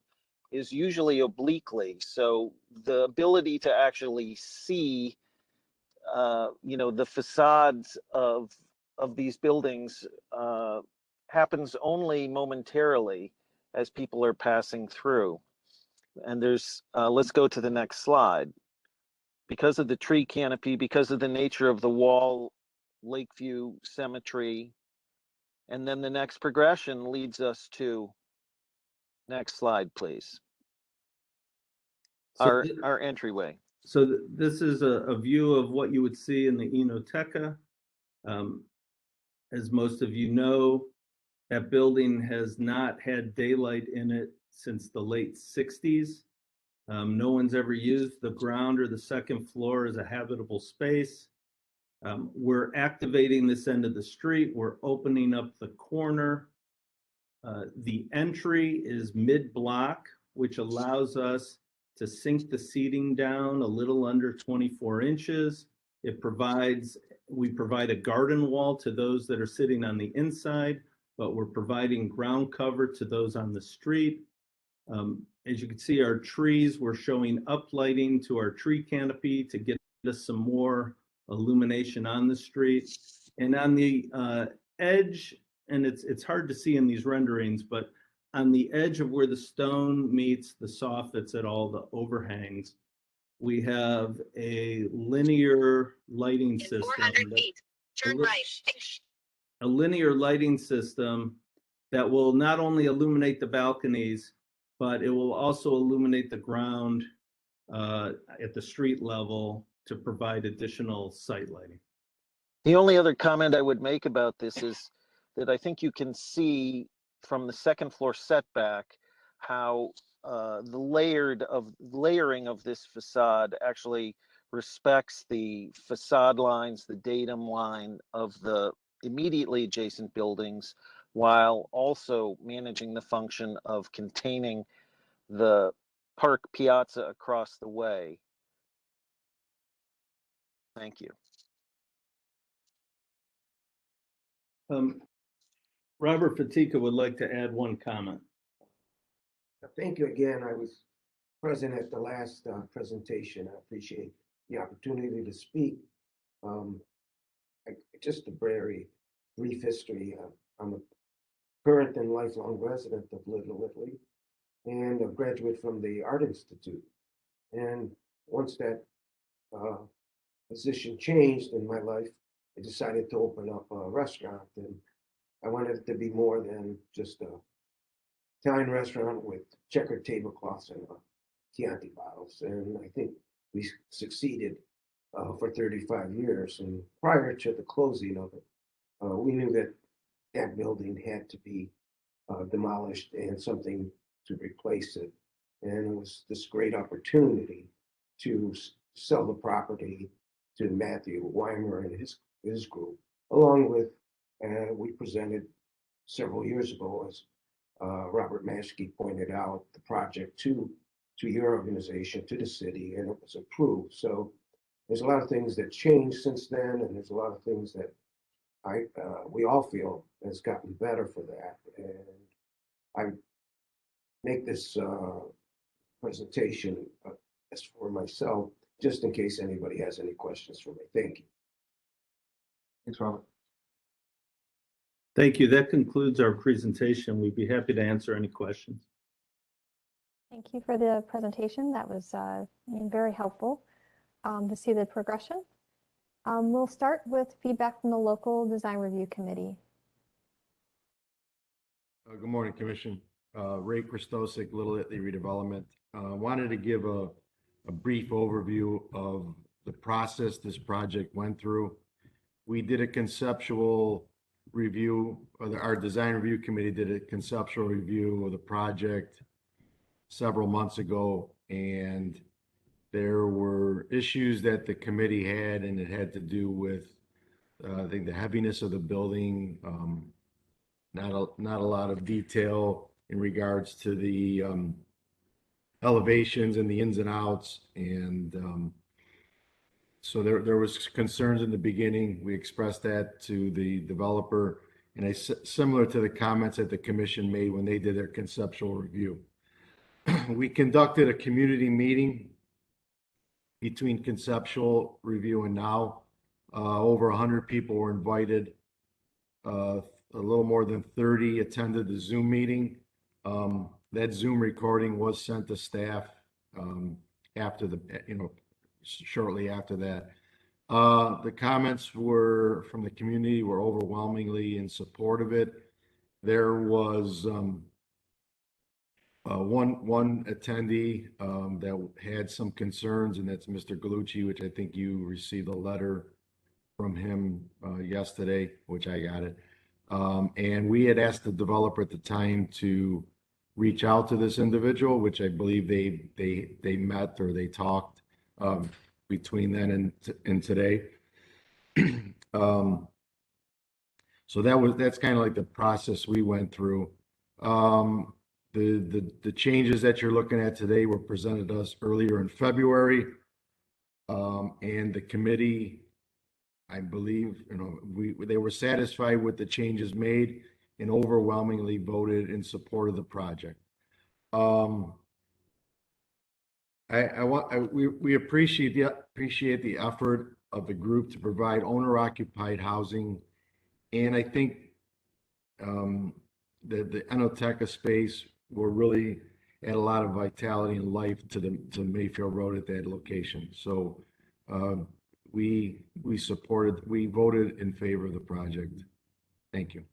is usually obliquely. So the ability to actually see the facades of these buildings happens only momentarily as people are passing through. And there's, let's go to the next slide. Because of the tree canopy, because of the nature of the wall, Lakeview symmetry, and then the next progression leads us to, next slide, please. So Our entryway. So this is a view of what you would see in the Enoteca. As most of you know, that building has not had daylight in it since the late 60s. No one's ever used the ground or the second floor as a habitable space. We're activating this end of the street. We're opening up the corner. The entry is mid-block, which allows us to sink the seating down a little under 24 inches. We provide a garden wall to those that are sitting on the inside, but we're providing ground cover to those on the street. As you can see, our trees, we're showing uplighting to our tree canopy to get us some more illumination on the street. And on the edge, and it's hard to see in these renderings, but on the edge of where the stone meets the soffits at all the overhangs, we have a linear lighting system. 400 feet, turn right. A linear lighting system that will not only illuminate the balconies, but it will also illuminate the ground at the street level to provide additional site lighting. The only other comment I would make about this is that I think you can see from the second floor setback how the layering of this facade actually respects the facade lines, the datum line of the immediately adjacent buildings, while also managing the function of containing the park piazza across the way. Thank you. Robert Fatica would like to add one comment. Thank you again. I was present at the last presentation. I appreciate the opportunity to speak. Just a very brief history. I'm a current and lifelong resident of Little Italy and a graduate from the Art Institute. And once that position changed in my life, I decided to open up a restaurant, and I wanted it to be more than just a Italian restaurant with checkered tablecloths and Chianti bottles. And I think we succeeded for 35 years. And prior to the closing of it, we knew that that building had to be demolished and something to replace it. And it was this great opportunity to sell the property to Matthew Weimer and his group, along with, we presented several years ago, as Robert Maschke pointed out, the project to your organization, to the city, and it was approved. So there's a lot of things that changed since then, and there's a lot of things that we all feel has gotten better for that. And I make this presentation as for myself, just in case anybody has any questions for me. Thank you. Thanks, Robert. Thank you. That concludes our presentation. We'd be happy to answer any questions. Thank you for the presentation. That was very helpful to see the progression. We'll start with feedback from the local design review committee. Good morning, Commission. Ray Christosik, Little Italy Redevelopment. Wanted to give a brief overview of the process this project went through. We did a conceptual review, or our design review committee did a conceptual review of the project several months ago, and there were issues that the committee had, and it had to do with I think the heaviness of the building, not a lot of detail in regards to the elevations and the ins and outs, and so there was concerns in the beginning. We expressed that to the developer, and similar to the comments that the commission made when they did their conceptual review. We conducted a community meeting between conceptual review and now. Over 100 people were invited. A little more than 30 attended the Zoom meeting. That Zoom recording was sent to staff after the, shortly after that. The comments were from the community were overwhelmingly in support of it. There was one attendee that had some concerns, and that's Mr. Galucci, which I think you received a letter from him yesterday, which I got it. And we had asked the developer at the time to reach out to this individual, which I believe they met or they talked between then and today. So that's kind of like the process we went through. The changes that you're looking at today were presented to us earlier in February, and the committee, I believe, they were satisfied with the changes made and overwhelmingly voted in support of the project. We appreciate the effort of the group to provide owner-occupied housing, and I think the Enoteca space will really add a lot of vitality and life to Mayfield Road at that location. So we voted in favor of the project. Thank you.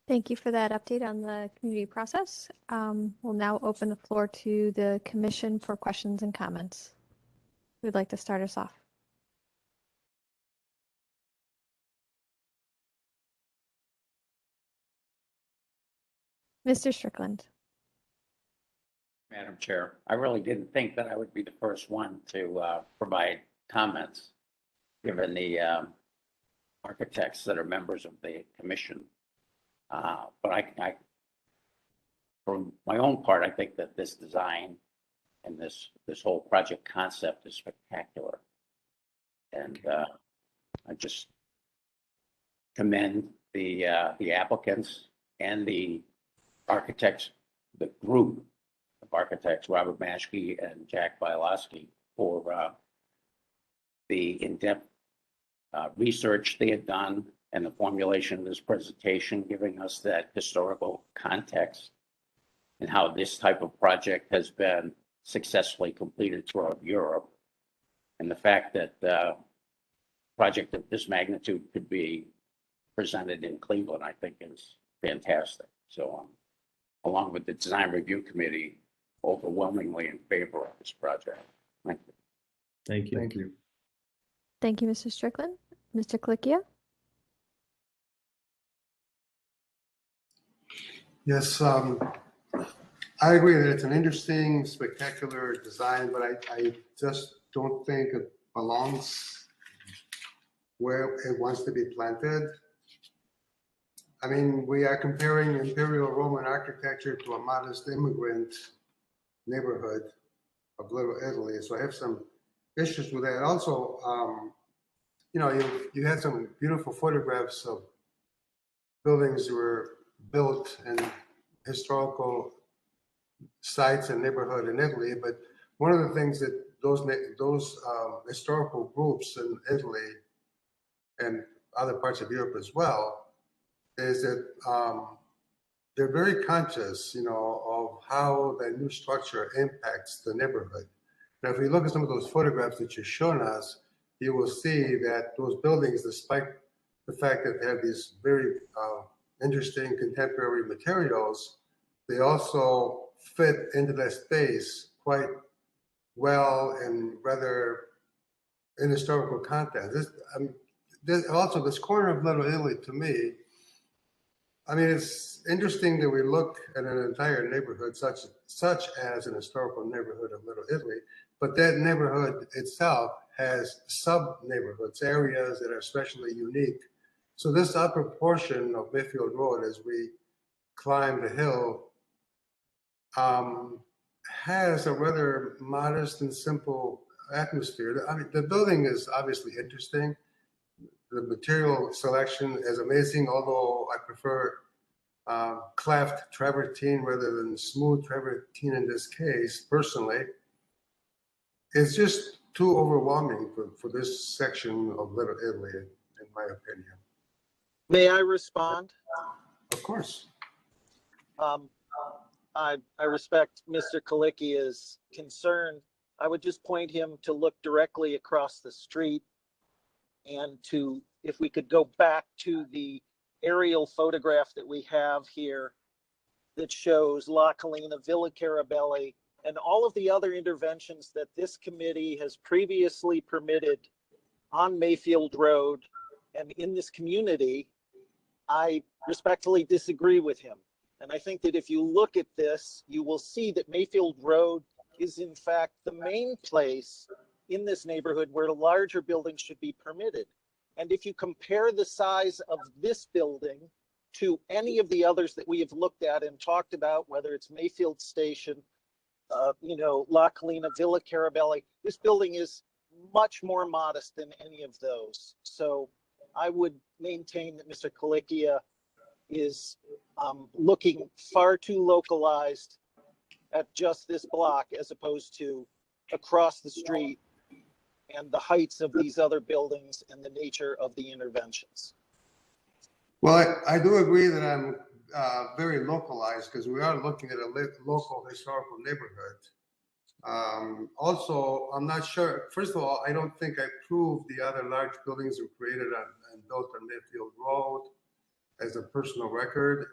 Thank you for that update on the community process. We'll now open the floor to the commission for questions and comments. Who'd like to start us off? Mr. Strickland. Madam Chair, I really didn't think that I would be the first one to provide comments, given the architects that are members of the commission. But I, for my own part, I think that this design and this whole project concept is spectacular. And I just commend the applicants and the architects, the group of architects, Robert Maschke and Jack Bialowski, for the in-depth research they had done and the formulation of this presentation, giving us that historical context and how this type of project has been successfully completed throughout Europe. And the fact that a project of this magnitude could be presented in Cleveland, I think is fantastic. So along with the design review committee, overwhelmingly in favor of this project. Thank you. Thank you. Thank you. Thank you, Mr. Strickland. Mr. Klickia? Yes, I agree that it's an interesting, spectacular design, but I just don't think it belongs where it wants to be planted. I mean, we are comparing Imperial Roman architecture to a modest immigrant neighborhood of Little Italy, so I have some issues with that. Also, you had some beautiful photographs of buildings that were built in historical sites and neighborhood in Italy, but one of the things that those historical groups in Italy and other parts of Europe as well is that they're very conscious, of how the new structure impacts the neighborhood. Now, if we look at some of those photographs that you've shown us, you will see that those buildings, despite the fact that they have these very interesting contemporary materials, they also fit into that space quite well and rather in historical context. Also, this corner of Little Italy, to me, I mean, it's interesting that we look at an entire neighborhood such as an historical neighborhood of Little Italy, but that neighborhood itself has sub-neighborhoods, areas that are especially unique. So this upper portion of Mayfield Road, as we climb the hill, has a rather modest and simple atmosphere. I mean, the building is obviously interesting. The material selection is amazing, although I prefer cleft travertine rather than smooth travertine in this case, personally. it's just too overwhelming for this section of Little Italy, in my opinion. May I respond? Of course. I respect Mr. Kalikia's concern. I would just point him to look directly across the street and to, if we could go back to the aerial photograph that we have here that shows La Collina, Villa Carabelli, and all of the other interventions that this committee has previously permitted on Mayfield Road and in this community, I respectfully disagree with him. And I think that if you look at this, you will see that Mayfield Road is in fact the main place in this neighborhood where larger buildings should be permitted. And if you compare the size of this building to any of the others that we have looked at and talked about, whether it's Mayfield Station, La Collina, Villa Carabelli, this building is much more modest than any of those. So I would maintain that Mr. Kalikia is looking far too localized at just this block as opposed to across the street and the heights of these other buildings and the nature of the interventions. Well, I do agree that I'm very localized because we are looking at a local historical neighborhood. Also, I'm not sure, first of all, I don't think I proved the other large buildings were created and built on Mayfield Road as a personal record.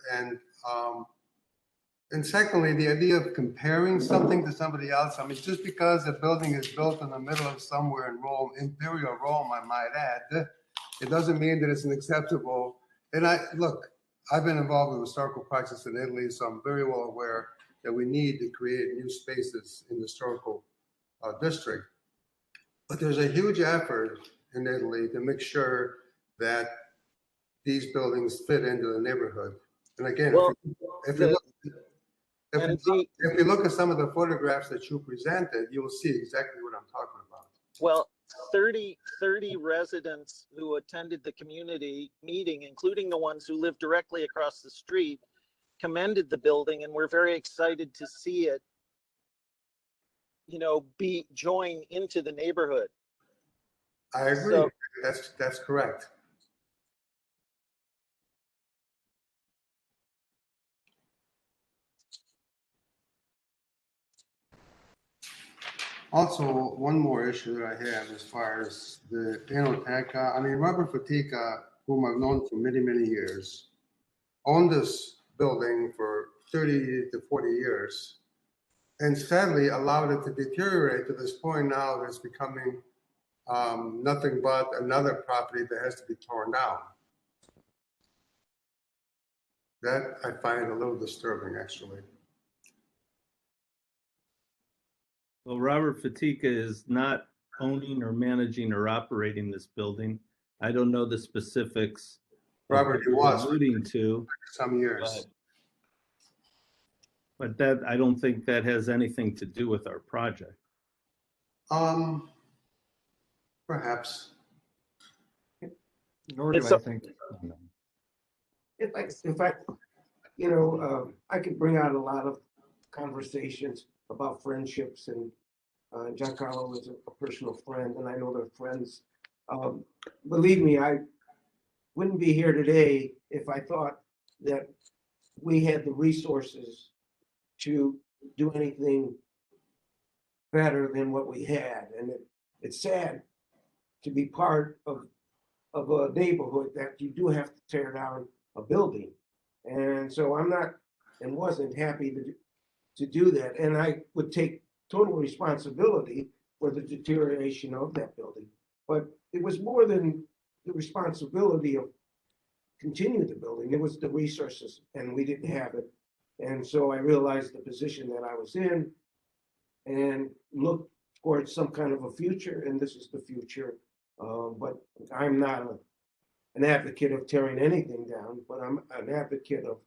And secondly, the idea of comparing something to somebody else, I mean, just because a building is built in the middle of somewhere in Rome, Imperial Rome, I might add, it doesn't mean that it's an acceptable. And look, I've been involved with historical practice in Italy, so I'm very well aware that we need to create new spaces in the historical district. But there's a huge effort in Italy to make sure that these buildings fit into the neighborhood. And again, Well, if you look at some of the photographs that you presented, you will see exactly what I'm talking about. Well, 30 residents who attended the community meeting, including the ones who live directly across the street, commended the building, and we're very excited to see it, be joined into the neighborhood. I agree. So, that's correct. Also, one more issue that I have as far as the Enoteca. I mean, Robert Fatica, whom I've known for many, many years, owned this building for 30 to 40 years and sadly allowed it to deteriorate to this point now that it's becoming nothing but another property that has to be torn down. That I find a little disturbing, actually. Well, Robert Fatica is not owning or managing or operating this building. I don't know the specifics. Robert, he was alluding to some years. But that, I don't think that has anything to do with our project. Perhaps. Nor do I think. If I, I could bring out a lot of conversations about friendships, and Giancarlo is a personal friend, and I know they're friends. Believe me, I wouldn't be here today if I thought that we had the resources to do anything better than what we had. And it's sad to be part of a neighborhood that you do have to tear down a building. And so I'm not and wasn't happy to do that. And I would take total responsibility for the deterioration of that building. But it was more than the responsibility of continue the building. It was the resources, and we didn't have it. And so I realized the position that I was in and looked towards some kind of a future, and this is the future. But I'm not an advocate of tearing anything down, but I'm an advocate of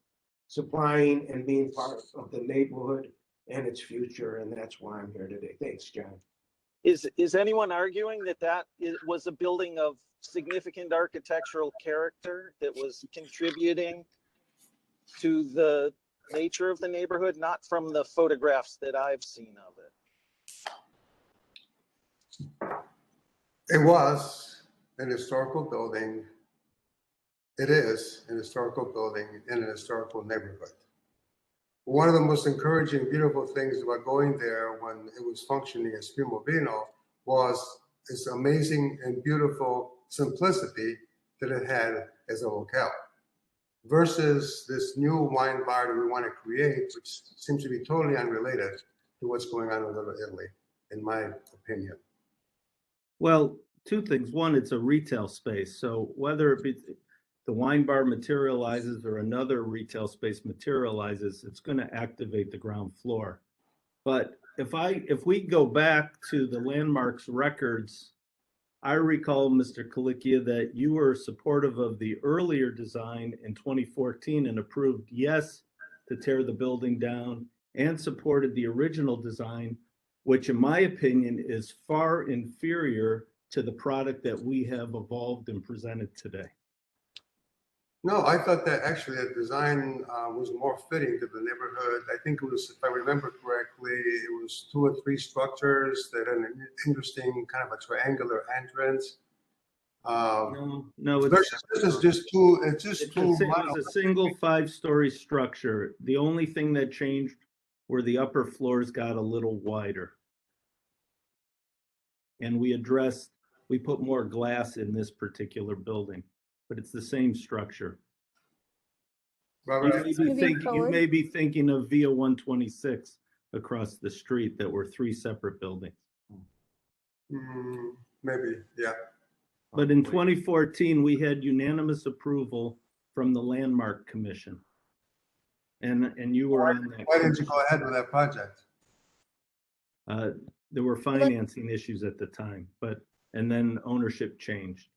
supplying and being part of the neighborhood and its future, and that's why I'm here today. Thanks, John. Is anyone arguing that was a building of significant architectural character that was contributing to the nature of the neighborhood? Not from the photographs that I've seen of it. It was an historical building. It is an historical building in an historical neighborhood. One of the most encouraging, beautiful things about going there when it was functioning as Primo Vino was its amazing and beautiful simplicity that it had as a locale. Versus this new wine bar that we want to create, which seems to be totally unrelated to what's going on in Little Italy, in my opinion. Well, two things. One, it's a retail space. So whether it be the wine bar materializes or another retail space materializes, it's going to activate the ground floor. But if we go back to the landmarks records, I recall, Mr. Kalikia, that you were supportive of the earlier design in 2014 and approved yes to tear the building down and supported the original design, which in my opinion is far inferior to the product that we have evolved and presented today. No, I thought that actually the design was more fitting to the neighborhood. I think it was, if I remember correctly, it was 2 or 3 structures that had an interesting kind of a triangular entrance. No, this is just too. It's just it too. was a single 5-story structure. The only thing that changed were the upper floors got a little wider. And we put more glass in this particular building, but it's the same structure. Robert, You may be thinking of Via 126 across the street that were 3 separate buildings. Maybe, yeah. But in 2014, we had unanimous approval from the Landmark Commission. And you were on that. Why didn't you go ahead with that project? There were financing issues at the time, and then ownership changed.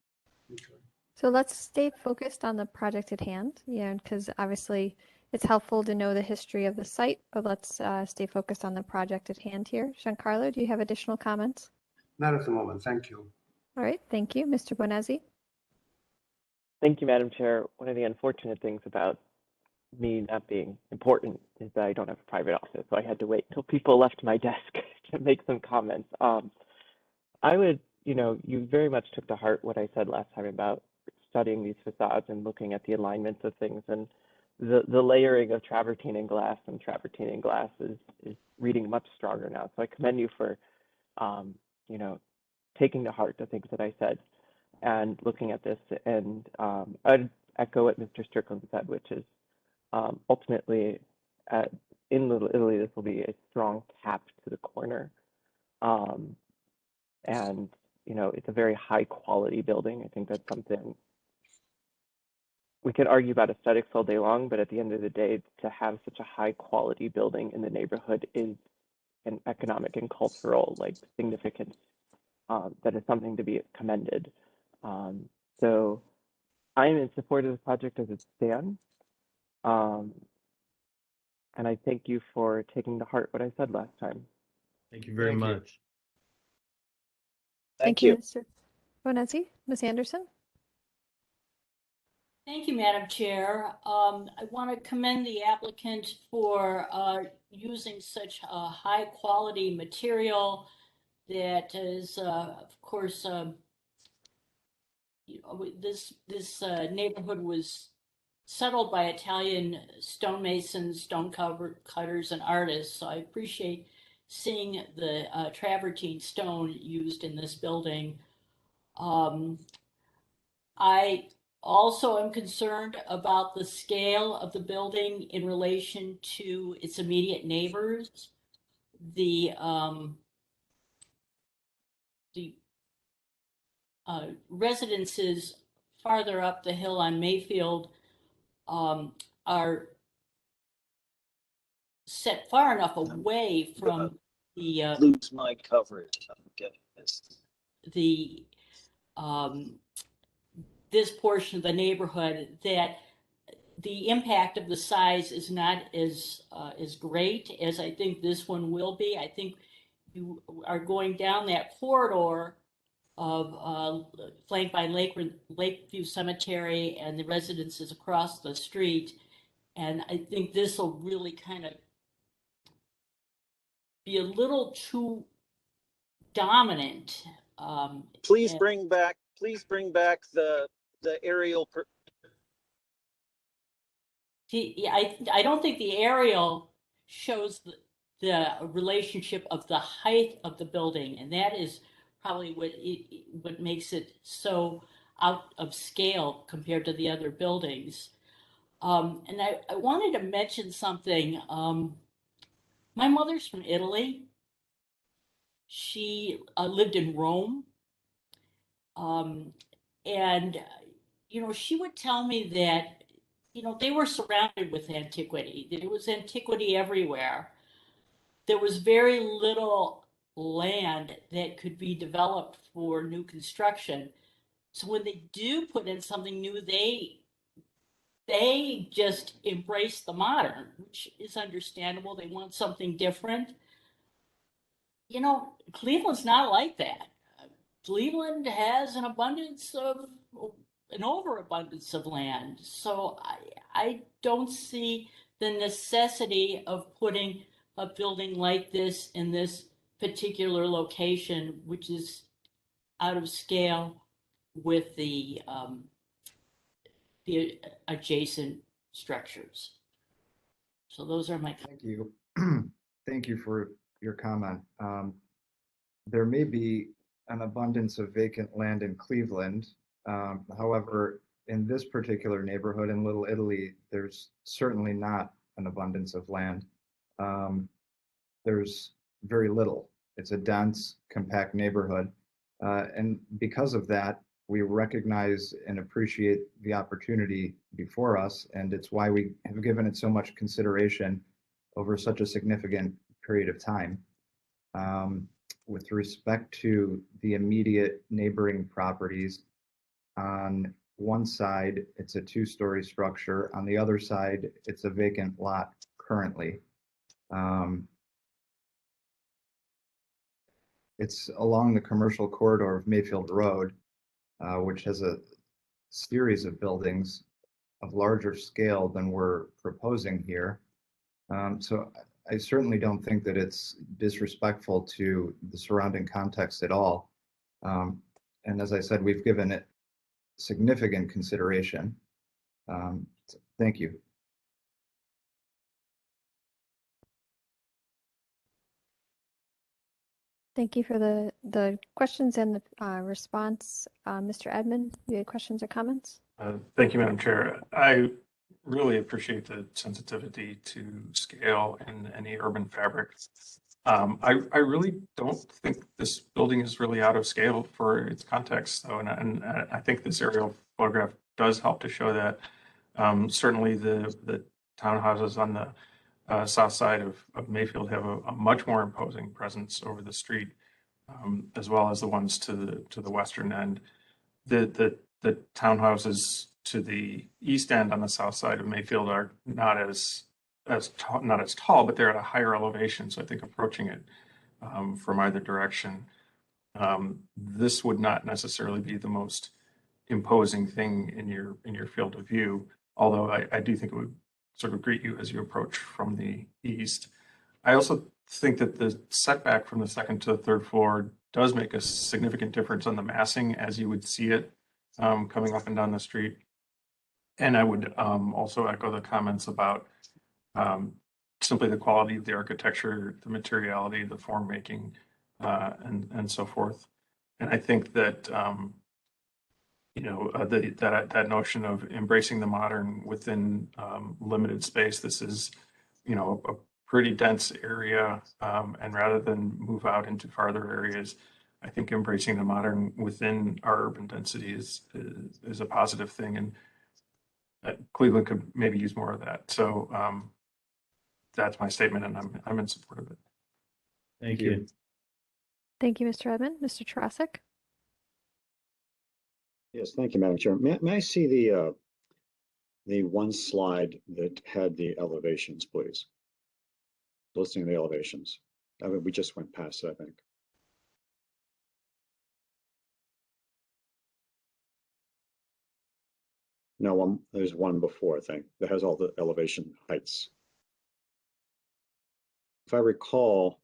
So let's stay focused on the project at hand, because obviously it's helpful to know the history of the site, but let's stay focused on the project at hand here. Giancarlo, do you have additional comments? Not at the moment, thank you. All right, thank you. Mr. Bonazzi? Thank you, Madam Chair. One of the unfortunate things about me not being important is that I don't have a private office, so I had to wait till people left my desk to make some comments. I would, you very much took to heart what I said last time about studying these facades and looking at the alignments of things, and the layering of travertine and glass is reading much stronger now. So I commend you for, taking to heart the things that I said and looking at this. And I'd echo what Mr. Strickland said, which is ultimately in Little Italy, this will be a strong cap to the corner. And, it's a very high quality building. I think that's something we could argue about aesthetics all day long, but at the end of the day, to have such a high quality building in the neighborhood is an economic and cultural significance that is something to be commended. So I'm in support of the project as it stands. And I thank you for taking to heart what I said last time. Thank you very much. Thank you, Mr. Bonazzi. Ms. Anderson? Thank you, Madam Chair. I want to commend the applicant for using such a high quality material that is, of course, this neighborhood was settled by Italian stonemasons, stone cutters, and artists. So I appreciate seeing the travertine stone used in this building. I also am concerned about the scale of the building in relation to its immediate neighbors. The residences farther up the hill on Mayfield are set far enough away from the lose my coverage. I'm getting this. This portion of the neighborhood that the impact of the size is not as great as I think this one will be. I think you are going down that corridor of flanked by Lakeview Cemetery and the residences across the street, and I think this will really kind of be a little too dominant. Please and- bring back the aerial. Yeah, I don't think the aerial shows the relationship of the height of the building, and that is probably what makes it so out of scale compared to the other buildings. And I wanted to mention something. My mother's from Italy. She lived in Rome. And, she would tell me that, they were surrounded with antiquity. There was antiquity everywhere. There was very little land that could be developed for new construction. So when they do put in something new, they just embrace the modern, which is understandable. They want something different. Cleveland's not like that. Cleveland has an overabundance of land. So I don't see the necessity of putting a building like this in this particular location, which is out of scale with the adjacent structures. So those are my. Thank you. Thank you for your comment. There may be an abundance of vacant land in Cleveland. However, in this particular neighborhood in Little Italy, there's certainly not an abundance of land. There's very little. It's a dense, compact neighborhood. And because of that, we recognize and appreciate the opportunity before us, and it's why we have given it so much consideration over such a significant period of time. With respect to the immediate neighboring properties, on one side, it's a two-story structure. On the other side, it's a vacant lot currently. It's along the commercial corridor of Mayfield Road, which has a series of buildings of larger scale than we're proposing here. So I certainly don't think that it's disrespectful to the surrounding context at all. And as I said, we've given it significant consideration. Thank you. Thank you for the questions and the response. Mr. Edmond, you had questions or comments? Thank you, Madam Chair. I really appreciate the sensitivity to scale in any urban fabric. I really don't think this building is really out of scale for its context, though, and I think this aerial photograph does help to show that. Certainly, the townhouses on the south side of Mayfield have a much more imposing presence over the street, as well as the ones to the western end. The townhouses to the east end on the south side of Mayfield are not as tall, but they're at a higher elevation. So I think approaching it from either direction, this would not necessarily be the most imposing thing in your field of view. Although I do think it would sort of greet you as you approach from the east. I also think that the setback from the second to the third floor does make a significant difference on the massing as you would see it coming up and down the street. And I would also echo the comments about simply the quality of the architecture, the materiality, the form making, and so forth. And I think that that notion of embracing the modern within limited space. This is, a pretty dense area, and rather than move out into farther areas, I think embracing the modern within our urban density is a positive thing, and Cleveland could maybe use more of that. So that's my statement, and I'm in support of it. Thank you. Thank you, Mr. Edmond. Mr. Tarasik? Yes, thank you, Madam Chair. May I see the one slide that had the elevations, please? Listing the elevations. I mean, we just went past it, I think. No, there's one before, I think, that has all the elevation heights. If I recall,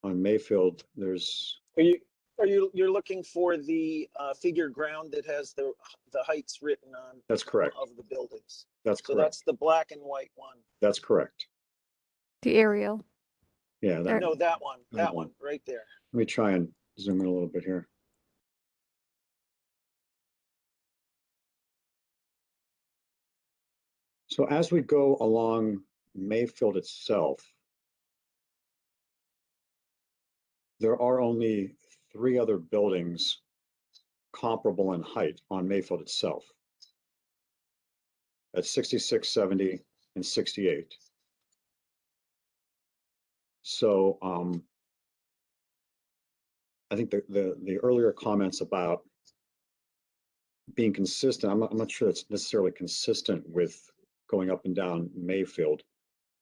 on Mayfield, there's, You're looking for the figure ground that has the heights written on that's correct. of the buildings. That's So correct. that's the black and white one. That's correct. The aerial. Yeah, No, that one that one. right there. Let me try and zoom in a little bit here. So as we go along Mayfield itself, there are only 3 other buildings comparable in height on Mayfield itself. At 66, 70, and 68. So I think the earlier comments about being consistent, I'm not sure that's necessarily consistent with going up and down Mayfield.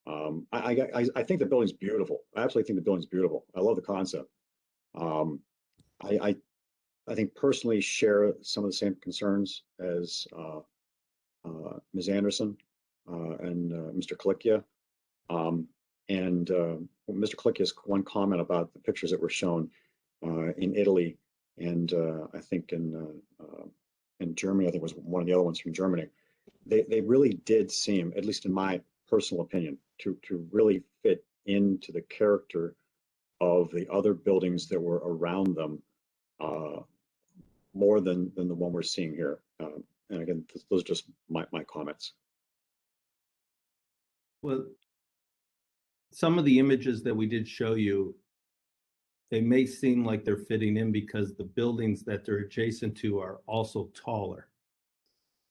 I think the building's beautiful. I absolutely think the building's beautiful. I love the concept. I think personally share some of the same concerns as Ms. Anderson and Mr. Kalikia. Mr. Kalikia's one comment about the pictures that were shown in Italy and I think in Germany, I think was one of the other ones from Germany. They really did seem, at least in my personal opinion, to really fit into the character of the other buildings that were around them more than the one we're seeing here. And again, those are just my comments. Well, some of the images that we did show you, they may seem like they're fitting in because the buildings that they're adjacent to are also taller.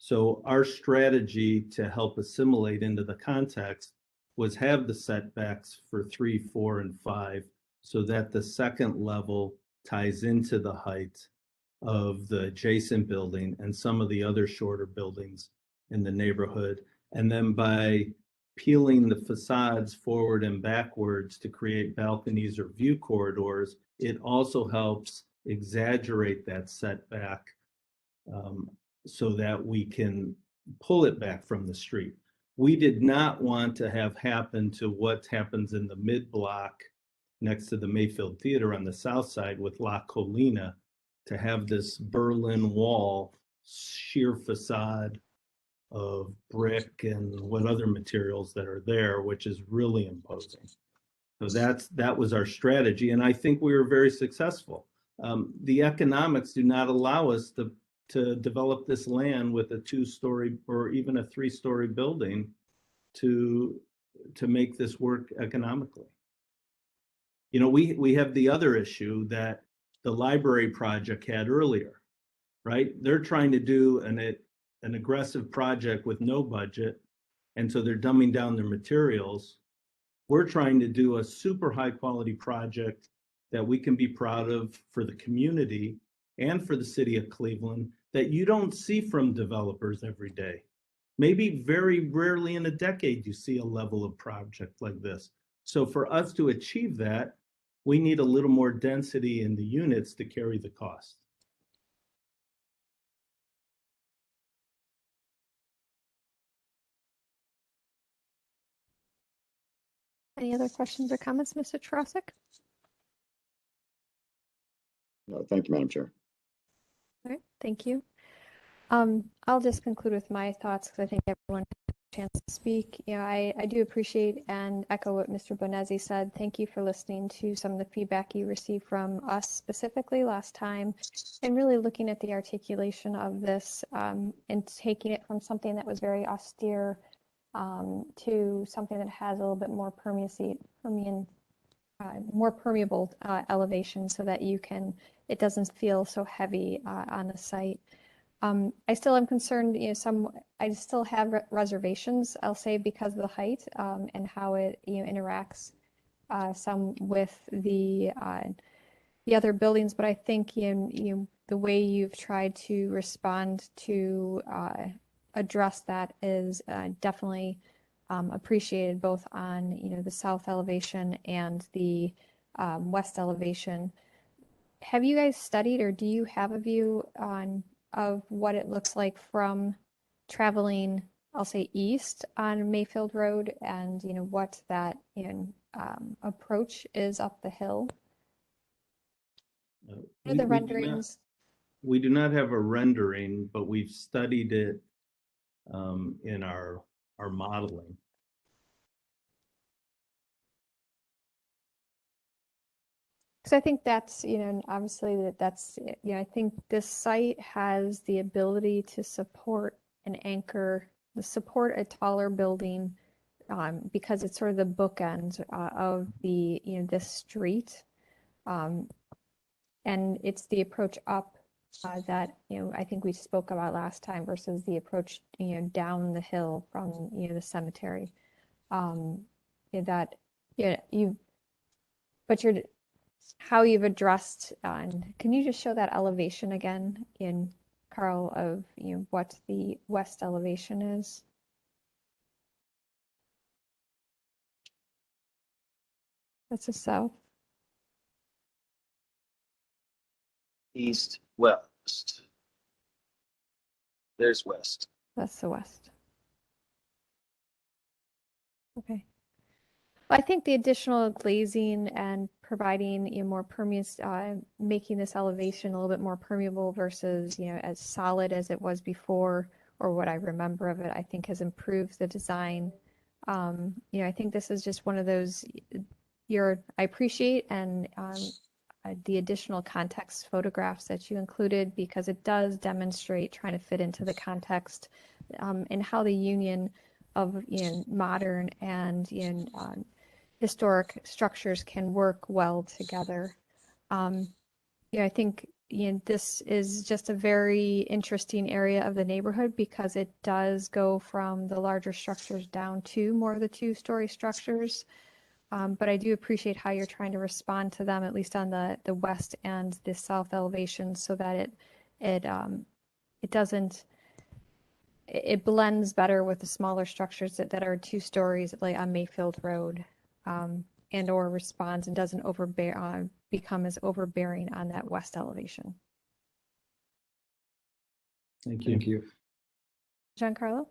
So our strategy to help assimilate into the context was have the setbacks for 3, 4, and 5 so that the second level ties into the height of the adjacent building and some of the other shorter buildings in the neighborhood. And then by peeling the facades forward and backwards to create balconies or view corridors, it also helps exaggerate that setback so that we can pull it back from the street. We did not want to have happen to what happens in the mid-block next to the Mayfield Theater on the south side with La Colina, to have this Berlin Wall sheer facade of brick and what other materials that are there, which is really imposing. So that was our strategy, and I think we were very successful. The economics do not allow us to develop this land with a 2-story or even a 3-story building to make this work economically. You know, we have the other issue that the library project had earlier, right? They're trying to do an aggressive project with no budget, and so they're dumbing down their materials. We're trying to do a super high quality project that we can be proud of for the community and for the city of Cleveland that you don't see from developers every day. Maybe very rarely in a decade you see a level of project like this. So for us to achieve that, we need a little more density in the units to carry the cost. Any other questions or comments, Mr. Tarasik? No, thank you, Madam Chair. All right, thank you. I'll just conclude with my thoughts because I think everyone had a chance to speak. You know, I do appreciate and echo what Mr. Bonezzi said. Thank you for listening to some of the feedback you received from us specifically last time and really looking at the articulation of this and taking it from something that was very austere to something that has a little bit more more permeable elevation so that it doesn't feel so heavy on the site. I still am concerned, you know, I still have reservations, I'll say, because of the height and how it, you know, interacts some with the other buildings. But I think, you know, the way you've tried to respond to address that is definitely appreciated, both on, you know, the south elevation and the west elevation. Have you guys studied, or do you have a view of what it looks like from traveling, I'll say, east on Mayfield Road, and, you know, what that approach is up the hill Or the We do not- renderings. We do not have a rendering, but we've studied it in our modeling. Because I think that's, obviously that's, I think this site has the ability to support an anchor, to support a taller building, because it's sort of the bookends of the, this street. And it's the approach up that, I think we spoke about last time versus the approach, down the hill from, the cemetery. That, but how you've addressed, can you just show that elevation again Carl, of, what the west elevation is? That's the south. East, west. There's west. That's the west. Okay. Well, I think the additional glazing and providing more permeous, making this elevation a little bit more permeable versus, as solid as it was before, or what I remember of it, I think has improved the design. I think this is just one of those I appreciate and the additional context photographs that you included, because it does demonstrate trying to fit into the context and how the union of modern and historic structures can work well together. I think this is just a very interesting area of the neighborhood because it does go from the larger structures down to more of the two-story structures. But I do appreciate how you're trying to respond to them, at least on the west and the south elevation, so that it blends better with the smaller structures that are 2 stories, like on Mayfield Road, and or responds and doesn't become as overbearing on that west elevation. Thank you. Thank you. Giancarlo?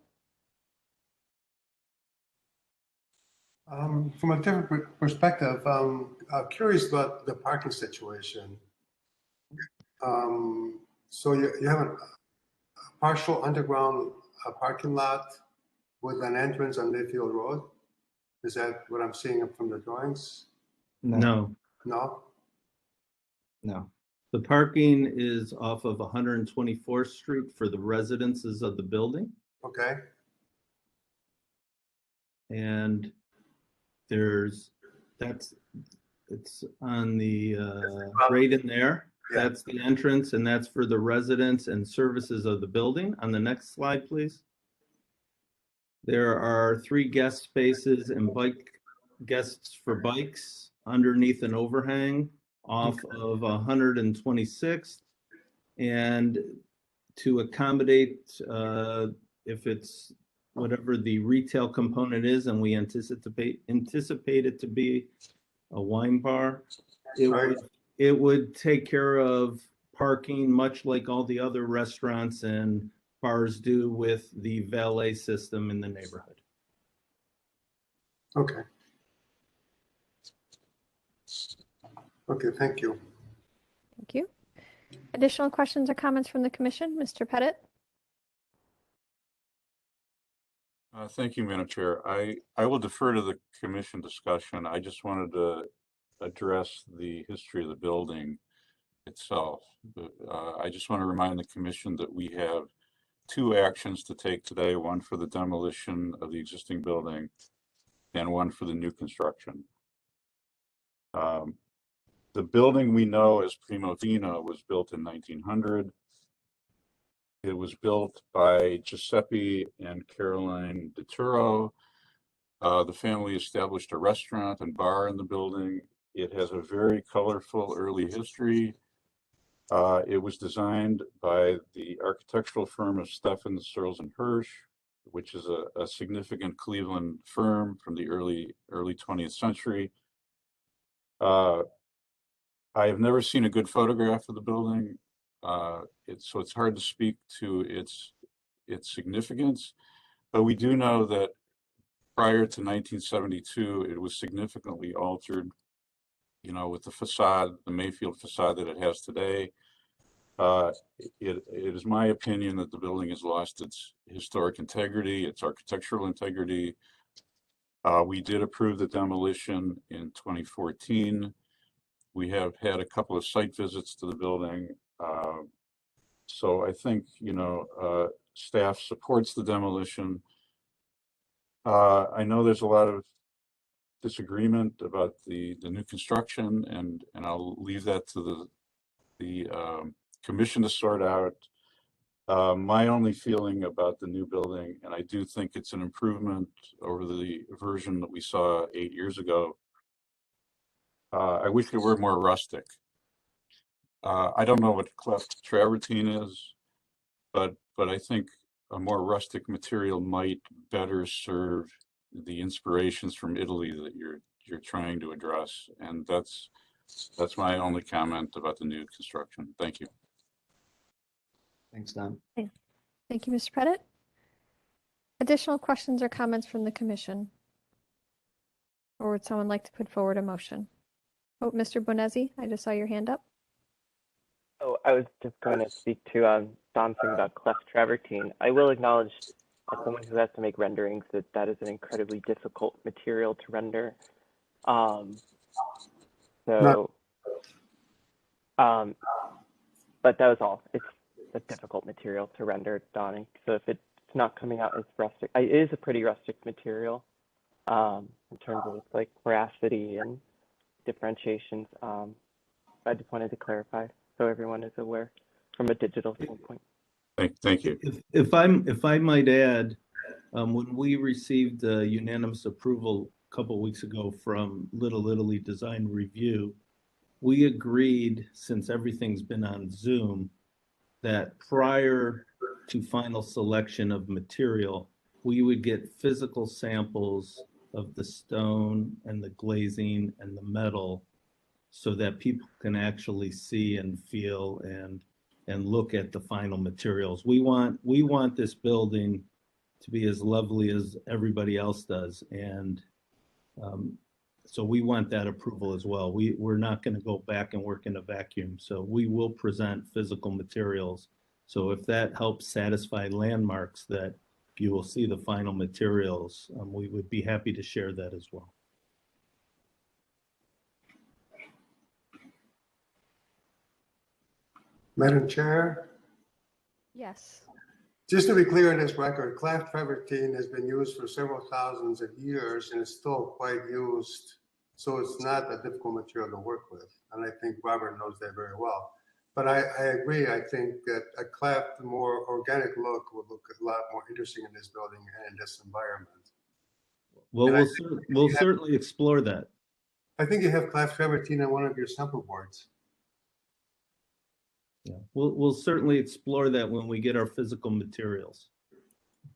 From a different perspective, I'm curious about the parking situation. So you have a partial underground parking lot with an entrance on Mayfield Road? Is that what I'm seeing from the drawings? No. No? No. The parking is off of 124th Street for the residences of the building. Okay. And it's on the right in there. Yeah. That's the entrance, and that's for the residents and services of the building. On the next slide, please. There are 3 guest spaces and guests for bikes underneath an overhang off of 126th. And to accommodate if it's whatever the retail component is, and we anticipate it to be a wine bar, it would take care of parking, much like all the other restaurants and bars do with the valet system in the neighborhood. Okay. Okay, thank you. Thank you. Additional questions or comments from the commission? Mr. Pettit? Thank you, Madam Chair. I will defer to the commission discussion. I just wanted to address the history of the building itself. I just want to remind the commission that we have 2 actions to take today, one for the demolition of the existing building and one for the new construction. The building we know as Primo Vino was built in 1900. It was built by Giuseppe and Caroline DeTuro. The family established a restaurant and bar in the building. It has a very colorful early history. It was designed by the architectural firm of Steffen, Searles and Hirsch, which is a significant Cleveland firm from the early 20th century. I have never seen a good photograph of the building, so it's hard to speak to its significance. But we do know that prior to 1972, it was significantly altered. you know, with the facade, the Mayfield facade that it has today, it is my opinion that the building has lost its historic integrity, its architectural integrity. We did approve the demolition in 2014. We have had a couple of site visits to the building. So I think, you know, staff supports the demolition. I know there's a lot of disagreement about the new construction, and I'll leave that to the commission to sort out. My only feeling about the new building, and I do think it's an improvement over the version that we saw 8 years ago. I wish it were more rustic. I don't know what cleft travertine is, but I think a more rustic material might better serve the inspirations from Italy that you're trying to address, and that's my only comment about the new construction. Thank you. Thanks, Don. Thank you, Mr. Pettit. Additional questions or comments from the commission? Or would someone like to put forward a motion? Oh, Mr. Bonezzi, I just saw your hand up. Oh, I was just going to speak to Don's thing about cleft travertine. I will acknowledge, as someone who has to make renderings, that is an incredibly difficult material to render. But that was all. It's a difficult material to render, Donnie. So if it's not coming out as rustic, it is a pretty rustic material in terms of like veracity and differentiations. I just wanted to clarify so everyone is aware from a digital standpoint. Thank you. If I might add, when we received unanimous approval a couple weeks ago from Little Italy Design Review, we agreed, since everything's been on Zoom, that prior to final selection of material, we would get physical samples of the stone and the glazing and the metal so that people can actually see and feel and look at the final materials. We want this building to be as lovely as everybody else does, and so we want that approval as well. We're not going to go back and work in a vacuum, so we will present physical materials. So if that helps satisfy landmarks that you will see the final materials, we would be happy to share that as well. Madam Chair, Yes. just to be clear in this record, cleft travertine has been used for several thousands of years and is still quite used. So it's not a difficult material to work with. And I think Robert knows that very well. But I agree. I think that a cleft, more organic look would look a lot more interesting in this building and in this environment. Well, we'll certainly explore that. I think you have cleft travertine on one of your sample boards. Yeah, we'll certainly explore that when we get our physical materials.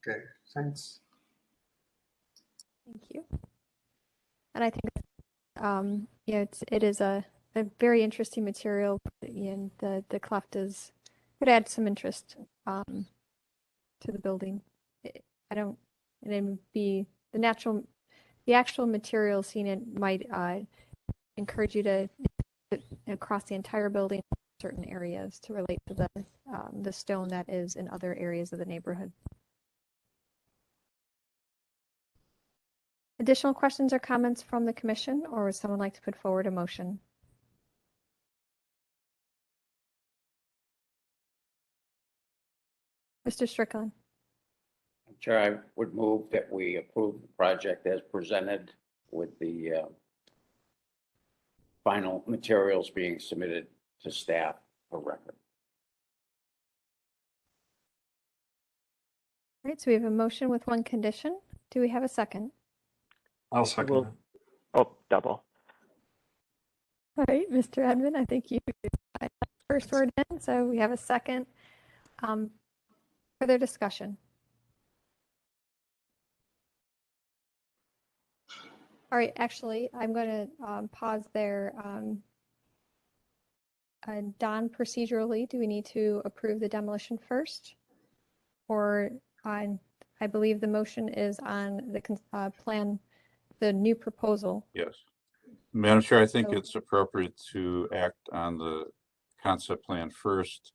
Okay, thanks. Thank you. And I think, yeah, it is a very interesting material, and the cleft could add some interest to the building. It would be the actual material seen. It might encourage you to across the entire building, certain areas to relate to the stone that is in other areas of the neighborhood. Additional questions or comments from the commission, or would someone like to put forward a motion? Mr. Strickland. Chair, I would move that we approve the project as presented with the final materials being submitted to staff for record. All right, so we have a motion with one condition. Do we have a second? I'll second that. Oh, double. All right, Mr. Edmund, I think you got the first word in, so we have a second. Further discussion? All right, actually, I'm going to pause there. Don, procedurally, do we need to approve the demolition first? Or I believe the motion is on the plan, the new proposal. Yes. Madam Chair, I think So- it's appropriate to act on the concept plan first.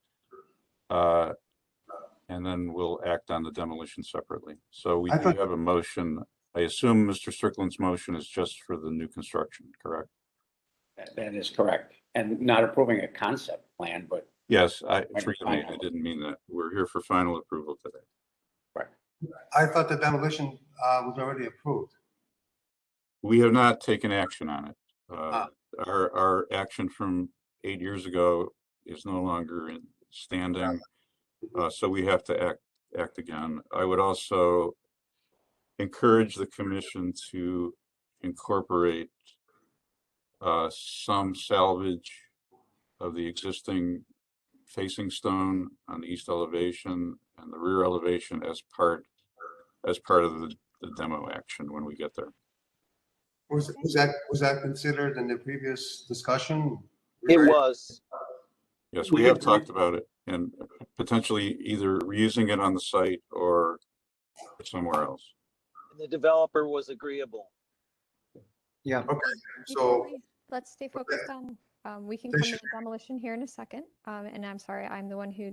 And then we'll act on the demolition separately. So we I do thought- have a motion. I assume Mr. Strickland's motion is just for the new construction, correct? That is correct. And not approving a concept plan, but Yes, Right, forgive me, I didn't mean that. We're here for final approval today. I thought the demolition was already approved. We have not taken action on it. Ah. Our action from 8 years ago is no longer in standing. So we have to act again. I would also encourage the commission to incorporate some salvage of the existing facing stone on the east elevation and the rear elevation as part of the demo action when we get there. Was that considered in the previous discussion? It was. Yes, We we have agreed. talked about it and potentially either reusing it on the site or somewhere else. The developer was agreeable. Yeah. Okay, Before so let's stay focused on, we can come to the demolition here in a second. And I'm sorry, I'm the one who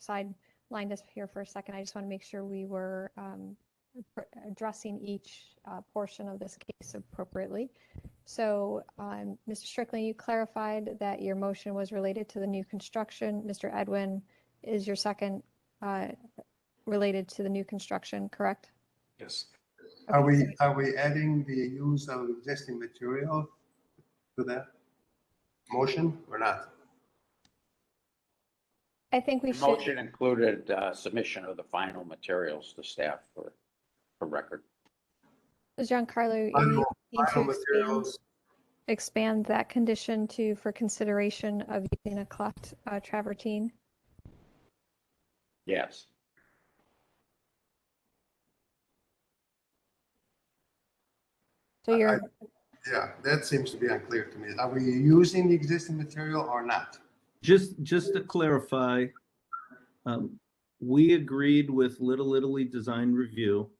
sidelined us here for a second. I just want to make sure we were addressing each portion of this case appropriately. So, Mr. Strickland, you clarified that your motion was related to the new construction. Mr. Edwin, is your second related to the new construction, correct? Yes. are we adding the use of existing material to that motion or not? I think we the should. motion included submission of the final materials to staff for record. Giancarlo, Final- you need final to materials. expand that condition to for consideration of using a cleft travertine. Yes. So you're Yeah, that seems to be unclear to me. Are we using the existing material or not? Just to clarify, we agreed with Little Italy Design Review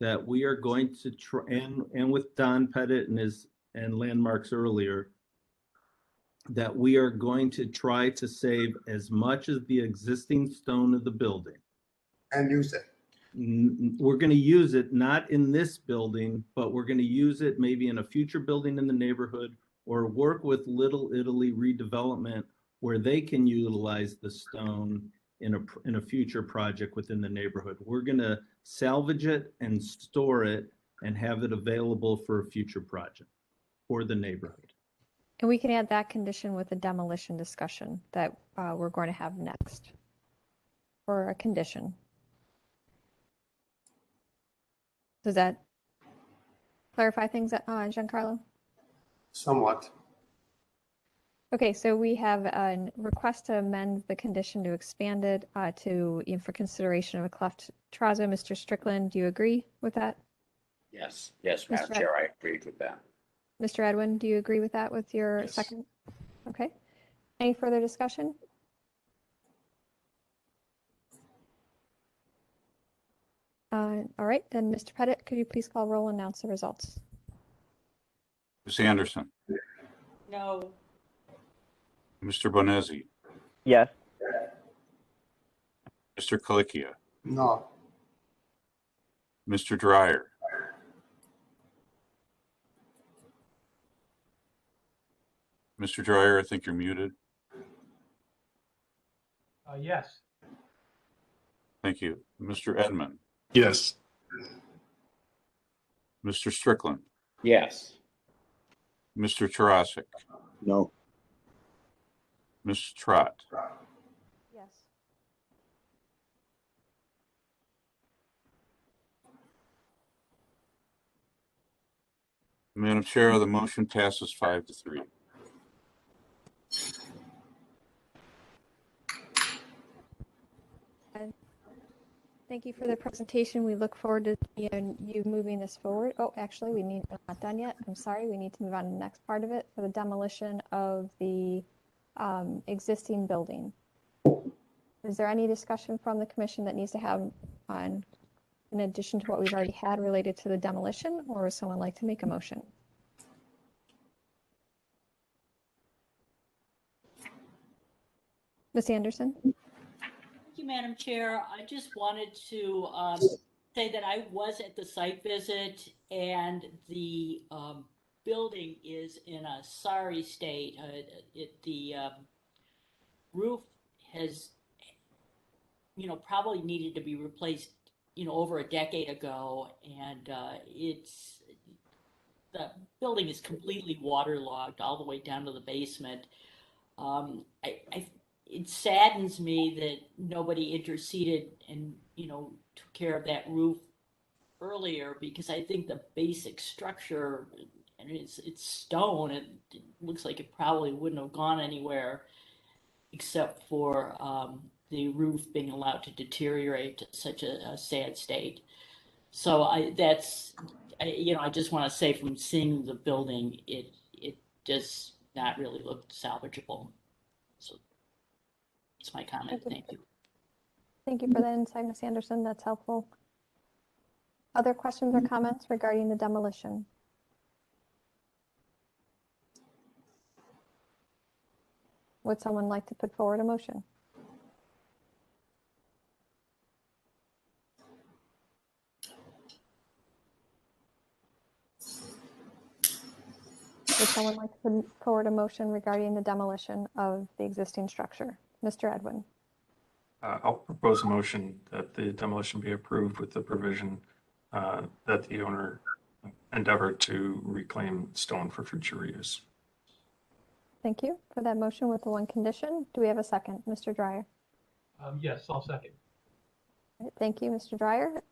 that we are going to try, and with Don Pettit and Landmarks earlier, that we are going to try to save as much of the existing stone of the building. And use it. We're going to use it not in this building, but we're going to use it maybe in a future building in the neighborhood or work with Little Italy redevelopment where they can utilize the stone in a future project within the neighborhood. We're going to salvage it and store it and have it available for a future project for the neighborhood. and we can add that condition with the demolition discussion that we're going to have next for a condition. Does that clarify things, Giancarlo? Somewhat. Okay, so we have a request to amend the condition to expand it for consideration of a cleft terrazzo. Mr. Strickland, do you agree with that? Yes, Madam Mr. Chair, I agreed with that. Mr. Edwin, do you agree with that with your Yes. second? Okay. Any further discussion? All right, then Mr. Pettit, could you please call roll and announce the results? Ms. Anderson, No. Mr. Bonezzi, Yes. Mr. Colicchia, No. Mr. Dryer, Mr. Dryer, I think you're muted. Yes. Thank you. Mr. Edmund, Yes. Mr. Strickland, Yes. Mr. Tarasik, No. Ms. Trott, Yes. Madam Chair, the motion passes 5-3. Thank you for the presentation. We look forward to you moving this forward. Oh, actually, we're not done yet. I'm sorry. We need to move on to the next part of it for the demolition of the existing building. Is there any discussion from the commission that needs to have on, in addition to what we've already had related to the demolition, or would someone like to make a motion? Ms. Anderson? Thank you, Madam Chair. I just wanted to say that I was at the site visit, and the building is in a sorry state. The roof has, probably needed to be replaced, over a decade ago, and the building is completely waterlogged all the way down to the basement. It saddens me that nobody interceded and, took care of that roof earlier, because I think the basic structure, and it's stone, and it looks like it probably wouldn't have gone anywhere except for the roof being allowed to deteriorate to such a sad state. So I just want to say, from seeing the building, it does not really look salvageable. So that's my comment. Thank you. Thank you for that insight, Ms. Anderson. That's helpful. Other questions or comments regarding the demolition? Would someone like to put forward a motion? Would someone like to put forward a motion regarding the demolition of the existing structure? Mr. Edwin? I'll propose a motion that the demolition be approved with the provision that the owner endeavor to reclaim stone for future reuse. Thank you for that motion with the one condition. Do we have a second? Mr. Dryer? Yes, I'll second. All right, thank you, Mr. Dryer.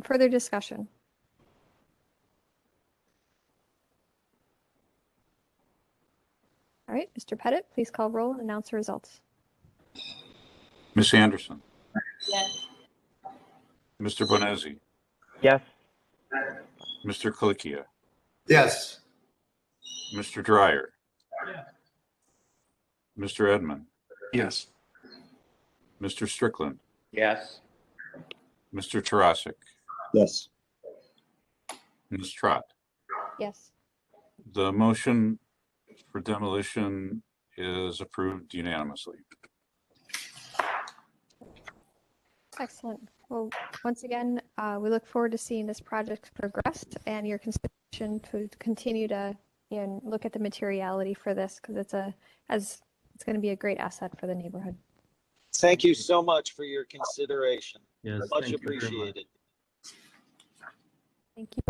Further discussion? All right, Mr. Pettit, please call roll and announce the results. Ms. Anderson, Yes. Mr. Bonezzi, Yes. Mr. Colicchia, Yes. Mr. Dryer, Yes. Mr. Edmund, Yes. Mr. Strickland, Yes. Mr. Tarasik, Yes. Ms. Trott. Yes. The motion for demolition is approved unanimously. Excellent. Well, once again, we look forward to seeing this project progress and your consideration to continue to look at the materiality for this, because it's going to be a great asset for the neighborhood. Thank you so much for your consideration. Yes, Much thank you very much. appreciated. Thank you.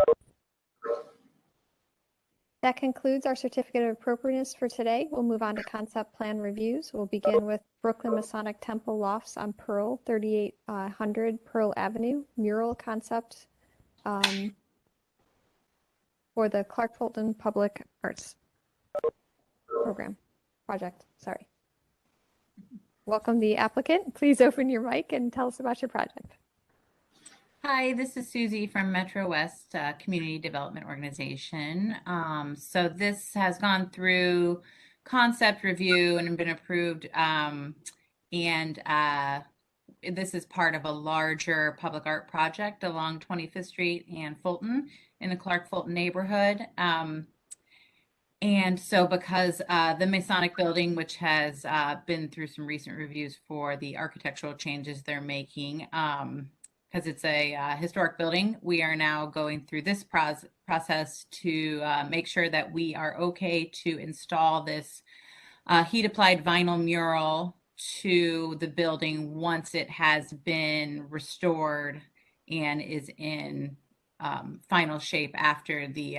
That concludes our certificate of appropriateness for today. We'll move on to concept plan reviews. We'll begin with Brooklyn Masonic Temple Lofts on Pearl, 3800 Pearl Avenue, mural concept for the Clark Fulton Public Arts project. Sorry. Welcome the applicant. Please open your mic and tell us about your project. Hi, this is Susie from Metro West Community Development Organization. So this has gone through concept review and been approved. This is part of a larger public art project along 25th Street and Fulton in the Clark Fulton neighborhood. And so because the Masonic building, which has been through some recent reviews for the architectural changes they're making, because it's a historic building, we are now going through this process to make sure that we are okay to install this heat-applied vinyl mural to the building once it has been restored and is in final shape after the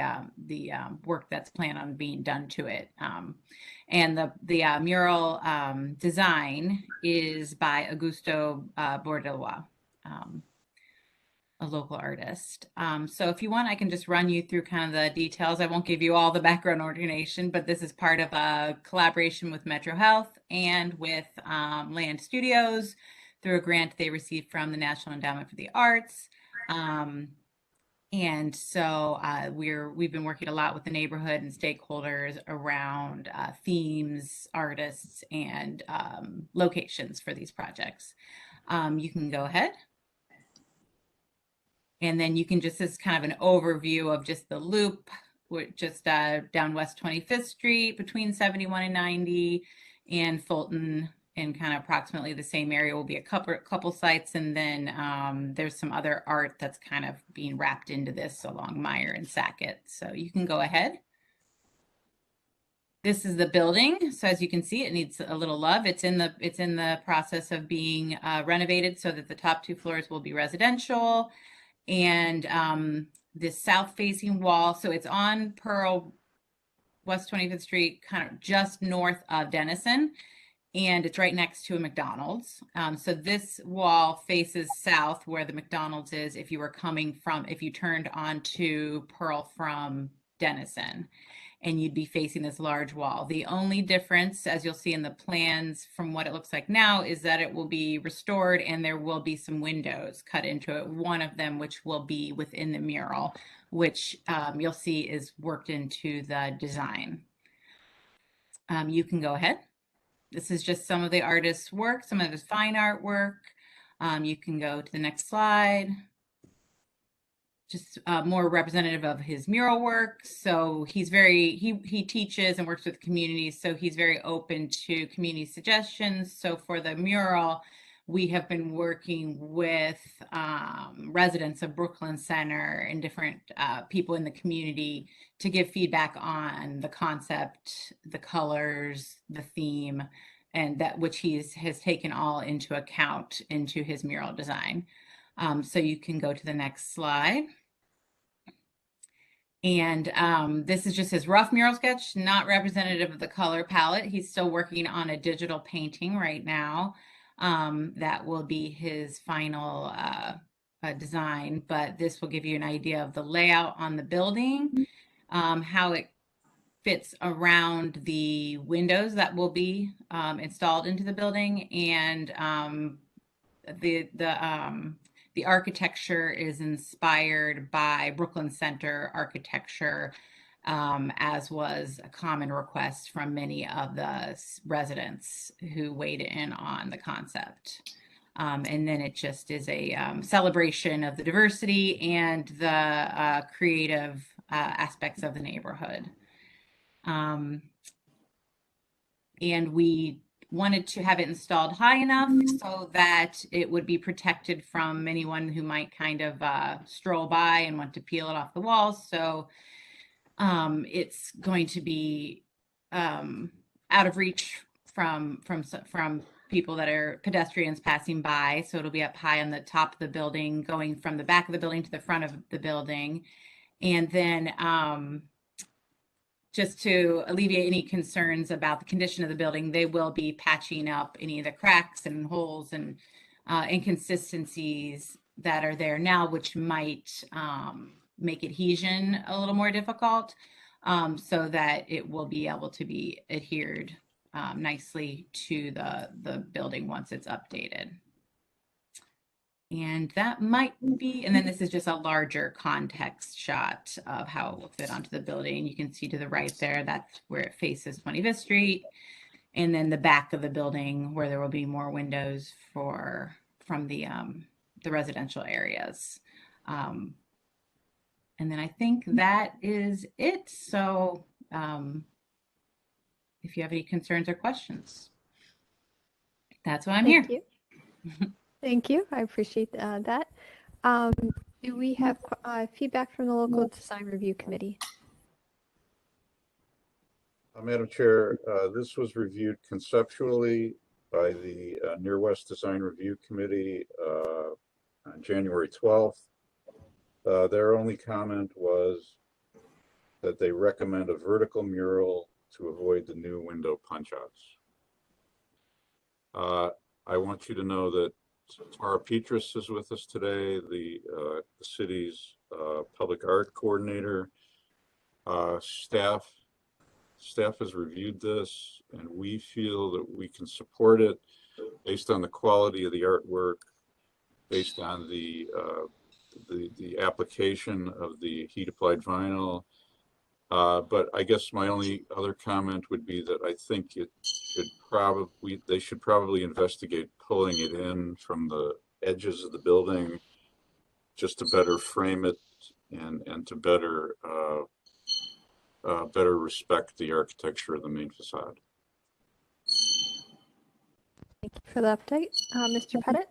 work that's planned on being done to it. And the mural design is by Augusto Bordelois, a local artist. So if you want, I can just run you through kind of the details. I won't give you all the background information, but this is part of a collaboration with Metro Health and with Land Studios through a grant they received from the National Endowment for the Arts. And so we've been working a lot with the neighborhood and stakeholders around themes, artists, and locations for these projects. You can go ahead. And then you can just, as kind of an overview of just the loop, just down West 25th Street between 71 and 90 and Fulton in kind of approximately the same area will be a couple sites, and then there's some other art that's kind of being wrapped into this along Meyer and Sackett. So you can go ahead. This is the building. So as you can see, it needs a little love. It's in the process of being renovated so that the top 2 floors will be residential. And this south facing wall, so it's on Pearl West 25th Street, kind of just north of Denison, and it's right next to a McDonald's. So this wall faces south where the McDonald's is if you turned onto Pearl from Denison, and you'd be facing this large wall. The only difference, as you'll see in the plans from what it looks like now, is that it will be restored and there will be some windows cut into it. One of them, which will be within the mural, which you'll see is worked into the design. You can go ahead. This is just some of the artist's work, some of his fine artwork. You can go to the next slide. Just more representative of his mural work. So he's he teaches and works with communities, so he's very open to community suggestions. So for the mural, we have been working with residents of Brooklyn Center and different people in the community to give feedback on the concept, the colors, the theme, and that which has taken all into account into his mural design. So you can go to the next slide. And this is just his rough mural sketch, not representative of the color palette. He's still working on a digital painting right now. That will be his final design, but this will give you an idea of the layout on the building, how it fits around the windows that will be installed into the building, and the architecture is inspired by Brooklyn Center architecture, as was a common request from many of the residents who weighed in on the concept. And then it just is a celebration of the diversity and the creative aspects of the neighborhood. And we wanted to have it installed high enough so that it would be protected from anyone who might kind of stroll by and want to peel it off the walls. So it's going to be out of reach from people that are pedestrians passing by. So it'll be up high on the top of the building, going from the back of the building to the front of the building. And then just to alleviate any concerns about the condition of the building, they will be patching up any of the cracks and holes and inconsistencies that are there now, which might make adhesion a little more difficult, so that it will be able to be adhered nicely to the building once it's updated. And that might be, and then this is just a larger context shot of how it will fit onto the building. You can see to the right there, that's where it faces 25th Street. And then the back of the building where there will be more windows from the residential areas. And then I think that is it. So if you have any concerns or questions, that's why I'm here. Thank you. Thank you. I appreciate that. Do we have feedback from the local design review committee? Madam Chair, this was reviewed conceptually by the Near West Design Review Committee on January 12th. Their only comment was that they recommend a vertical mural to avoid the new window punch-outs. I want you to know that Tara Petrus is with us today, the city's public art coordinator. Staff has reviewed this, and we feel that we can support it based on the quality of the artwork, based on the application of the heat applied vinyl. But I guess my only other comment would be that I think they should probably investigate pulling it in from the edges of the building just to better frame it and to better respect the architecture of the main facade. for the update, Mr. Pettit.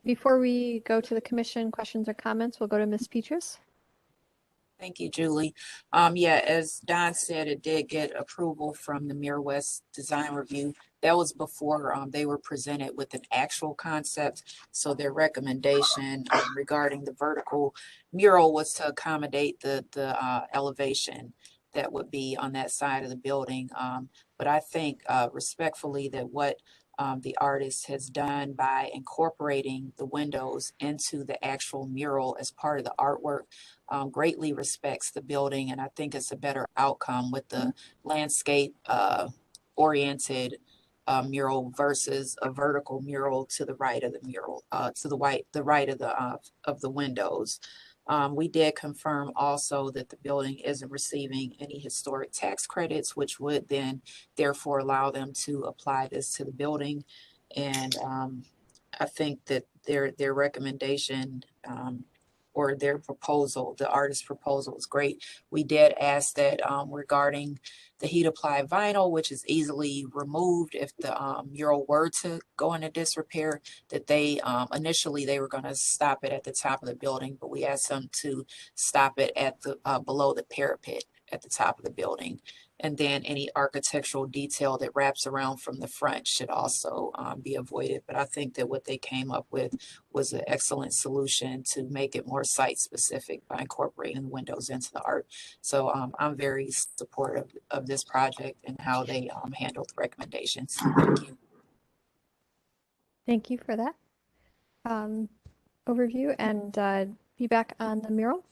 Before we go to the commission questions or comments, we'll go to Ms. Petrus. Thank you, Julie. Yeah, as Don said, it did get approval from the Mirror West Design Review. That was before they were presented with an actual concept. So their recommendation regarding the vertical mural was to accommodate the elevation that would be on that side of the building. But I think respectfully that what the artist has done by incorporating the windows into the actual mural as part of the artwork greatly respects the building, and I think it's a better outcome with the landscape oriented mural versus a vertical mural to the right of the mural, to the right of the windows. We did confirm also that the building isn't receiving any historic tax credits, which would then therefore allow them to apply this to the building. And I think that their recommendation or their proposal, the artist's proposal is great. We did ask that regarding the heat applied vinyl, which is easily removed if the mural were to go into disrepair, that they initially they were going to stop it at the top of the building, but we asked them to stop it at the below the parapet at the top of the building. And then any architectural detail that wraps around from the front should also be avoided. But I think that what they came up with was an excellent solution to make it more site specific by incorporating windows into the art. So I'm very supportive of this project and how they handled the recommendations. Thank you. Thank you for that overview and feedback on the mural.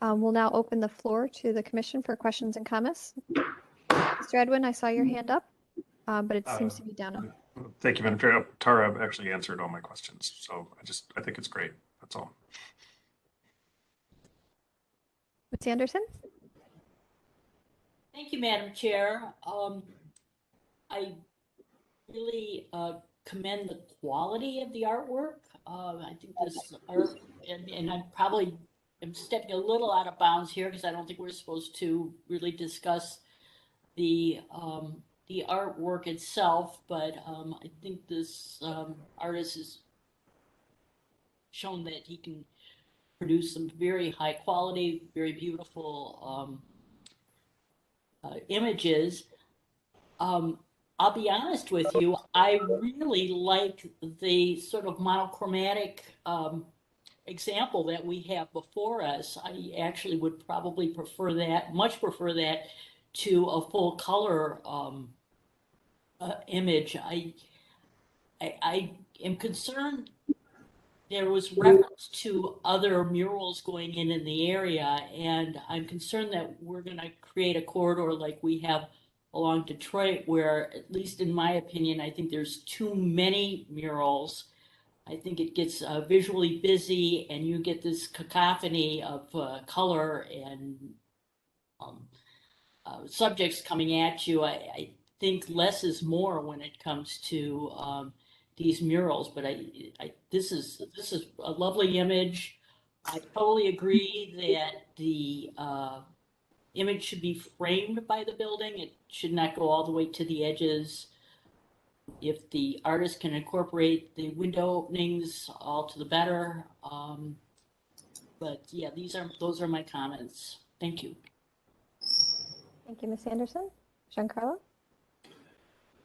We'll now open the floor to the commission for questions and comments. Mr. Edwin, I saw your hand up, but it seems to be down. Thank you, Madam Chair. Tara actually answered all my questions, so I think it's great. That's all. Ms. Anderson? Thank you, Madam Chair. I really commend the quality of the artwork. I think this art, and I probably am stepping a little out of bounds here because I don't think we're supposed to really discuss the artwork itself, but I think this artist has shown that he can produce some very high quality, very beautiful images. I'll be honest with you, I really like the sort of monochromatic example that we have before us. I actually would probably prefer that, much prefer that to a full color image. I am concerned. There was reference to other murals going in the area, and I'm concerned that we're going to create a corridor like we have along Detroit, where, at least in my opinion, I think there's too many murals. I think it gets visually busy, and you get this cacophony of color and subjects coming at you. I think less is more when it comes to these murals, but this is a lovely image. I totally agree that the image should be framed by the building. It should not go all the way to the edges. If the artist can incorporate the window openings, all to the better. But yeah, those are my comments. Thank you. Thank you, Ms. Anderson. Giancarlo?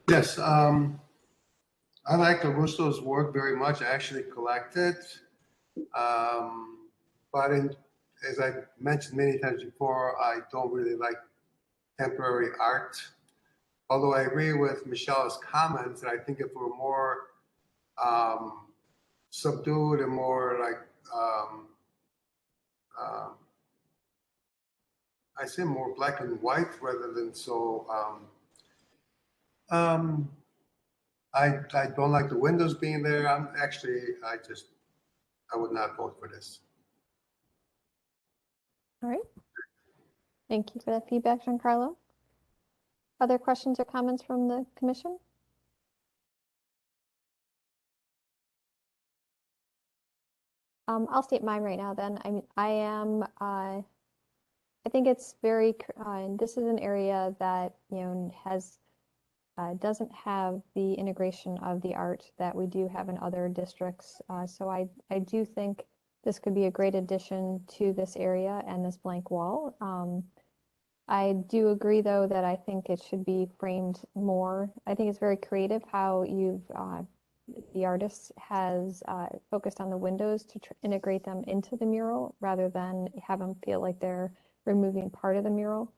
Yes, I like Augusto's work very much. I actually collect it. But as I mentioned many times before, I don't really like temporary art. Although I agree with Michelle's comments, and I think if we're more subdued and more like, I say more black and white rather than so, I don't like the windows being there. I would not vote for this. All right. Thank you for that feedback, Giancarlo. Other questions or comments from the commission? I'll state mine right now then. I think it's very, this is an area that, has doesn't have the integration of the art that we do have in other districts. So I do think this could be a great addition to this area and this blank wall. I do agree, though, that I think it should be framed more. I think it's very creative how the artist has focused on the windows to integrate them into the mural rather than have them feel like they're removing part of the mural.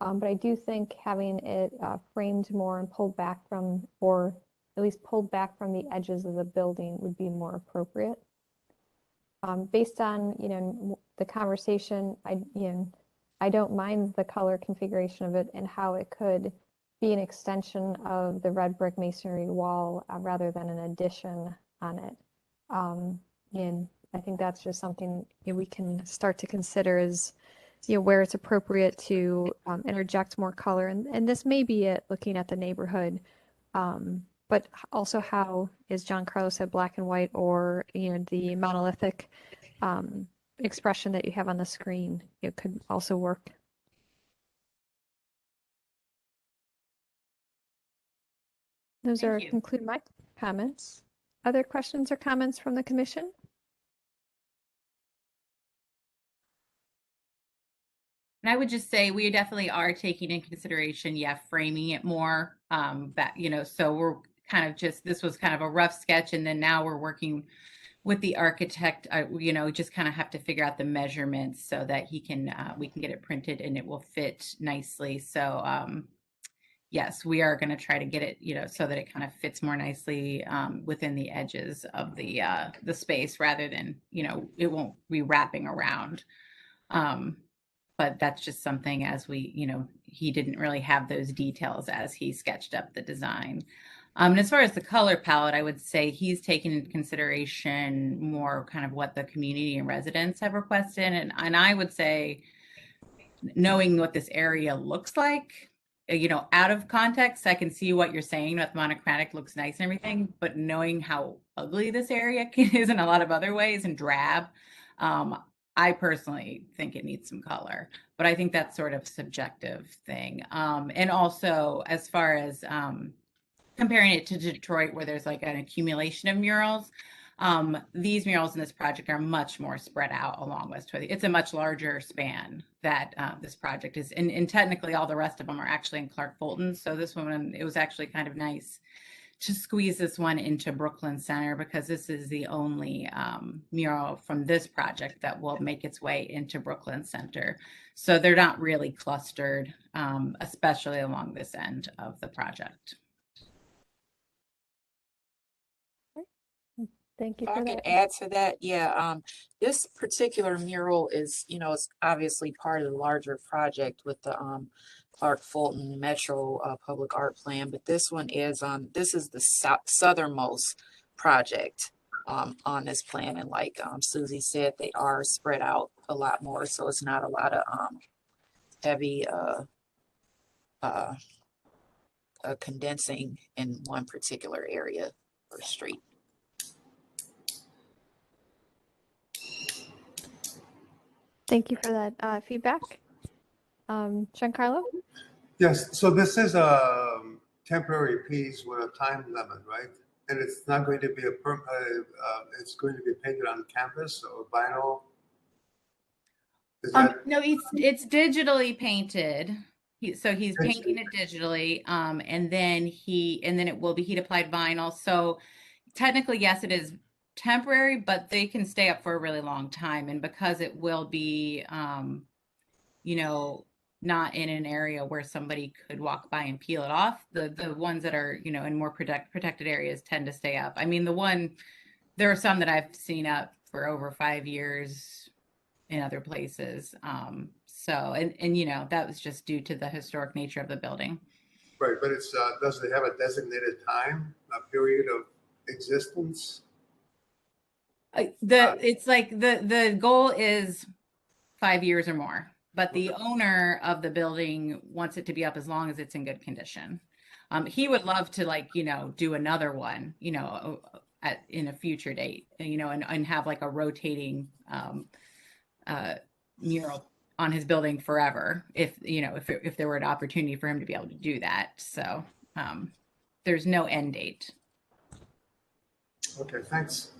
But I do think having it framed more and pulled back from, or at least pulled back from the edges of the building would be more appropriate. Based on, the conversation, I don't mind the color configuration of it and how it could be an extension of the red brick masonry wall rather than an addition on it. And I think that's just something we can start to consider as, where it's appropriate to interject more color. And this may be it looking at the neighborhood, but also how, as John Carlos said, black and white, or, the monolithic expression that you have on the screen, it could also work. Those conclude my comments. Other questions or comments from the commission? And I would just say we definitely are taking in consideration, framing it more. So we're kind of this was kind of a rough sketch, and then now we're working with the architect. Just kind of have to figure out the measurements so that we can get it printed and it will fit nicely. So yes, we are going to try to get it, so that it kind of fits more nicely within the edges of the space, rather than, it won't be wrapping around. But that's just something as he didn't really have those details as he sketched up the design. And as far as the color palette, I would say he's taken into consideration more kind of what the community and residents have requested. And I would say, knowing what this area looks like, out of context, I can see what you're saying with monochromatic looks nice and everything, but knowing how ugly this area is in a lot of other ways and drab, I personally think it needs some color, but I think that's sort of a subjective thing. And also, as far as comparing it to Detroit, where there's like an accumulation of murals, these murals in this project are much more spread out along West 20. It's a much larger span that this project is, and technically all the rest of them are actually in Clark Fulton. So this one, it was actually kind of nice to squeeze this one into Brooklyn Center, because this is the only mural from this project that will make its way into Brooklyn Center. So they're not really clustered, especially along this end of the project. Thank you If for I that. could add to that, this particular mural is, it's obviously part of the larger project with the Clark Fulton Metro Public Art Plan, but this one is this is the southernmost project on this plan, and like Susie said, they are spread out a lot more, so it's not a lot of heavy condensing in one particular area or street. Thank you for that feedback. Giancarlo? Yes, so this is a temporary piece with a time limit, right? And it's not going to be it's going to be painted on canvas or vinyl? No, it's digitally painted. So he's painting it digitally, and then it will be heat applied vinyl. So technically, yes, it is temporary, but they can stay up for a really long time. And because it will be, not in an area where somebody could walk by and peel it off, the ones that are, in more protected areas tend to stay up. I mean, there are some that I've seen up for over 5 years in other places. That was just due to the historic nature of the building. Right, but does it have a designated time, a period of existence? It's like the goal is 5 years or more, but the owner of the building wants it to be up as long as it's in good condition. He would love to do another one, in a future date, and have like a rotating mural on his building forever, if there were an opportunity for him to be able to do that. So there's no end date. Okay, thanks.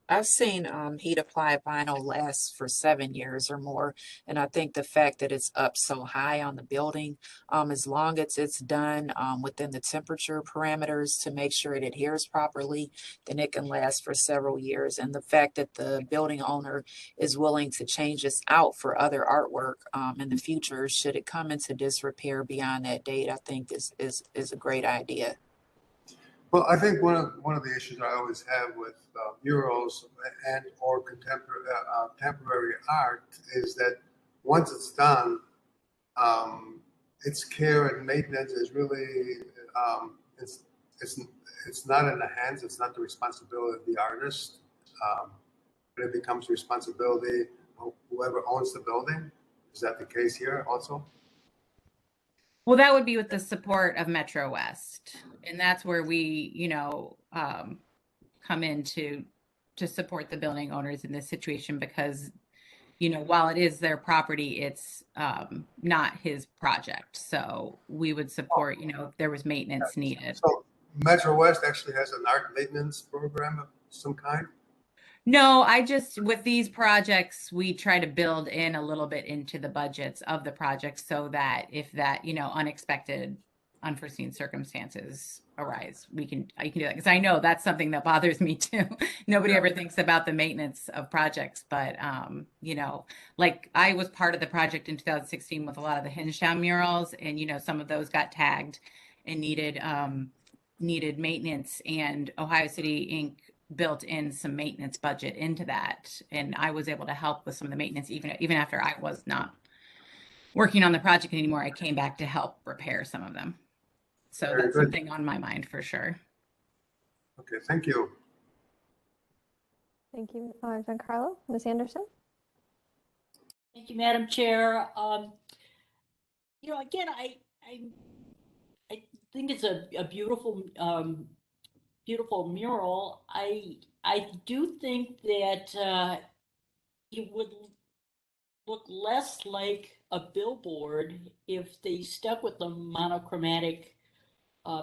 I've seen heat applied vinyl last for 7 years or more. And I think the fact that it's up so high on the building, as long as it's done within the temperature parameters to make sure it adheres properly, then it can last for several years. And the fact that the building owner is willing to change this out for other artwork in the future, should it come into disrepair beyond that date, I think is a great idea. Well, I think one of the issues I always have with murals and or contemporary art is that once it's done, its care and maintenance is really it's not in the hands. It's not the responsibility of the artist, but it becomes responsibility of whoever owns the building. Is that the case here also? Well, that would be with the support of Metro West. And that's where we, come in to support the building owners in this situation because, while it is their property, it's not his project. So we would support, if there was maintenance needed. So Metro West actually has an art maintenance program of some kind? No, with these projects, we try to build in a little bit into the budgets of the project so that if that, unexpected, unforeseen circumstances arise, I can do that. Because I know that's something that bothers me too. Nobody ever thinks about the maintenance of projects, but, like I was part of the project in 2016 with a lot of the Hingetown murals and, some of those got tagged and needed maintenance, and Ohio City Inc. built in some maintenance budget into that, and I was able to help with some of the maintenance even after I was not working on the project anymore. I came back to help repair some of them, so Very that's good. something on my mind for sure. Okay, thank you. Thank you, Giancarlo. Ms. Anderson? Thank you, Madam Chair. Again, I think it's a beautiful beautiful mural. I do think that it would look less like a billboard if they stuck with the monochromatic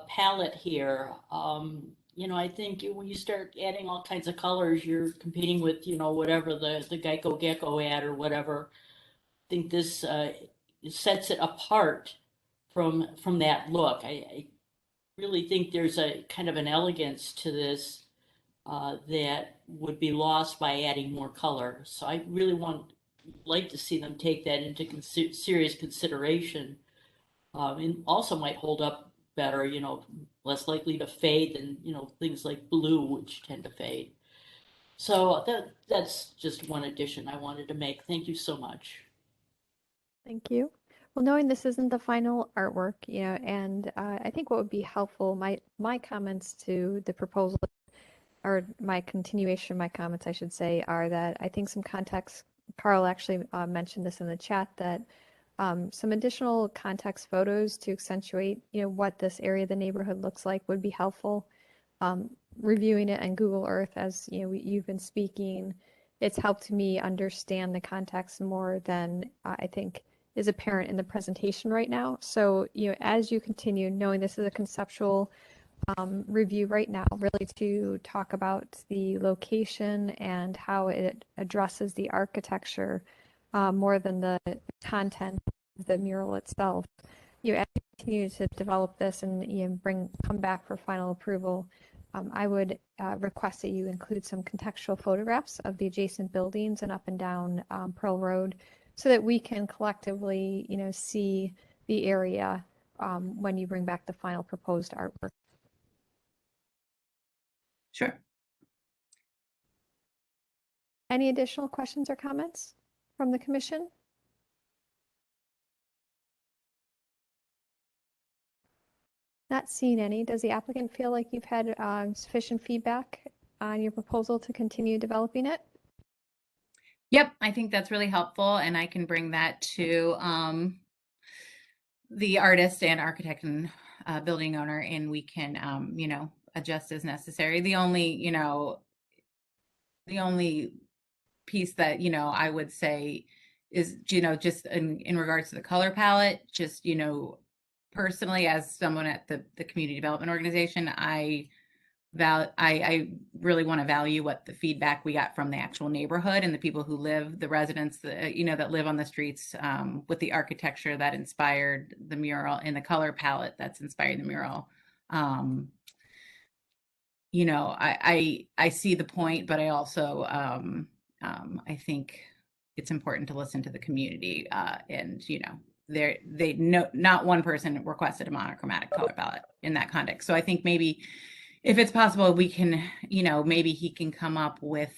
palette here. I think when you start adding all kinds of colors, you're competing with, whatever the Geico Gecko ad or whatever. I think this sets it apart from that look. I really think there's a kind of an elegance to this that would be lost by adding more color. So I really like to see them take that into serious consideration, and also might hold up better, less likely to fade than, things like blue, which tend to fade. So that's just one addition I wanted to make. Thank you so much. Thank you. Well, knowing this isn't the final artwork, and I think what would be helpful, my comments to the proposal, or my continuation, my comments, I should say, are that I think some context, Carl actually mentioned this in the chat, that some additional context photos to accentuate, what this area of the neighborhood looks like would be helpful. Reviewing it on Google Earth, as you've been speaking, it's helped me understand the context more than I think is apparent in the presentation right now. So, as you continue, knowing this is a conceptual review right now, really to talk about the location and how it addresses the architecture more than the content of the mural itself. As you continue to develop this and come back for final approval, I would request that you include some contextual photographs of the adjacent buildings and up and down Pearl Road, so that we can collectively, see the area when you bring back the final proposed artwork. Sure. Any additional questions or comments from the commission? Not seeing any. Does the applicant feel like you've had sufficient feedback on your proposal to continue developing it? Yep, I think that's really helpful, and I can bring that to the artist and architect and building owner, and we can, adjust as necessary. The only piece that, I would say is, just in regards to the color palette, just, personally, as someone at the community development organization, I really want to value what the feedback we got from the actual neighborhood and the people who live, the residents, that live on the streets, with the architecture that inspired the mural and the color palette that's inspired the mural. I see the point, but I also I think it's important to listen to the community, and not one person requested a monochromatic color palette in that context. So I think maybe if it's possible, we can, maybe he can come up with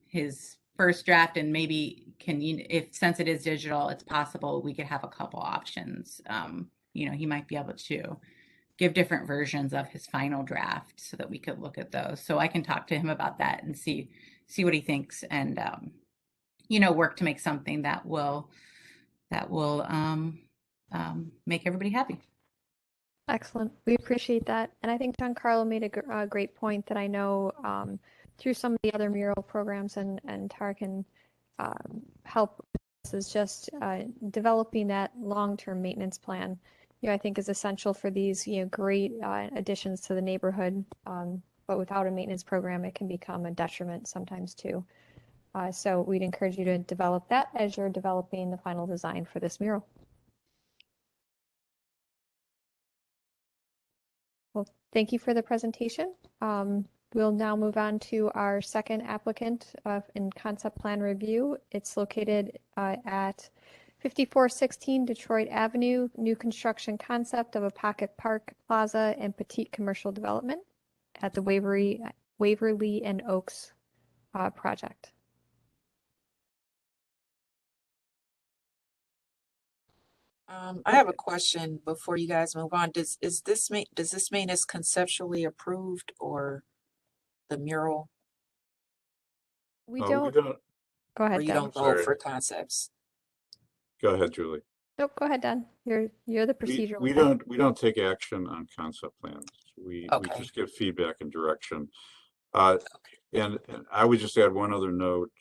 his first draft, and maybe since it is digital, it's possible we could have a couple options. He might be able to give different versions of his final draft so that we could look at those. So I can talk to him about that and see what he thinks, and work to make something that will make everybody happy. Excellent. We appreciate that. And I think Giancarlo made a great point that I know through some of the other mural programs and Tara can help us, is just developing that long-term maintenance plan. I think is essential for these great additions to the neighborhood. But without a maintenance program, it can become a detriment sometimes too. So we'd encourage you to develop that as you're developing the final design for this mural. Well, thank you for the presentation. We'll now move on to our second applicant in concept plan review. It's located at 5416 Detroit Avenue, new construction concept of a pocket park, plaza, and petite commercial development at the Waverly and Oaks project. I have a question before you guys move on. Does this mean it's conceptually approved, or the mural? We don't. Go ahead, Or you Deb. don't vote for concepts? Go ahead, Julie. Nope, go ahead, Dan. You're the procedural. We don't take action on concept plans. We just give feedback and direction. And I would just add one other note.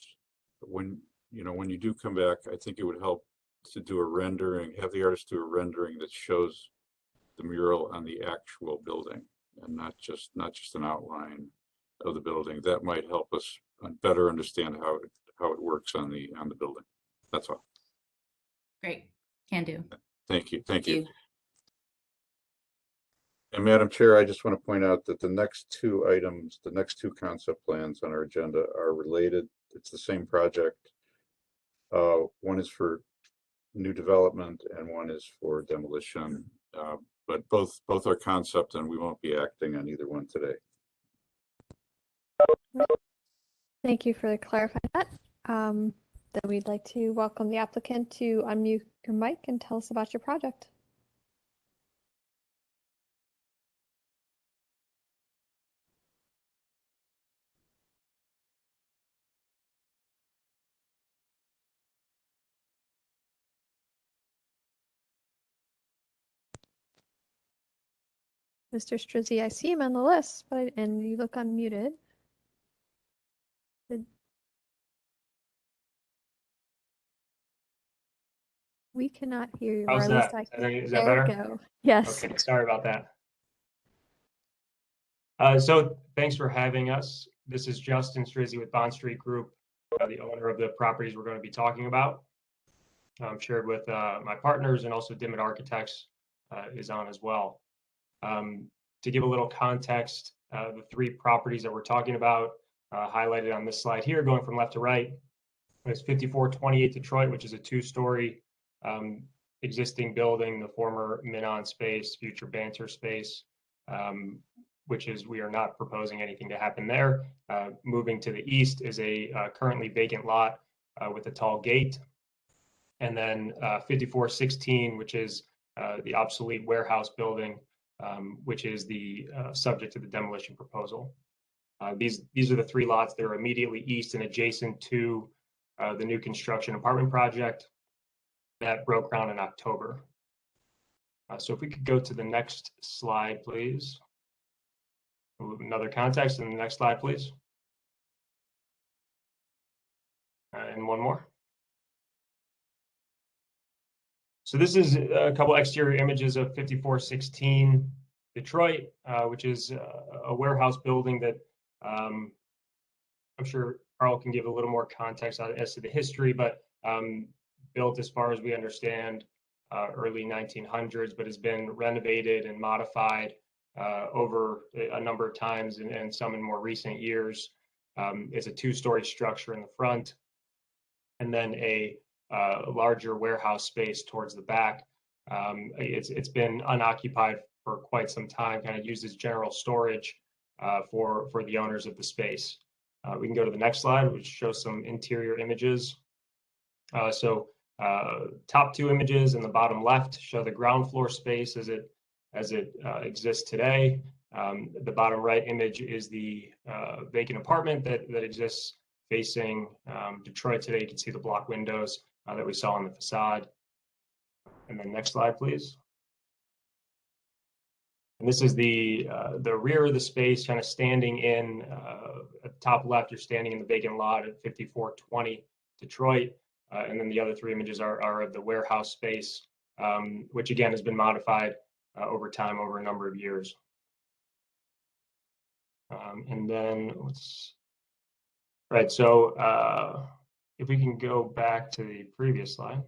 When you do come back, I think it would help to do a rendering, have the artist do a rendering that shows the mural on the actual building and not just an outline of the building. That might help us better understand how it works on the building. That's all. Great. Can do. Thank you. Thank you. And Madam Chair, I just want to point out that the next two items, the next two concept plans on our agenda are related. It's the same project. One is for new development and one is for demolition. But both are concept, and we won't be acting on either one today. Thank you for clarifying that. Then we'd like to welcome the applicant to unmute your mic and tell us about your project. Mr. Strizzi, I see him on the list, and you look unmuted. We cannot hear you. How's that? Is that better? There we go. Yes. Okay, sorry about that. So thanks for having us. This is Justin Strizzi with Bond Street Group, the owner of the properties we're going to be talking about. I'm shared with my partners, and also Dimmitt Architects is on as well. To give a little context, the three properties that we're talking about, highlighted on this slide here, going from left to right, is 5428 Detroit, which is a two-story existing building, the former Minon space, future Banter space, which is, we are not proposing anything to happen there. Moving to the east is a currently vacant lot with a tall gate. And then 5416, which is the obsolete warehouse building, which is the subject of the demolition proposal. These are the three lots that are immediately east and adjacent to the new construction apartment project that broke ground in October. So if we could go to the next slide, please. Another context in the next slide, please. And one more. So this is a couple exterior images of 5416 Detroit, which is a warehouse building that I'm sure Carl can give a little more context as to the history, but built as far as we understand early 1900s, but has been renovated and modified over a number of times and some in more recent years. It's a two-story structure in the front, and then a larger warehouse space towards the back. It's been unoccupied for quite some time, kind of used as general storage for the owners of the space. We can go to the next slide, which shows some interior images. Top two images in the bottom left show the ground floor space as it exists today. The bottom right image is the vacant apartment that exists facing Detroit today. You can see the block windows that we saw on the facade. And then next slide, please. And this is the rear of the space, kind of standing in at the top left. You're standing in the vacant lot at 5420 Detroit. And then the other three images are of the warehouse space, which again has been modified over time, over a number of years. And then so if we can go back to the previous slide.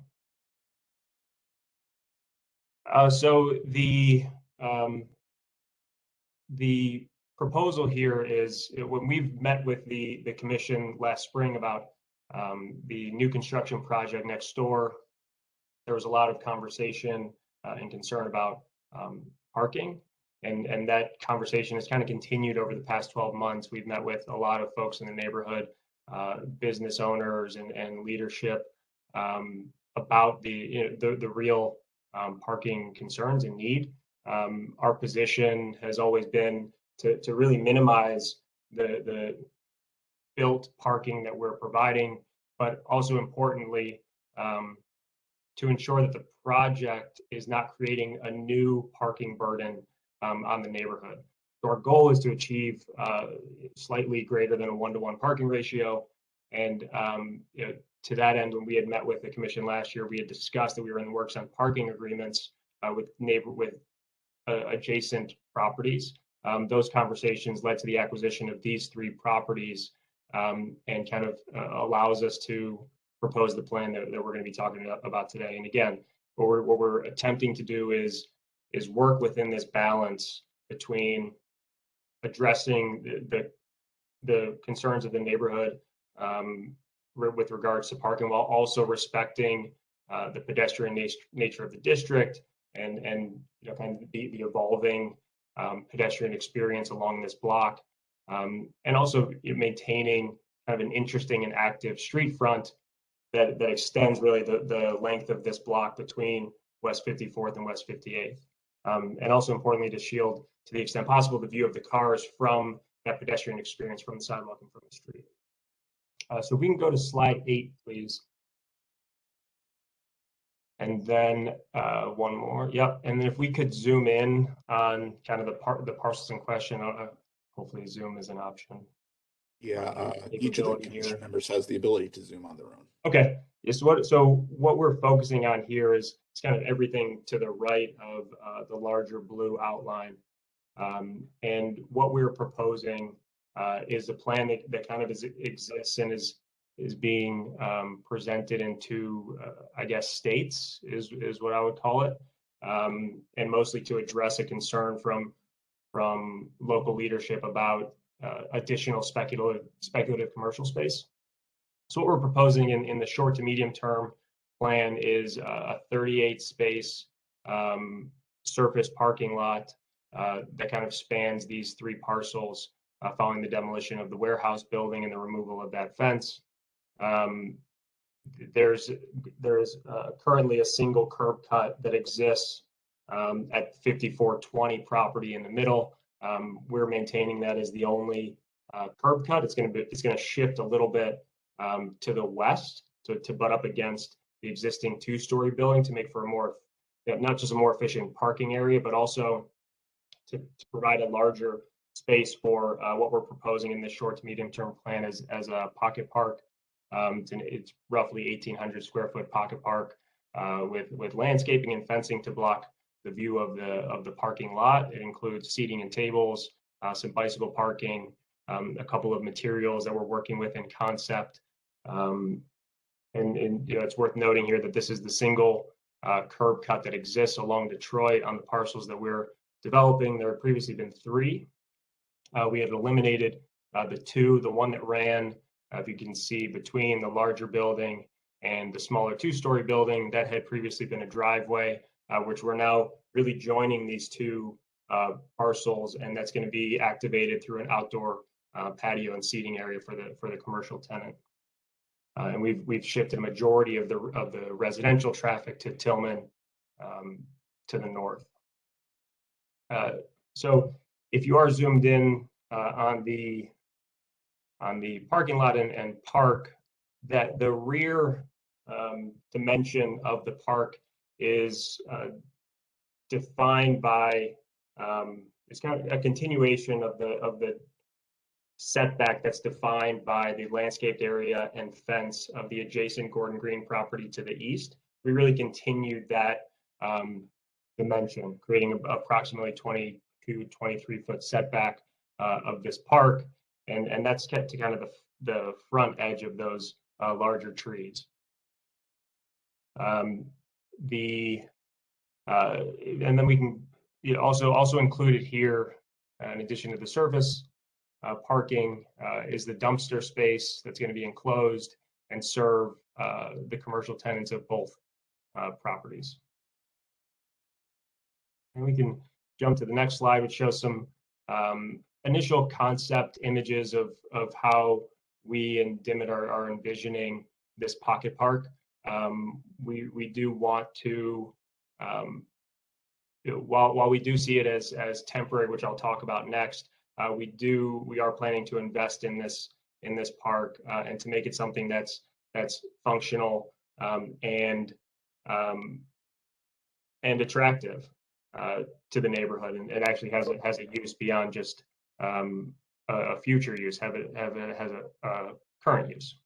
So the proposal here is, when we've met with the commission last spring about the new construction project next door, there was a lot of conversation and concern about parking, and that conversation has kind of continued over the past 12 months. We've met with a lot of folks in the neighborhood, business owners and leadership, about the real parking concerns and need. Our position has always been to really minimize the built parking that we're providing, but also importantly, to ensure that the project is not creating a new parking burden on the neighborhood. So our goal is to achieve slightly greater than a 1-to-1 parking ratio. And to that end, when we had met with the commission last year, we had discussed that we were in the works on parking agreements with adjacent properties. Those conversations led to the acquisition of these three properties, and kind of allows us to propose the plan that we're going to be talking about today. And again, what we're attempting to do is work within this balance between addressing the concerns of the neighborhood with regards to parking, while also respecting the pedestrian nature of the district and kind of the evolving pedestrian experience along this block, and also maintaining kind of an interesting and active street front that extends really the length of this block between West 54th and West 58th. And also importantly, to shield, to the extent possible, the view of the cars from that pedestrian experience from the sidewalk and from the street. So we can go to slide 8, please. And then one more. Yep. And then if we could zoom in on kind of the parcels in question, hopefully Zoom is an option. Yeah, each of the commission members has the ability to Zoom on their own. Okay. Yes. So what we're focusing on here is kind of everything to the right of the larger blue outline. And what we're proposing is a plan that kind of exists and is being presented in two, I guess, states is what I would call it, and mostly to address a concern from local leadership about additional speculative commercial space. So what we're proposing in the short to medium term plan is a 38 space surface parking lot that kind of spans these three parcels following the demolition of the warehouse building and the removal of that fence. There's currently a single curb cut that exists at 5420 property in the middle. We're maintaining that as the only curb cut. It's going to shift a little bit to the west to butt up against the existing two-story building to make for a more, not just a more efficient parking area, but also to provide a larger space for what we're proposing in the short to medium term plan as a pocket park. It's roughly 1,800 square foot pocket park with landscaping and fencing to block the view of the parking lot. It includes seating and tables, some bicycle parking, a couple of materials that we're working with in concept. And you know, it's worth noting here that this is the single curb cut that exists along Detroit on the parcels that we're developing. There have previously been 3. We had eliminated the 2, the one that ran, if you can see, between the larger building and the smaller 2-story building that had previously been a driveway, which we're now really joining these 2 parcels, and that's going to be activated through an outdoor patio and seating area for the commercial tenant. And we've shifted a majority of the residential traffic to Tillman to the north. So if you are zoomed in on the parking lot and park, that the rear dimension of the park is defined by it's kind of a continuation of the setback that's defined by the landscaped area and fence of the adjacent Gordon Green property to the east. We really continued that dimension, creating approximately 22, 23-foot setback of this park, and that's kept to kind of the front edge of those larger trees. And then we can also included here, in addition to the surface parking, is the dumpster space that's going to be enclosed and serve the commercial tenants of both properties. And we can jump to the next slide, which shows some initial concept images of how we and Dimmitt are envisioning this pocket park. We do want to, while we do see it as temporary, which I'll talk about next, we are planning to invest in this park and to make it something that's functional and attractive to the neighborhood, and it actually has a use beyond just a future use. Has a current use.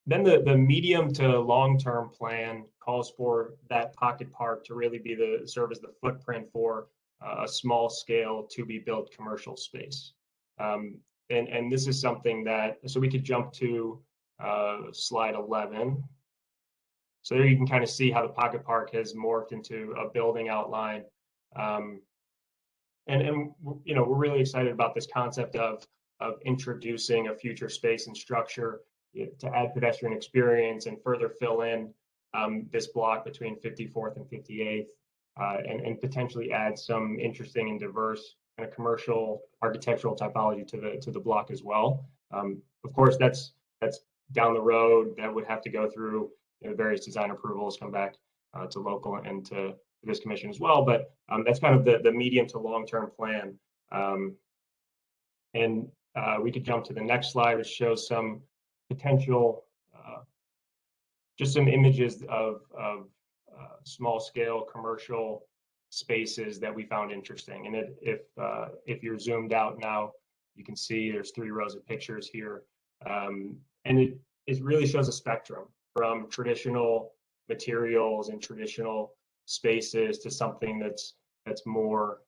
Then the medium to long-term plan calls for that pocket park to really be serve as the footprint for a small scale to be built commercial space. And this is something that, so we could jump to slide 11. So there you can kind of see how the pocket park has morphed into a building outline. And you know, we're really excited about this concept of introducing a future space and structure to add pedestrian experience and further fill in this block between 54th and 58th, and potentially add some interesting and diverse kind of commercial architectural typology to the block as well. Of course, that's down the road. That would have to go through various design approvals, come back to local and to this commission as well. But that's kind of the medium to long-term plan. And we could jump to the next slide, which shows some potential, just some images of small-scale commercial spaces that we found interesting. And if you're zoomed out now, you can see there's 3 rows of pictures here, and it really shows a spectrum from traditional materials and traditional spaces to something that's more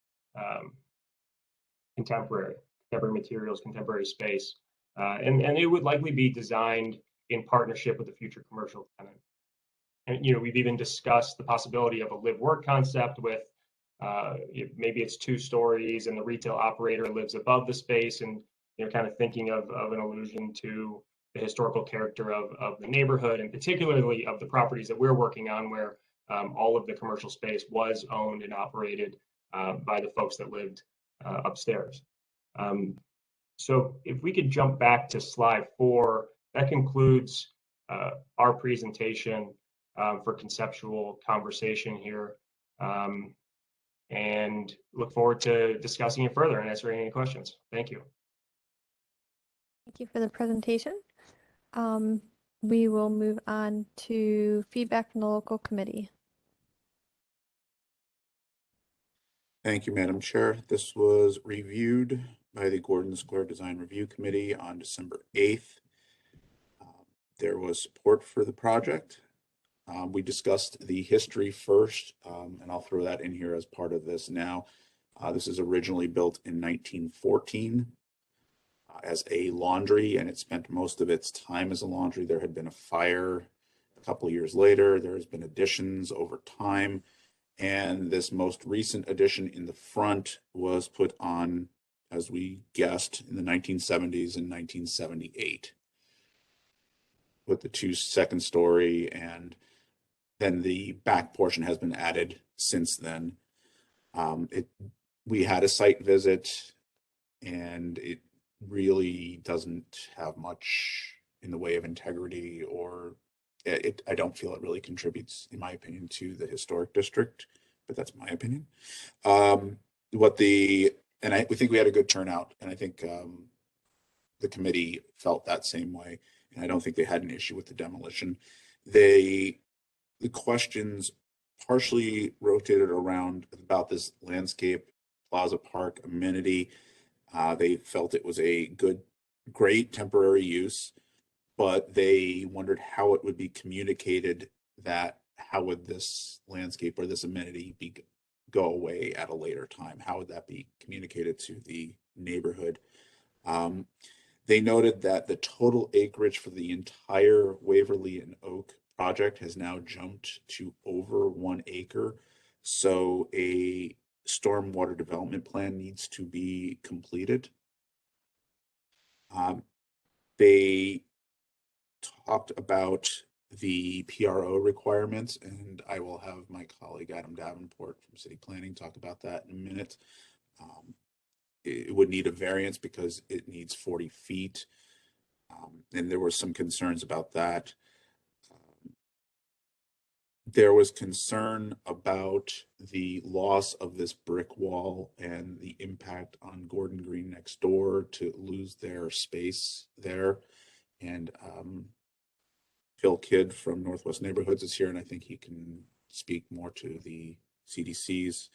contemporary materials, contemporary space, and it would likely be designed in partnership with a future commercial tenant. And we've even discussed the possibility of a live-work concept with maybe it's 2 stories and the retail operator lives above the space, and kind of thinking of an allusion to the historical character of the neighborhood, and particularly of the properties that we're working on, where all of the commercial space was owned and operated by the folks that lived upstairs. So if we could jump back to slide 4, that concludes our presentation for conceptual conversation here, and look forward to discussing it further and answering any questions. Thank you. Thank you for the presentation. We will move on to feedback from the local committee. Thank you, Madam Chair. This was reviewed by the Gordon Square Design Review Committee on December 8th. There was support for the project. We discussed the history first, and I'll throw that in here as part of this now. This is originally built in 1914 as a laundry, and it spent most of its time as a laundry. There had been a fire a couple of years later. There has been additions over time, and this most recent addition in the front was put on, as we guessed, in the 1970s and 1978 with the 2 second story, and then the back portion has been added since then. We had a site visit, and it really doesn't have much in the way of integrity, or I don't feel it really contributes, in my opinion, to the historic district, but that's my opinion. We think we had a good turnout, and I think the committee felt that same way, and I don't think they had an issue with the demolition. The questions partially rotated around about this landscape plaza park amenity. They felt it was a great temporary use, but they wondered how it would be communicated, that how would this landscape or this amenity go away at a later time? How would that be communicated to the neighborhood? They noted that the total acreage for the entire Waverly and Oak project has now jumped to over 1 acre. So a stormwater development plan needs to be completed. They talked about the PRO requirements, and I will have my colleague Adam Davenport from City Planning talk about that in a minute. It would need a variance because it needs 40 feet. And there were some concerns about that. There was concern about the loss of this brick wall and the impact on Gordon Green next door to lose their space there. And Phil Kidd from Northwest Neighborhoods is here, and I think he can speak more to the CDC's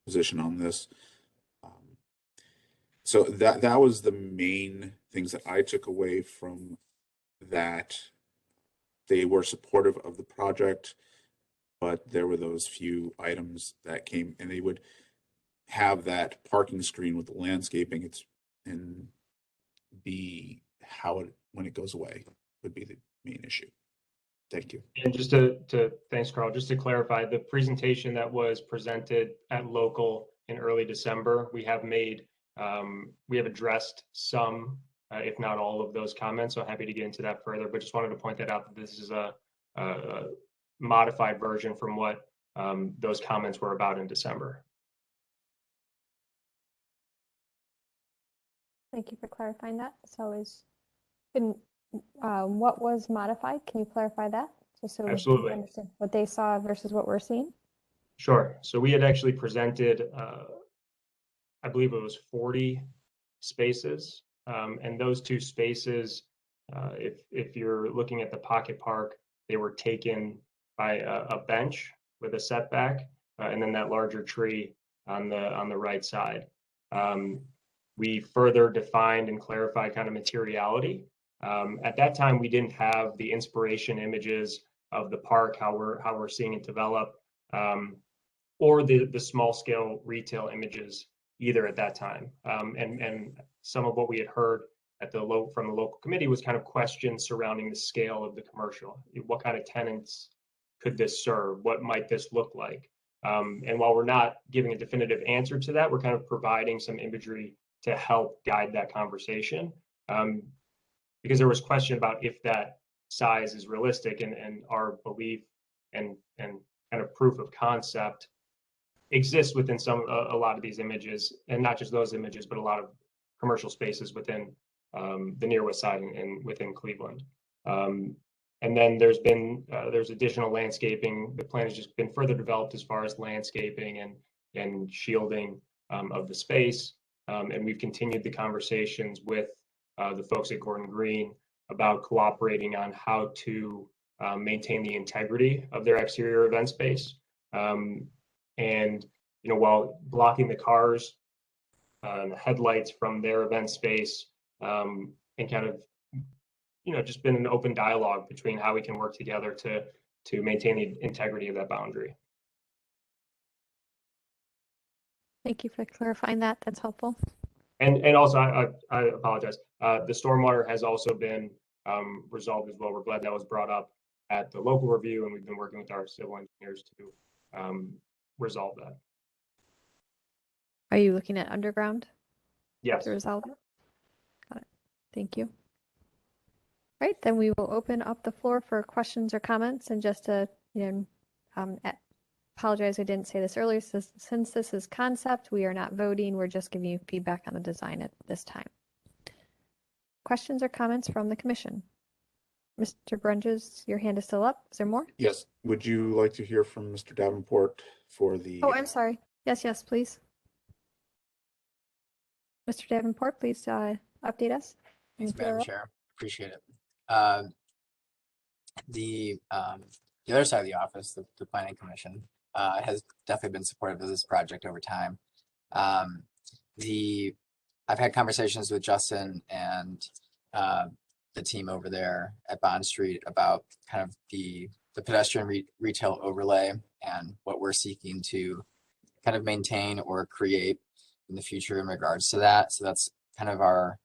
position on this. So that was the main things that I took away from that. They were supportive of the project, but there were those few items that came, and they would have that parking screen with the landscaping. When it goes away would be the main issue. Thank you. And just thanks, Carl. Just to clarify, the presentation that was presented at local in early December, we have addressed some, if not all of those comments. So happy to get into that further, but just wanted to point that out, that this is a modified version from what those comments were about in December. Thank you for clarifying that. So what was modified? Can you clarify that? Just so Absolutely. we understand what they saw versus what we're seeing. Sure. So we had actually presented, I believe it was 40 spaces. And those 2 spaces, if you're looking at the pocket park, they were taken by a bench with a setback, and then that larger tree on the right side. We further defined and clarified kind of materiality. At that time, we didn't have the inspiration images of the park, how we're seeing it develop, or the small scale retail images either at that time. And some of what we had heard from the local committee was kind of questions surrounding the scale of the commercial. What kind of tenants could this serve? What might this look like? And while we're not giving a definitive answer to that, we're kind of providing some imagery to help guide that conversation. Because there was question about if that size is realistic, and our belief and kind of proof of concept exists within a lot of these images, and not just those images, but a lot of commercial spaces within the Near West Side and within Cleveland. And then there's additional landscaping. The plan has just been further developed as far as landscaping and shielding of the space. And we've continued the conversations with the folks at Gordon Green about cooperating on how to maintain the integrity of their exterior event space. And while blocking the cars, the headlights from their event space, and kind of just been an open dialogue between how we can work together to maintain the integrity of that boundary. Thank you for clarifying that. That's helpful. And also, I apologize. The stormwater has also been resolved as well. We're glad that was brought up at the local review, and we've been working with our civil engineers to resolve that. Are you looking at underground? Yes. To resolve it? Got it. Thank you. Right, then we will open up the floor for questions or comments. And just to, apologize, I didn't say this earlier. Since this is concept, we are not voting. We're just giving you feedback on the design at this time. Questions or comments from the commission? Mr. Brunges, your hand is still up. Is there more? Yes. Would you like to hear from Mr. Davenport for the? Oh, I'm sorry. Yes, please. Mr. Davenport, please update us. Thanks, Madam Chair. Appreciate it. The other side of the office, the Planning Commission, has definitely been supportive of this project over time. I've had conversations with Justin and the team over there at Bond Street about kind of the pedestrian retail overlay and what we're seeking to kind of maintain or create in the future in regards to that. So that's kind of our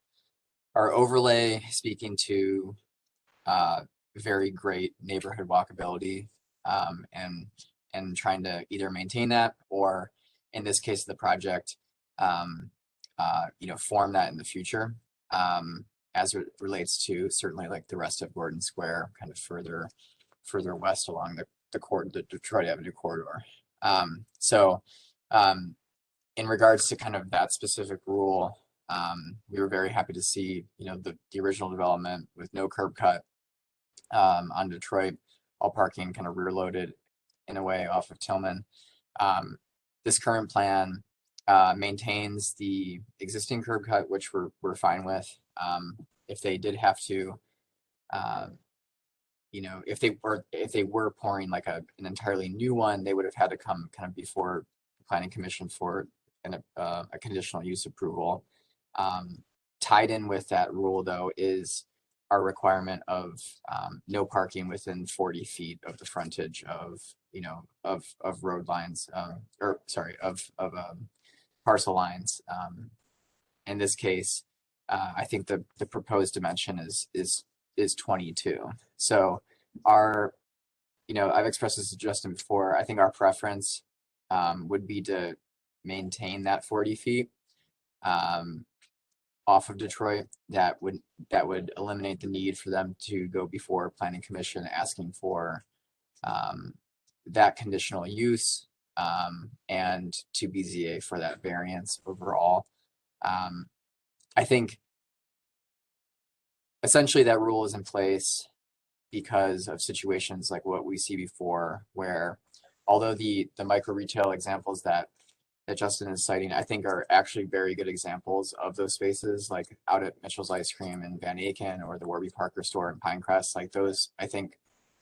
overlay, speaking to very great neighborhood walkability, and trying to either maintain that, or in this case of the project, form that in the future, as it relates to certainly like the rest of Gordon Square, kind of further west along the Detroit Avenue corridor. In regards to kind of that specific rule, we were very happy to see, the original development with no curb cut on Detroit, all parking kind of rear loaded in a way off of Tillman. This current plan maintains the existing curb cut, which we're fine with. If they did have to, if they were pouring like an entirely new one, they would have had to come kind of before the Planning Commission for a conditional use approval. Tied in with that rule, though, is our requirement of no parking within 40 feet of the frontage of road lines, of parcel lines. In this case, I think the proposed dimension is 22. So I've expressed this to Justin before. I think our preference would be to maintain that 40 feet off of Detroit. That would eliminate the need for them to go before Planning Commission asking for that conditional use and to BZA for that variance overall. I think essentially that rule is in place because of situations like what we see before, where although the micro retail examples that Justin is citing, I think are actually very good examples of those spaces, like out at Mitchell's Ice Cream in Van Aken or the Warby Parker store in Pinecrest. Like those, I think,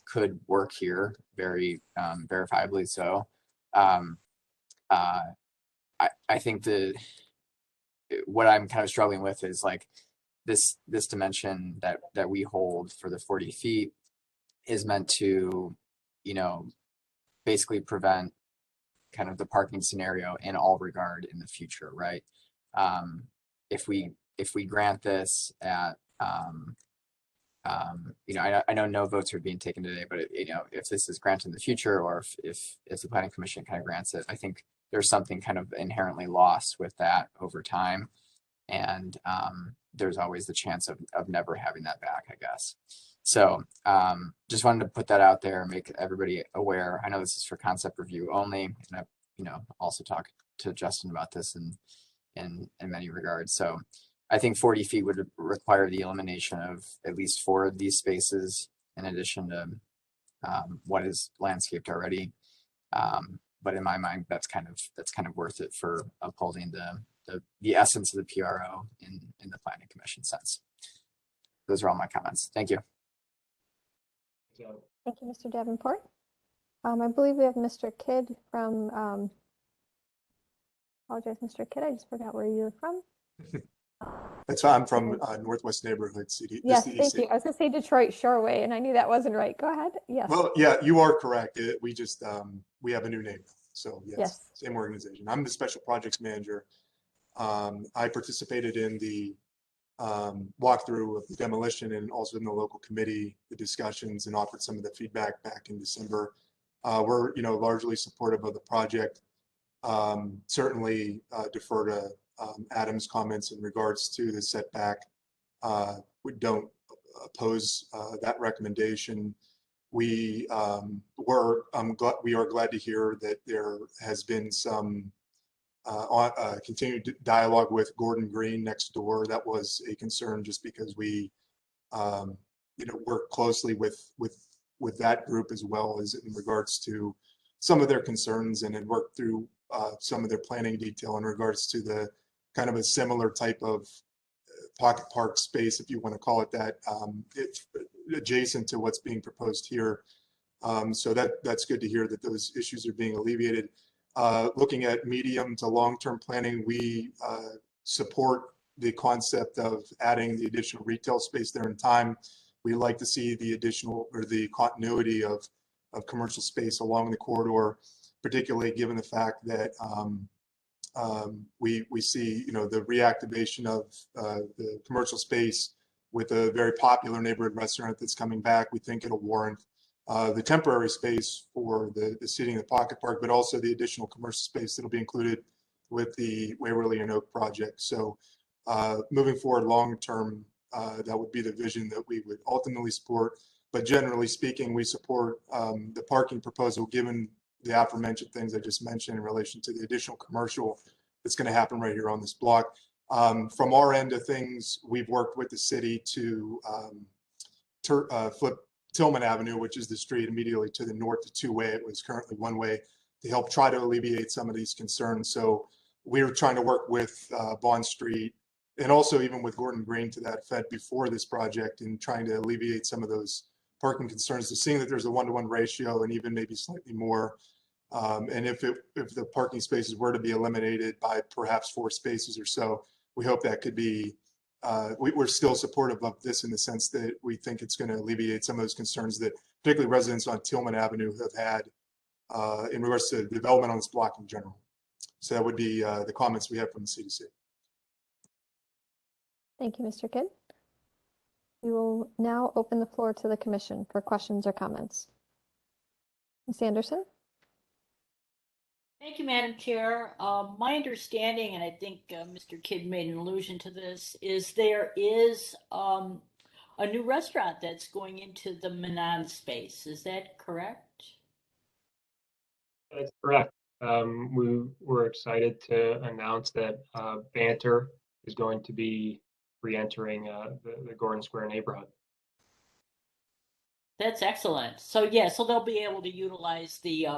could work here very verifiably so. I think what I'm kind of struggling with is like this dimension that we hold for the 40 feet is meant to, basically prevent kind of the parking scenario in all regard in the future, right? If we grant this at, I know no votes are being taken today, but if this is granted in the future, or if the Planning Commission kind of grants it, I think there's something kind of inherently lost with that over time, and there's always the chance of never having that back, I guess. So just wanted to put that out there, make everybody aware. I know this is for concept review only, and I also talk to Justin about this in many regards. So I think 40 feet would require the elimination of at least 4 of these spaces in addition to what is landscaped already. But in my mind, that's kind of worth it for upholding the essence of the PRO in the Planning Commission sense. Those are all my comments. Thank you. Thank you, Mr. Davenport. I believe we have Mr. Kidd from, apologize, Mr. Kidd, I just forgot where you're from. That's why I'm from Northwest Neighborhood CD. Yes, the thank EC. you. I was going to say Detroit Shoreway, and I knew that wasn't right. Go ahead. Yes. Well, yeah, you are correct. We just we have a new name. So yes, Yes. same organization. I'm the special projects manager. I participated in the walkthrough of the demolition and also in the local committee, the discussions, and offered some of the feedback back in December. We're largely supportive of the project. Certainly defer to Adam's comments in regards to the setback. We don't oppose that recommendation. We we are glad to hear that there has been some continued dialogue with Gordon Green next door. That was a concern just because we work closely with that group as well as in regards to some of their concerns, and had worked through some of their planning detail in regards to the kind of a similar type of pocket park space, if you want to call it that, it's adjacent to what's being proposed here. So that's good to hear that those issues are being alleviated. Looking at medium to long-term planning, we support the concept of adding the additional retail space there in time. We like to see the additional or the continuity of commercial space along the corridor, particularly given the fact that we see the reactivation of the commercial space with a very popular neighborhood restaurant that's coming back. We think it'll warrant the temporary space for the seating in the pocket park, but also the additional commercial space that'll be included with the Waverly and Oak project. So moving forward long term, that would be the vision that we would ultimately support. But generally speaking, we support the parking proposal given the aforementioned things I just mentioned in relation to the additional commercial that's going to happen right here on this block. From our end of things, we've worked with the city to flip Tillman Avenue, which is the street immediately to the north to two-way. It was currently one-way, to help try to alleviate some of these concerns. So we were trying to work with Bond Street and also even with Gordon Green to that effect before this project, and trying to alleviate some of those parking concerns, to seeing that there's a 1-to-1 ratio and even maybe slightly more. And if the parking spaces were to be eliminated by perhaps 4 spaces or so, we hope that could be, we're still supportive of this in the sense that we think it's going to alleviate some of those concerns that particularly residents on Tillman Avenue have had in regards to development on this block in general. So that would be the comments we have from the CDC. Thank you, Mr. Kidd. We will now open the floor to the commission for questions or comments. Ms. Anderson? Thank you, Madam Chair. My understanding, and I think Mr. Kidd made an allusion to this, is there is a new restaurant that's going into the Manon space. Is that correct? That's correct. We were excited to announce that Banter is going to be re-entering the Gordon Square neighborhood. That's excellent. So yeah, so they'll be able to utilize the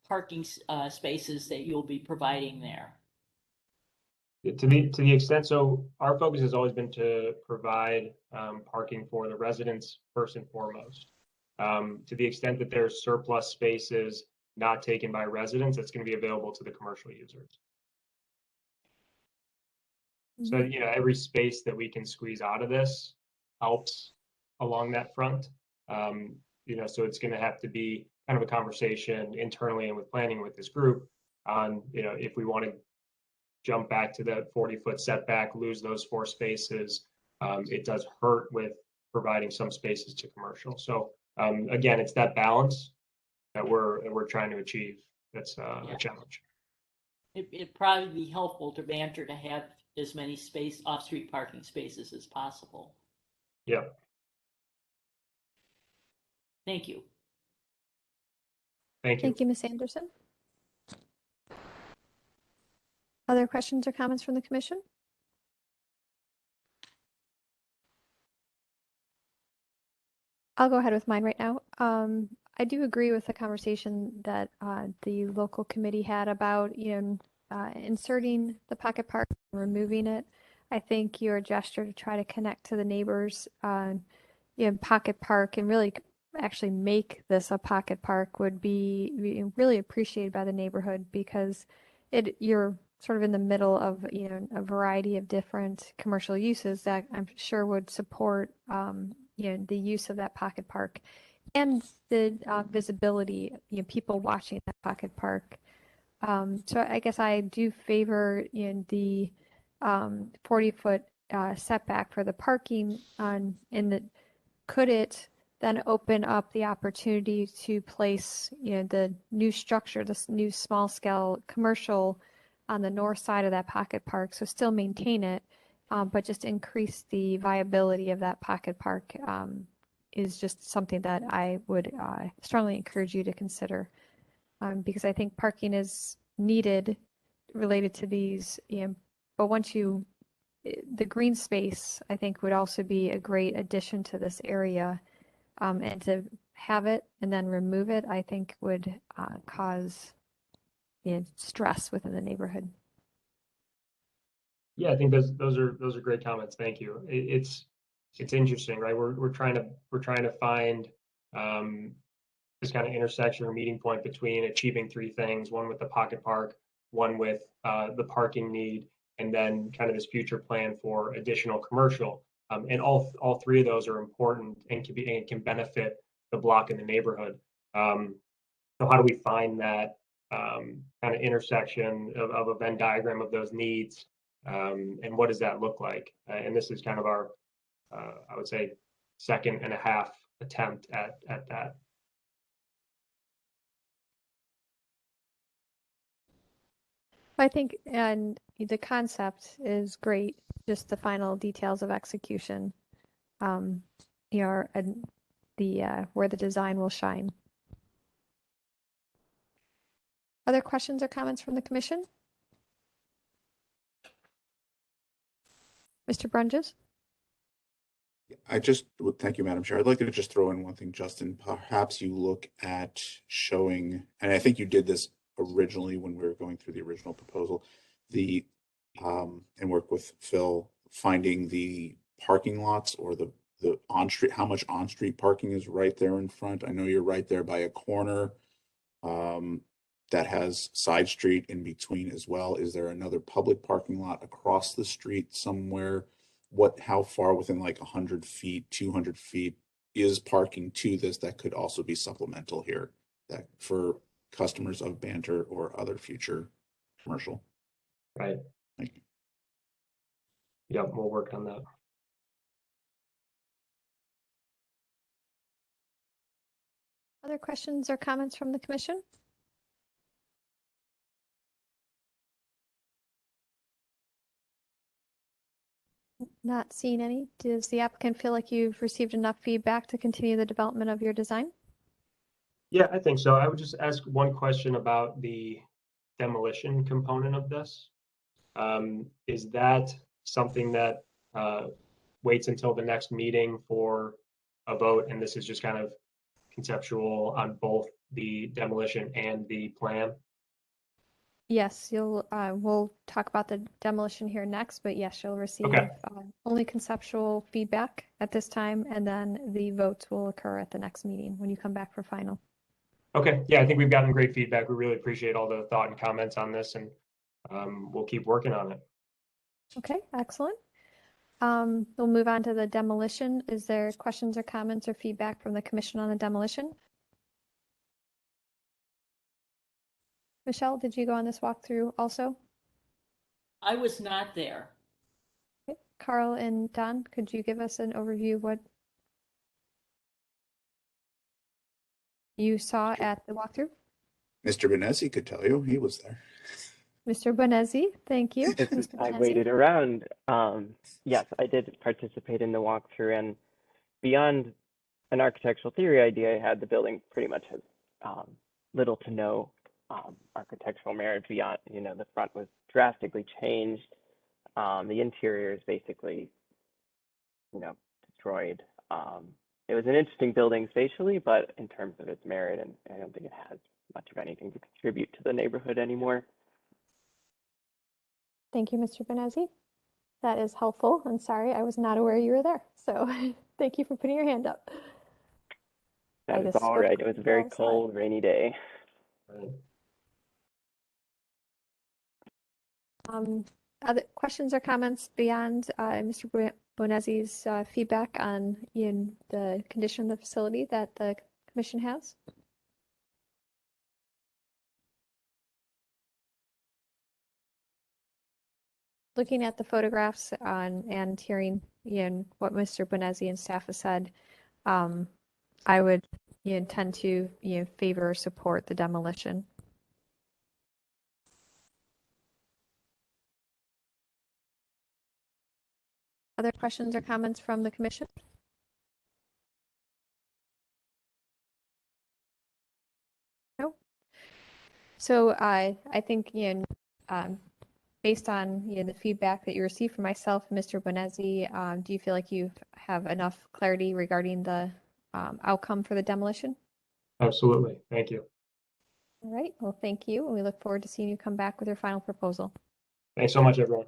parking spaces that you'll be providing there. To the extent, so our focus has always been to provide parking for the residents first and foremost. To the extent that there's surplus spaces not taken by residents, it's going to be available to the commercial users. So, every space that we can squeeze out of this helps along that front. So it's going to have to be kind of a conversation internally and with planning with this group on, if we want to jump back to that 40-foot setback, lose those 4 spaces, it does hurt with providing some spaces to commercial. So again, it's that balance that we're trying to achieve. That's a challenge. It'd probably be helpful to Banter to have as many off-street parking spaces as possible. Yeah. Thank you. Thank you. Thank you, Ms. Anderson. Other questions or comments from the commission? I'll go ahead with mine right now. I do agree with the conversation that the local committee had about inserting the pocket park and removing it. I think your gesture to try to connect to the neighbors pocket park and really actually make this a pocket park would be really appreciated by the neighborhood, because you're sort of in the middle of, you know, a variety of different commercial uses that I'm sure would support, you know, the use of that pocket park and the visibility, you know, people watching that pocket park. So I guess I do favor, you know, the 40-foot setback for the parking on in the, could it then open up the opportunity to place, you know, the new structure, this new small scale commercial on the north side of that pocket park, so still maintain it, but just increase the viability of that pocket park, is just something that I would strongly encourage you to consider, because I think parking is needed related to these, you know, but once you, the green space, I think would also be a great addition to this area, and to have it and then remove it, I think would cause, you know, stress within the neighborhood. Yeah, I think those are great comments. Thank you. It's interesting, right? We're trying to find this kind of intersection or meeting point between achieving three things: one with the pocket park, one with the parking need, and then kind of this future plan for additional commercial. And all three of those are important and can benefit the block and the neighborhood. So how do we find that kind of intersection of a Venn diagram of those needs, and what does that look like? And this is kind of our, I would say, second and a half attempt at that. I think, and the concept is great, just the final details of execution, you know, and the where the design will shine. Other questions or comments from the commission? Mr. Brunges? I just would thank you, Madam Chair. I'd like to just throw in one thing, Justin. Perhaps you look at showing, and I think you did this originally when we were going through the original proposal, the and work with Phil finding the parking lots or the on-street, how much on-street parking is right there in front. I know you're right there by a corner that has side street in between as well. Is there another public parking lot across the street somewhere? How far within like 100 feet, 200 feet is parking to this that could also be supplemental here, that for customers of Banter or other future commercial? Right. Thank you. Yeah, we'll work on that. Other questions or comments from the commission? Not seeing any. Does the applicant feel like you've received enough feedback to continue the development of your design? Yeah, I think so. I would just ask one question about the demolition component of this. Is that something that waits until the next meeting for a vote, and this is just kind of conceptual on both the demolition and the plan? Yes, you'll, we'll talk about the demolition here next, but yes, you'll receive Okay. only conceptual feedback at this time, and then the votes will occur at the next meeting when you come back for final. Okay, yeah, I think we've gotten great feedback. We really appreciate all the thought and comments on this, and we'll keep working on it. Okay, excellent. We'll move on to the demolition. Is there questions or comments or feedback from the commission on the demolition? Michelle, did you go on this walkthrough also? I was not there. Okay. Carl and Don, could you give us an overview of what you saw at the walkthrough? Mr. Benesi could tell you, he was there. Mr. Bonezzi, thank you. Since Mr. I Bonezzi? waited around, yes, I did participate in the walkthrough, and beyond an architectural theory idea I had, the building pretty much has little to no architectural merit beyond, you know, the front was drastically changed. The interior is basically, you know, destroyed. It was an interesting building spatially, but in terms of its merit, and I don't think it has much of anything to contribute to the neighborhood anymore. Thank you, Mr. Bonezzi. That is helpful. I'm sorry, I was not aware you were there. So thank you for putting your hand up. That is all right. It was a very cold, rainy day. Other questions or comments beyond Mr. Bonezzi's feedback on the condition of the facility that the commission has? Looking at the photographs and hearing what Mr. Bonezzi and staff has said, I would tend to favor or support the demolition. Other questions or comments from the commission? No. So I think based on the feedback that you received from myself and Mr. Bonezzi, do you feel like you have enough clarity regarding the outcome for the demolition? Absolutely. Thank you. All right. Well, thank you. And we look forward to seeing you come back with your final proposal. Thanks so much, everyone.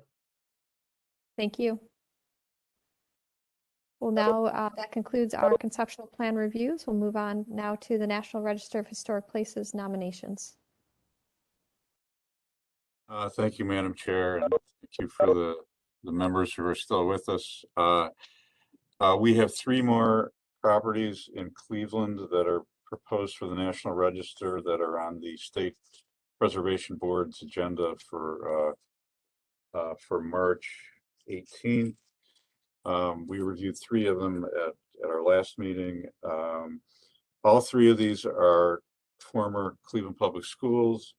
Thank you. Well, now that concludes our conceptual plan reviews. We'll move on now to the National Register of Historic Places nominations. Thank you, Madam Chair, and thank you for the members who are still with us. We have 3 more properties in Cleveland that are proposed for the National Register that are on the State Preservation Board's agenda for March 18th. We reviewed 3 of them at our last meeting. All 3 of these are former Cleveland Public Schools.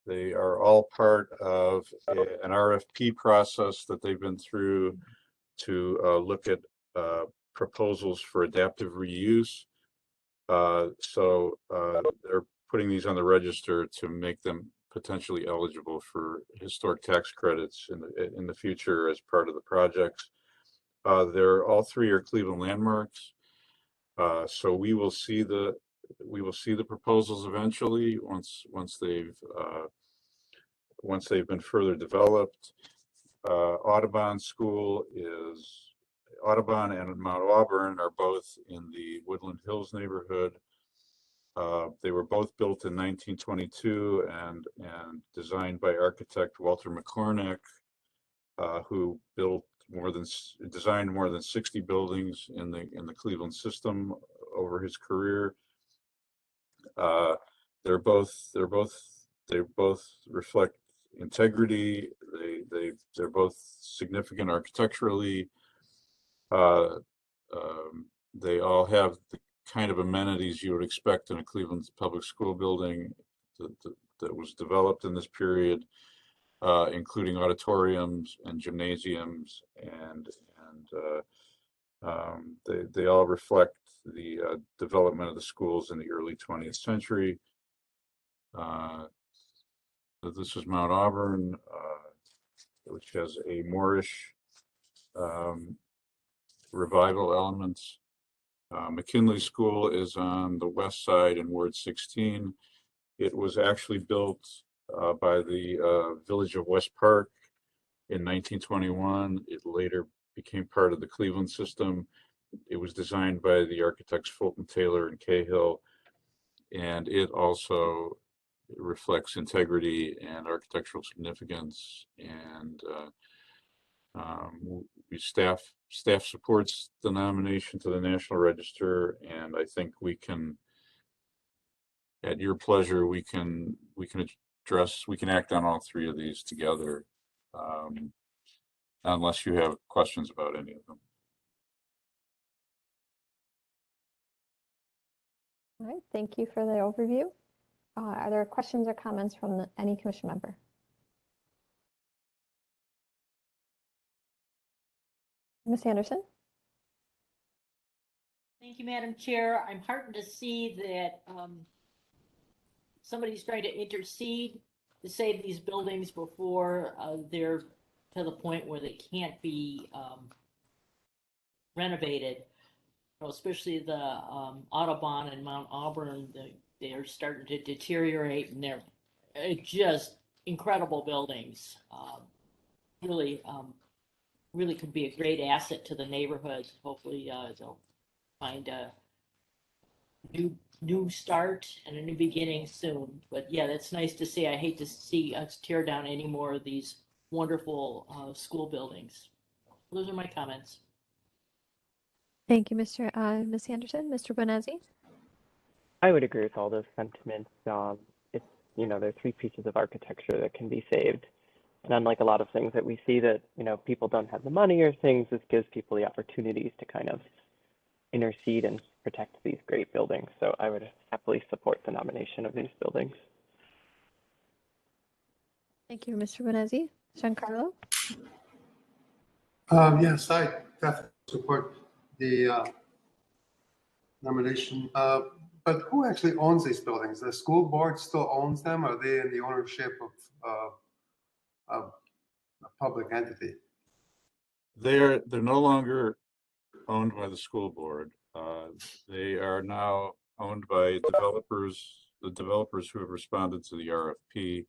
They are all part of an RFP process that they've been through to look at proposals for adaptive reuse. So they're putting these on the register to make them potentially eligible for historic tax credits in the future as part of the projects. All 3 are Cleveland landmarks. So we will see the proposals eventually once they've been further developed. Audubon and Mount Auburn are both in the Woodland Hills neighborhood. They were both built in 1922 and designed by architect Walter McCornack, who designed more than 60 buildings in the Cleveland system over his career. They both reflect integrity. They're both significant architecturally. They all have the kind of amenities you would expect in a Cleveland public school building that was developed in this period, including auditoriums and gymnasiums, and they all reflect the development of the schools in the early 20th century. This is Mount Auburn, which has a Moorish revival elements. McKinley School is on the west side in Ward 16. It was actually built by the Village of West Park in 1921. It later became part of the Cleveland system. It was designed by the architects Fulton Taylor and Cahill, and it also reflects integrity and architectural significance. And staff supports the nomination to the National Register, and I think we can, at your pleasure, we can act on all 3 of these together, unless you have questions about any of them. All right, thank you for the overview. Are there questions or comments from any commission member? Ms. Anderson? Thank you, Madam Chair. I'm heartened to see that somebody's trying to intercede to save these buildings before they're to the point where they can't be renovated. Especially the Audubon and Mount Auburn, they're starting to deteriorate, and they're just incredible buildings. Really could be a great asset to the neighborhood. Hopefully they'll find new start and a new beginning soon. But yeah, that's nice to see. I hate to see us tear down any more of these wonderful school buildings. Those are my comments. Thank you, Ms. Anderson. Mr. Bonazzi? I would agree with all those sentiments. It's, there are 3 pieces of architecture that can be saved. And unlike a lot of things that we see that, people don't have the money or things, this gives people the opportunities to kind of intercede and protect these great buildings. So I would happily support the nomination of these buildings. Thank you, Mr. Bonazzi. Giancarlo? Yes, I definitely support the nomination. But who actually owns these buildings? The school board still owns them? Or are they in the ownership of a public entity? They're no longer owned by the school board. They are now owned by developers, the developers who have responded to the RFP.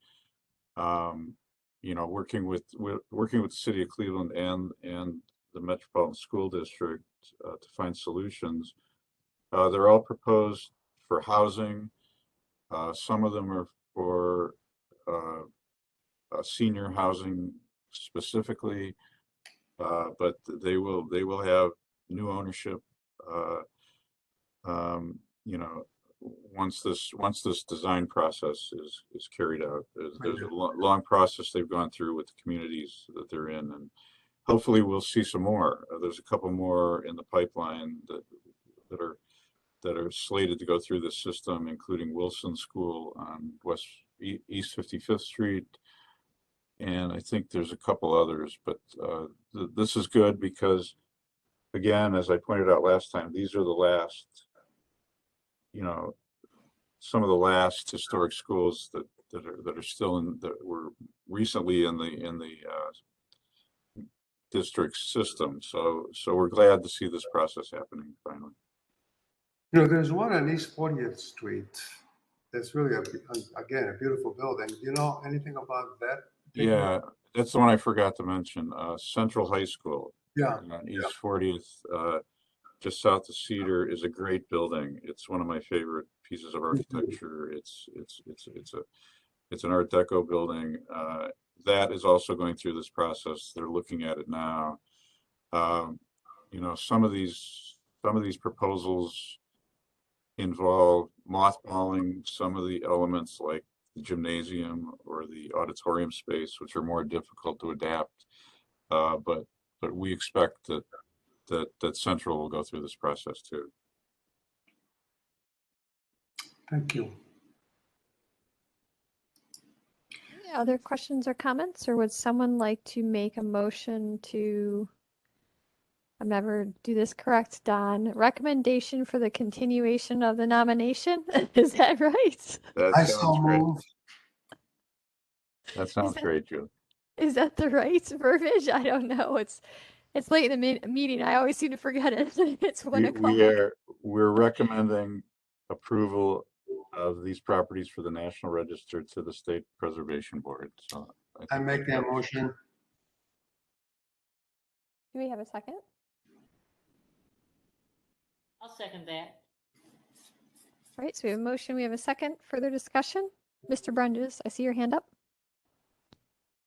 Working with the city of Cleveland and the Metropolitan School District to find solutions. They're all proposed for housing. Some of them are for senior housing specifically, but they will have new ownership. Once this design process is carried out, there's a long process they've gone through with the communities that they're in, and hopefully we'll see some more. There's a couple more in the pipeline that are slated to go through this system, including Wilson School on East 55th Street. And I think there's a couple others, but this is good because, again, as I pointed out last time, these are the last, some of the last historic schools that are still that were recently in the district system. So we're glad to see this process happening finally. There's one on East 40th Street. That's really again a beautiful building. Do you know anything about that? Yeah, that's the one I forgot to mention. Central High School. Yeah. On East 40th, just south of Cedar, is a great building. It's one of my favorite pieces of architecture. It's an Art Deco building. That is also going through this process. They're looking at it now. Some of these proposals involve mothballing some of the elements like the gymnasium or the auditorium space, which are more difficult to adapt. But we expect that Central will go through this process too. Thank you. Any other questions or comments, or would someone like to make a motion to, I'll never do this correct, Don, recommendation for the continuation of the nomination? Is that right? I so move. That sounds great, Julie. Is that the right verbiage? I don't know. It's late in the meeting. I always seem to forget it. It's 1 o'clock. We're recommending approval of these properties for the National Register to the State Preservation Board. So I make that motion. Do we have a second? I'll second that. All right, so we have a motion. We have a second. Further discussion? Mr. Brunges, I see your hand up.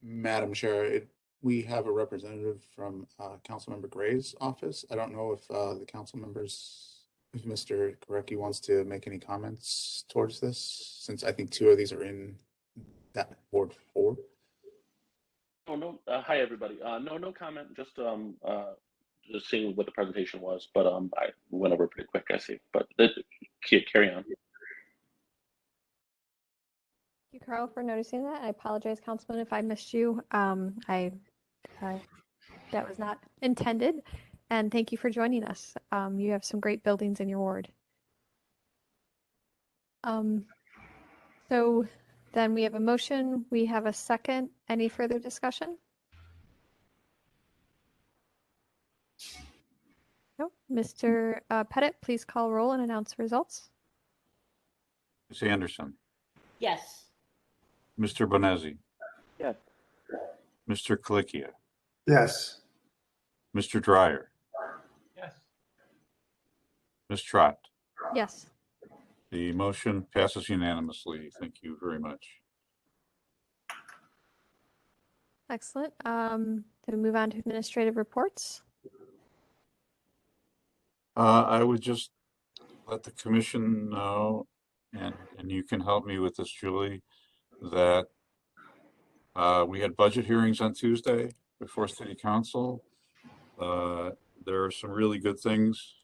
Madam Chair, we have a representative from Councilmember Gray's office. I don't know if the council members, if Mr. Korecki wants to make any comments towards this, since I think 2 of these are in that Ward 4. Oh, no. Hi, everybody. No comment. Just seeing what the presentation was, but I went over pretty quick, I see. But carry on. Thank you, Carl, for noticing that. I apologize, Councilman, if I missed you. That was not intended. And thank you for joining us. You have some great buildings in your ward. So then we have a motion. We have a second. Any further discussion? No. Mr. Pettit, please call roll and announce results. Ms. Anderson, Yes. Mr. Bonazzi, Yes. Mr. Colicchia, Yes. Mr. Dreyer, Yes. Ms. Trott, Yes. The motion passes unanimously. Thank you very much. Excellent. Then we move on to administrative reports. I would just let the commission know, and you can help me with this, Julie, that we had budget hearings on Tuesday before City Council. There are some really good things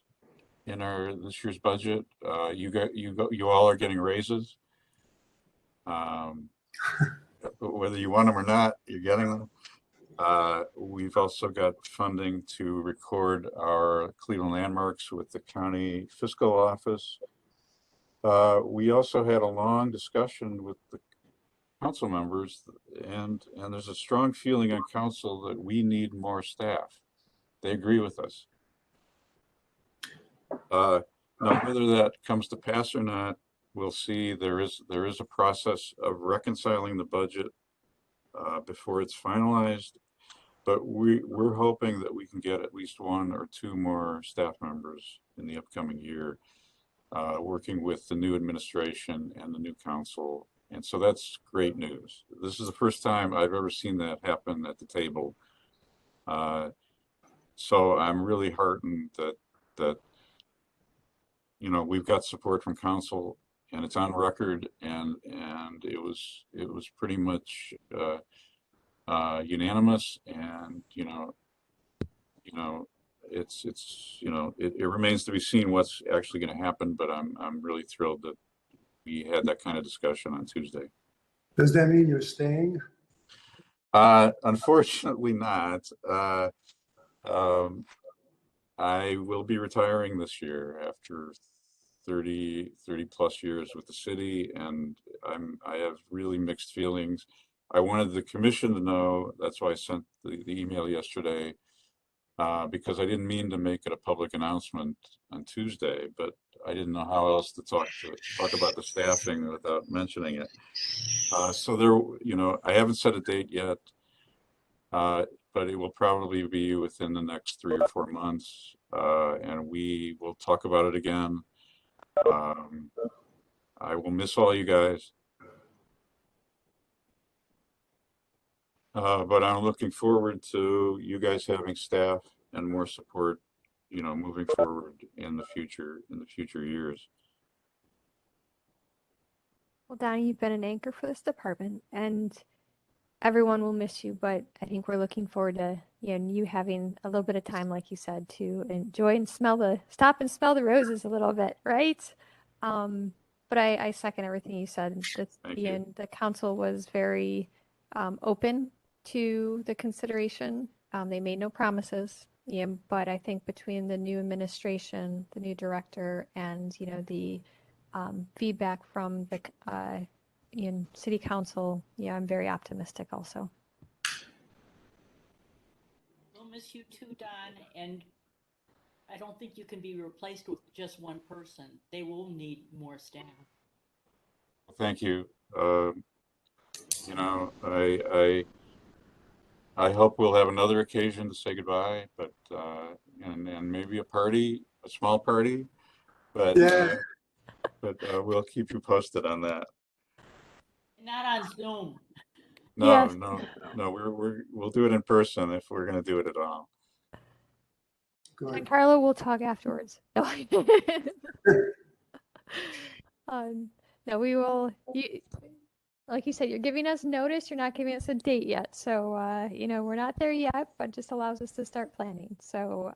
in this year's budget. You all are getting raises. Whether you want them or not, you're getting them. We've also got funding to record our Cleveland landmarks with the county fiscal office. We also had a long discussion with the council members, and there's a strong feeling on council that we need more staff. They agree with us. Now, whether that comes to pass or not, we'll see. There is a process of reconciling the budget before it's finalized, but we're hoping that we can get at least 1 or 2 more staff members in the upcoming year, working with the new administration and the new council. And so that's great news. This is the first time I've ever seen that happen at the table. So I'm really heartened that we've got support from council, and it's on record, and it was pretty much unanimous, and it remains to be seen what's actually going to happen, but I'm really thrilled that we had that kind of discussion on Tuesday. Does that mean you're staying? Unfortunately not. I will be retiring this year after 30 plus years with the city, and I have really mixed feelings. I wanted the commission to know, that's why I sent the email yesterday, because I didn't mean to make it a public announcement on Tuesday, but I didn't know how else to talk about the staffing without mentioning it. So there, I haven't set a date yet, but it will probably be within the next 3 or 4 months, and we will talk about it again. I will miss all you guys, but I'm looking forward to you guys having staff and more support, moving forward in the future years. Well, Donnie, you've been an anchor for this department, and everyone will miss you, but I think we're looking forward to you having a little bit of time, like you said, to enjoy and stop and smell the roses a little bit, right? But I second everything you said. The council was very open to the consideration. They made no promises, but I think between the new administration, the new director, and the feedback from the in city council, I'm very optimistic also. We'll miss you too, Don, and I don't think you can be replaced with just one person. They will need more staff. Thank you. I hope we'll have another occasion to say goodbye, but and maybe a small party, but yeah. We'll keep you posted on that. Not on Zoom. No, Yes. we'll do it in person if we're going to do it at all. And Carlo, we'll talk afterwards. No, no, we will. Like you said, you're giving us notice. You're not giving us a date yet, so we're not there yet. But just allows us to start planning. So,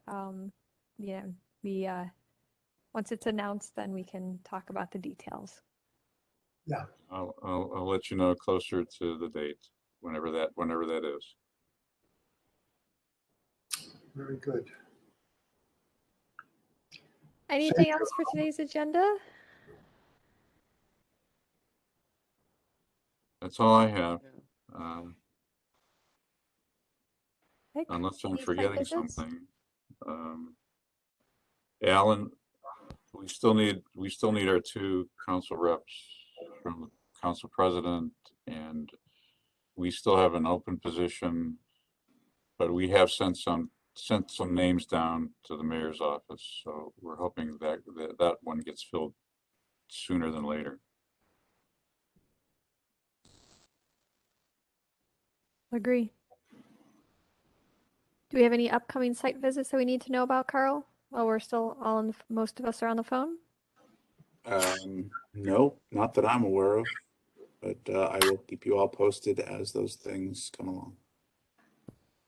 we once it's announced, then we can talk about the details. Yeah, I'll let you know closer to the date, whenever that is. very good. Anything else for today's agenda? That's all I have. Okay, Unless I'm any site forgetting visits? something. Alan, we still need our 2 council reps from the council president, and we still have an open position, but we have sent some names down to the mayor's office, so we're hoping that one gets filled sooner than later. Agree. Do we have any upcoming site visits that we need to know about, Carl? While we're still all on, most of us are on the phone. No, not that I'm aware of, but I will keep you all posted as those things come along.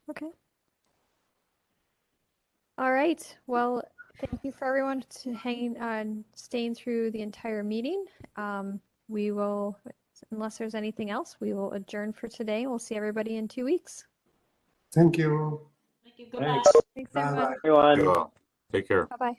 Okay. All right. Well, thank you for everyone to hanging on, staying through the entire meeting. We will, unless there's anything else, we will adjourn for today. We'll see everybody in 2 weeks. Thank you. Thank you. Goodbye. Thanks, Bye-bye. everyone. Everyone. Take care. Bye-bye.